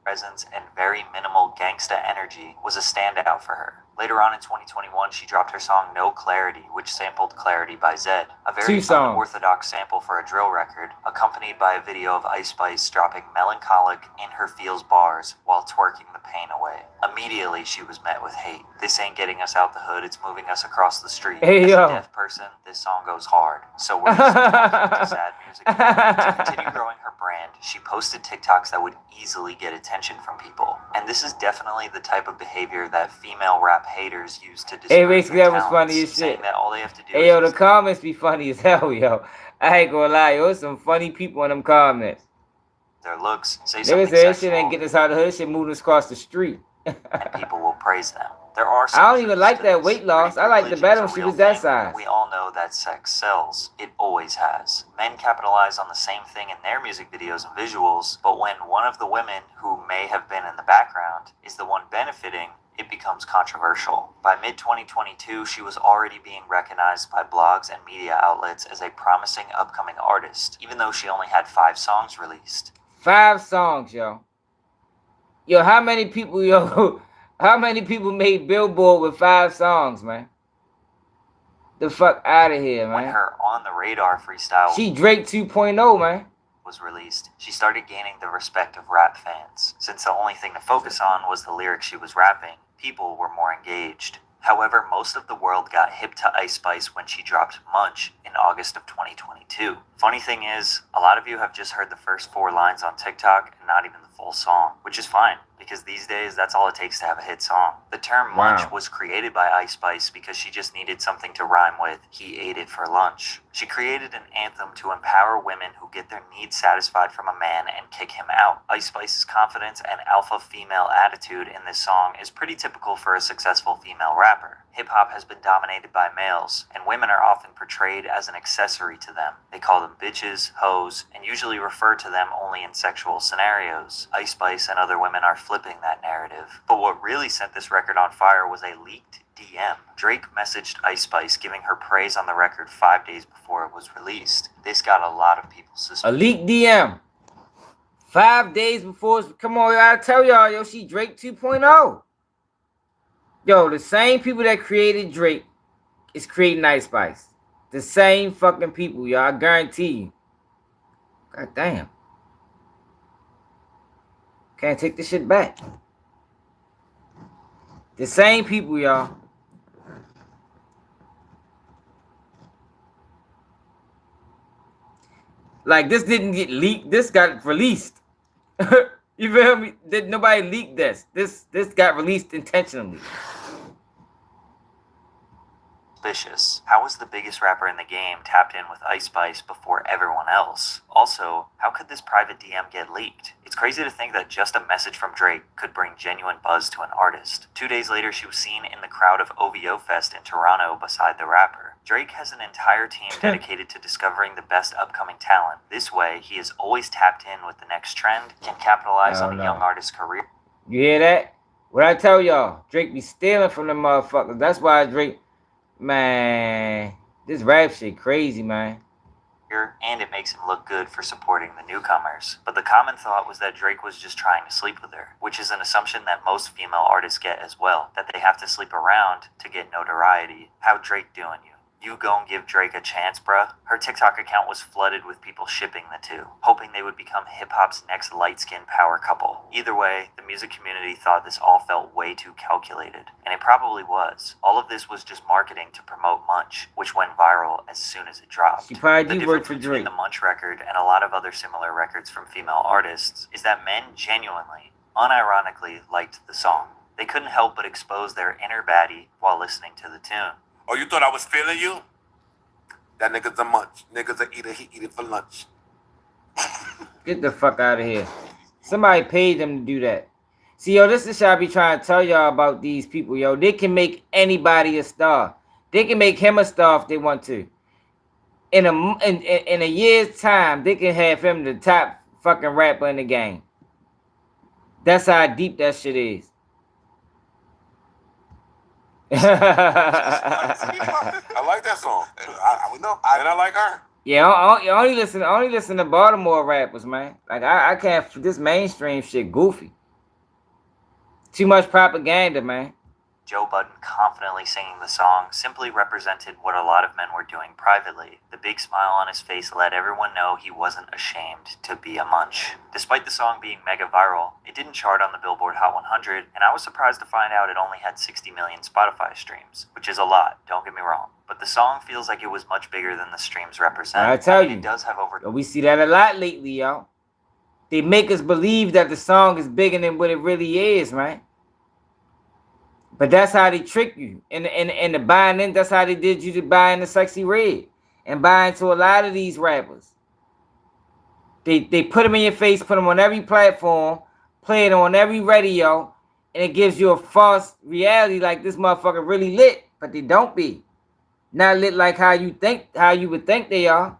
presence and very minimal gangsta energy was a standout for her. Later on in 2021, she dropped her song No Clarity, which sampled Clarity by Zed, a very unorthodox sample for a drill record, accompanied by a video of Ice Spice dropping melancholic In Her Feels bars while twerking the pain away. Immediately, she was met with hate. This ain't getting us out the hood, it's moving us across the street. Hey, As yo. a deaf person, this song goes hard, so we're just to sad music. To continue growing her brand, she posted TikToks that would easily get attention from people. And this is definitely the type of behavior that female rap haters use to discredit basically their that was talents, funny as saying shit. that all they have to do Hey, yo, is the comments be funny as hell, yo. I ain't gonna lie, yo, there's some funny people in them comments. their looks, say They something say that shit sexual, ain't getting us out of the hood, shit moving us across the street. and people will praise them. There are some I don't even truths like to that this. weight loss. Pretty I like the privilege better is when a she real was that thing, size. and we all know that sex sells. It always has. Men capitalize on the same thing in their music videos and visuals, but when one of the women who may have been in the background is the one benefiting, it becomes controversial. By mid-2022, she was already being recognized by blogs and media outlets as a promising upcoming artist, even though she only had 5 songs released. 5 songs, yo. Yo, how many people, yo, how many people made Billboard with 5 songs, man? The fuck out of here, man. When her On the Radar freestyle She Drake 2.0, man. was released, she started gaining the respect of rap fans. Since the only thing to focus on was the lyrics she was rapping, people were more engaged. However, most of the world got hip to Ice Spice when she dropped Munch in August of 2022. Funny thing is, a lot of you have just heard the first 4 lines on TikTok and not even the full song, which is fine, because these days that's all it takes to have a hit song. The term munch was created by Ice Spice because she just needed something to rhyme with "he ate it for lunch." She created an anthem to empower women who get their needs satisfied from a man and kick him out. Ice Spice's confidence and alpha female attitude in this song is pretty typical for a successful female rapper. Hip-hop has been dominated by males, and women are often portrayed as an accessory to them. They call them bitches, hoes, and usually refer to them only in sexual scenarios. Ice Spice and other women are flipping that narrative. But what really set this record on fire was a leaked DM. Drake messaged Ice Spice giving her praise on the record 5 days before it was released. This got a lot of people suspicious. A leaked DM. 5 days before. Come on, I tell y'all, yo, she Drake 2.0. Yo, the same people that created Drake is creating Ice Spice. The same fucking people, y'all. I guarantee you. God damn. Can't take this shit back. The same people, y'all. Like, this didn't get leaked. This got released. You feel me? Nobody leaked this. This got released intentionally. Suspicious. How was the biggest rapper in the game tapped in with Ice Spice before everyone else? Also, how could this private DM get leaked? It's crazy to think that just a message from Drake could bring genuine buzz to an artist. 2 days later, she was seen in the crowd of OVO Fest in Toronto beside the rapper. Drake has an entire team dedicated to discovering the best upcoming talent. This way, he is always tapped in with the next trend, can capitalize on a young artist's career. You hear that? What I tell y'all, Drake be stealing from the motherfuckers. That's why Drake, man, this rap shit crazy, man. And it makes him look good for supporting the newcomers. But the common thought was that Drake was just trying to sleep with her, which is an assumption that most female artists get as well, that they have to sleep around to get notoriety. How Drake doing you? You gon' give Drake a chance, bruh? Her TikTok account was flooded with people shipping the two, hoping they would become hip-hop's next light-skinned power couple. Either way, the music community thought this all felt way too calculated, and it probably was. All of this was just marketing to promote Munch, which went viral as soon as it dropped. She probably did work for Drake. The Munch record and a lot of other similar records from female artists is that men genuinely, unironically liked the song. They couldn't help but expose their inner baddie while listening to the tune. Oh, you thought I was feeling you? That nigga's a munch. Nigga's a eater, he eat it for lunch. Get the fuck out of here. Somebody paid them to do that. See, yo, this is what I be trying to tell y'all about these people, yo. They can make anybody a star. They can make him a star if they want to. In a year's time, they can have him the top fucking rapper in the game. That's how deep that shit is. I like that song. I know, and I like her. Yeah, I only listen to Baltimore rappers, man. Like I can't. This mainstream shit goofy. Too much propaganda, man. Joe Budden confidently singing the song simply represented what a lot of men were doing privately. The big smile on his face let everyone know he wasn't ashamed to be a munch. Despite the song being mega viral, it didn't chart on the Billboard Hot 100, and I was surprised to find out it only had 60 million Spotify streams, which is a lot, don't get me wrong. But the song feels like it was much bigger than the streams represent. I tell you, it does have over. We see that a lot lately, y'all. They make us believe that the song is bigger than what it really is, man. But that's how they trick you. And the buying in, that's how they did you to buy into Sexy Red. And buy into a lot of these rappers. They put them in your face, put them on every platform, play it on every radio, and it gives you a false reality like this motherfucker really lit, but they don't be. Not lit like how you would think they are.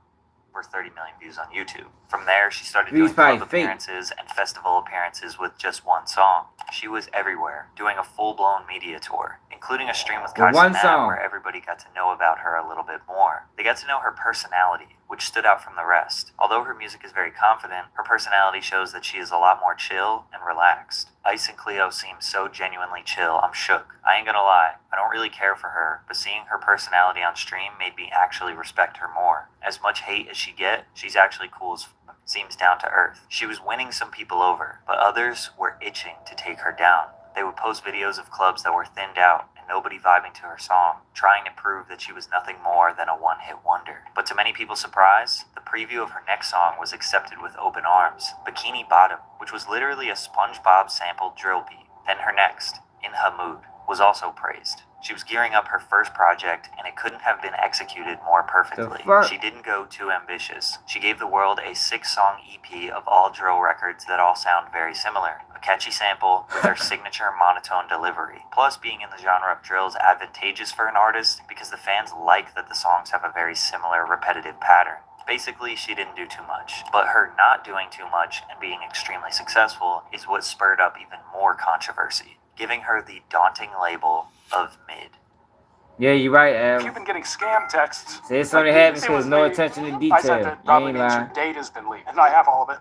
Over 30 million views on YouTube. From there, she started doing club appearances and festival appearances with just one song. She was everywhere, doing a full-blown media tour, including a stream with Kai Cenat where everybody got to know about her a little bit more. They got to know her personality, which stood out from the rest. Although her music is very confident, her personality shows that she is a lot more chill and relaxed. Ice and Cleo seem so genuinely chill, I'm shook. I ain't gonna lie, I don't really care for her, but seeing her personality on stream made me actually respect her more. As much hate as she get, she's actually cool as seems down to earth. She was winning some people over, but others were itching to take her down. They would post videos of clubs that were thinned out and nobody vibing to her song, trying to prove that she was nothing more than a one-hit wonder. But to many people's surprise, the preview of her next song was accepted with open arms, Bikini Bottom, which was literally a SpongeBob sampled drill beat. Then her next, In Her Mood, was also praised. She was gearing up her first project, and it couldn't have been executed more perfectly. She didn't go too ambitious. She gave the world a 6-song EP of all drill records that all sound very similar. A catchy sample with her signature monotone delivery. Plus, being in the genre of drill is advantageous for an artist because the fans like that the songs have a very similar repetitive pattern. Basically, she didn't do too much. But her not doing too much and being extremely successful is what spurred up even more controversy, giving her the daunting label of mid. Yeah, you're right, Al. If you've been getting scam texts, See, it's only happens because no attention to detail. I sent it probably means your data's been leaked, and I have all of it.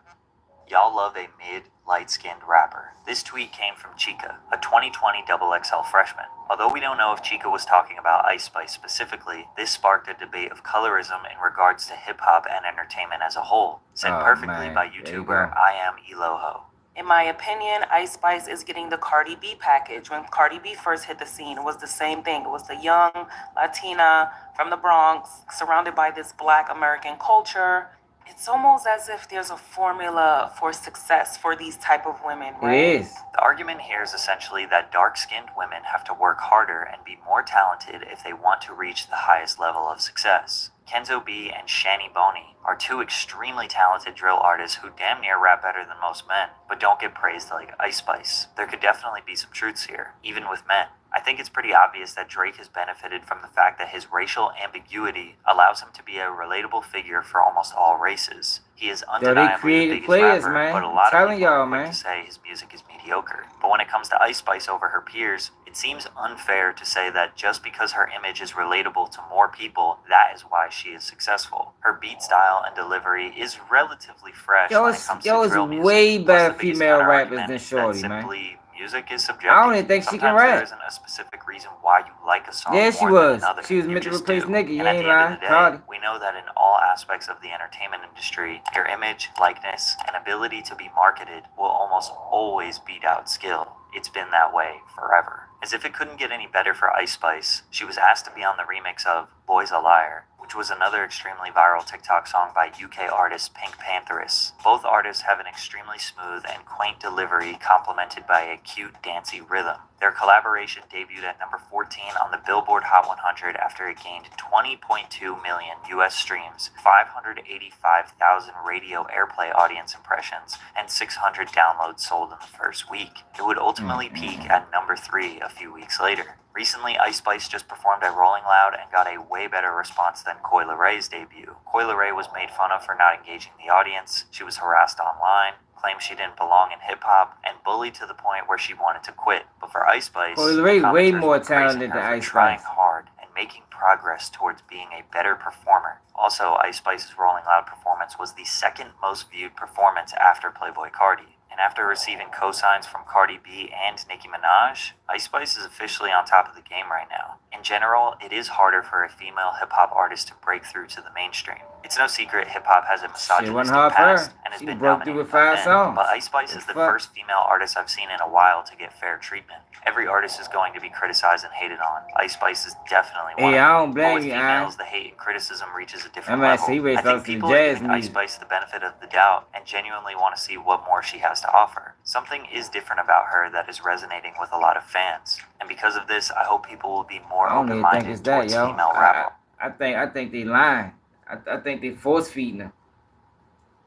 Y'all love a mid, light-skinned rapper. This tweet came from Chica, a 2020 XXL freshman. Although we don't know if Chica was talking about Ice Spice specifically, this sparked a debate of colorism in regards to hip-hop and entertainment as a whole, said perfectly by YouTuber I Am Eloho. In my opinion, Ice Spice is getting the Cardi B package. When Cardi B first hit the scene, it was the same thing. It was the young Latina from the Bronx, surrounded by this Black American culture. It's almost as if there's a formula for success for these type of women, right? It is. The argument here is essentially that dark-skinned women have to work harder and be more talented if they want to reach the highest level of success. Kenzo B and Shani Boney are two extremely talented drill artists who damn near rap better than most men, but don't get praised like Ice Spice. There could definitely be some truths here, even with men. I think it's pretty obvious that Drake has benefited from the fact that his racial ambiguity allows him to be a relatable figure for almost all races. He is undeniably the biggest rapper, but a lot of people are quick to say his music is mediocre. But when it comes to Ice Spice over her peers, it seems unfair to say that just because her image is relatable to more people, that is why she is successful. Her beat style and delivery is relatively fresh when it comes to drill music. Way better female rappers than Shorty, man. Music is subjective. I don't even think she can rap. There isn't a specific reason why you like a song. Yeah, she more was. Than another. She was meant to replace Nicki. You and ain't at the end lying. of the day, we know that in all aspects of the entertainment industry, your image, likeness, and ability to be marketed will almost always beat out skill. It's been that way forever. As if it couldn't get any better for Ice Spice, she was asked to be on the remix of Boy's a Liar, which was another extremely viral TikTok song by UK artist Pink Pantheress. Both artists have an extremely smooth and quaint delivery complemented by a cute, dancey rhythm. Their collaboration debuted at number 14 on the Billboard Hot 100 after it gained 20.2 million US streams, 585,000 radio airplay audience impressions, and 600 downloads sold in the first week. It would ultimately peak at number 3 a few weeks later. Recently, Ice Spice just performed at Rolling Loud and got a way better response than Coi Leray's debut. Coi Leray was made fun of for not engaging the audience, she was harassed online, claimed she didn't belong in hip-hop, and bullied to the point where she wanted to quit. But for Ice Spice, Coi Leray way more talented than Ice Spice. Trying hard and making progress towards being a better performer. Also, Ice Spice's Rolling Loud performance was the second most viewed performance after Playboi Carti. And after receiving cosigns from Cardi B and Nicki Minaj, Ice Spice is officially on top of the game right now. In general, it is harder for a female hip-hop artist to break through to the mainstream. It's no secret hip-hop has a misogynistic past and has been dominated by men, but Ice Spice is the first female artist I've seen in a while to get fair treatment. Every artist is going to be criticized and hated on. Ice Spice is definitely one of them. I don't blame but with you, females, the hate and criticism reaches a different level. I think people are giving Ice Spice the benefit of the doubt and genuinely want to see what more she has to offer. Something is different about her that is resonating with a lot of fans. And because of this, I hope people will be more open-minded towards female rap. I think they lying. I think they force feeding her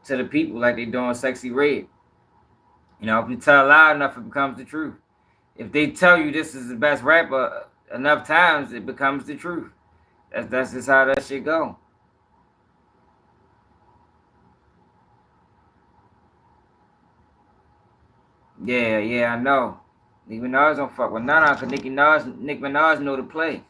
to the people like they doing Sexy Red. You know, if you tell loud enough, it becomes the truth. If they tell you this is the best rapper enough times, it becomes the truth. That's just how that shit go. Yeah, I know. Nicki Minaj don't fuck with none of, cause Nicki Minaj know the play.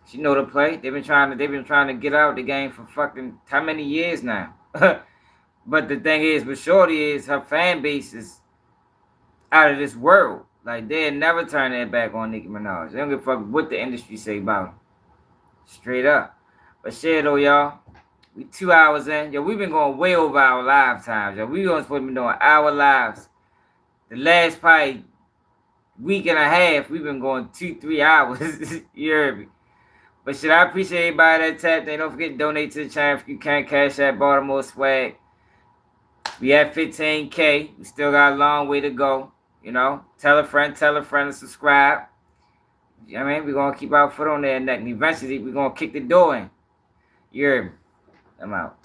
She know the play. They've been trying to get out the game for fucking how many years now? But the thing is, with Shorty is her fan base is out of this world. Like they'll never turn their back on Nicki Minaj. They don't give a fuck what the industry say about her. Straight up. But shit though, y'all. We 2 hours in. Yo, we've been going way over our live times, yo. We gonna supposed to be doing hour lives. The last probably week and a half, we've been going 2-3 hours. You heard me? But shit, I appreciate everybody that tapped in. Don't forget to donate to the channel if you can. Cash at Baltimore Swag. We at 15K. We still got a long way to go. You know, tell a friend to subscribe. You know what I mean? We're going to keep our foot on their neck. And eventually, we're going to kick the door in. I'm out.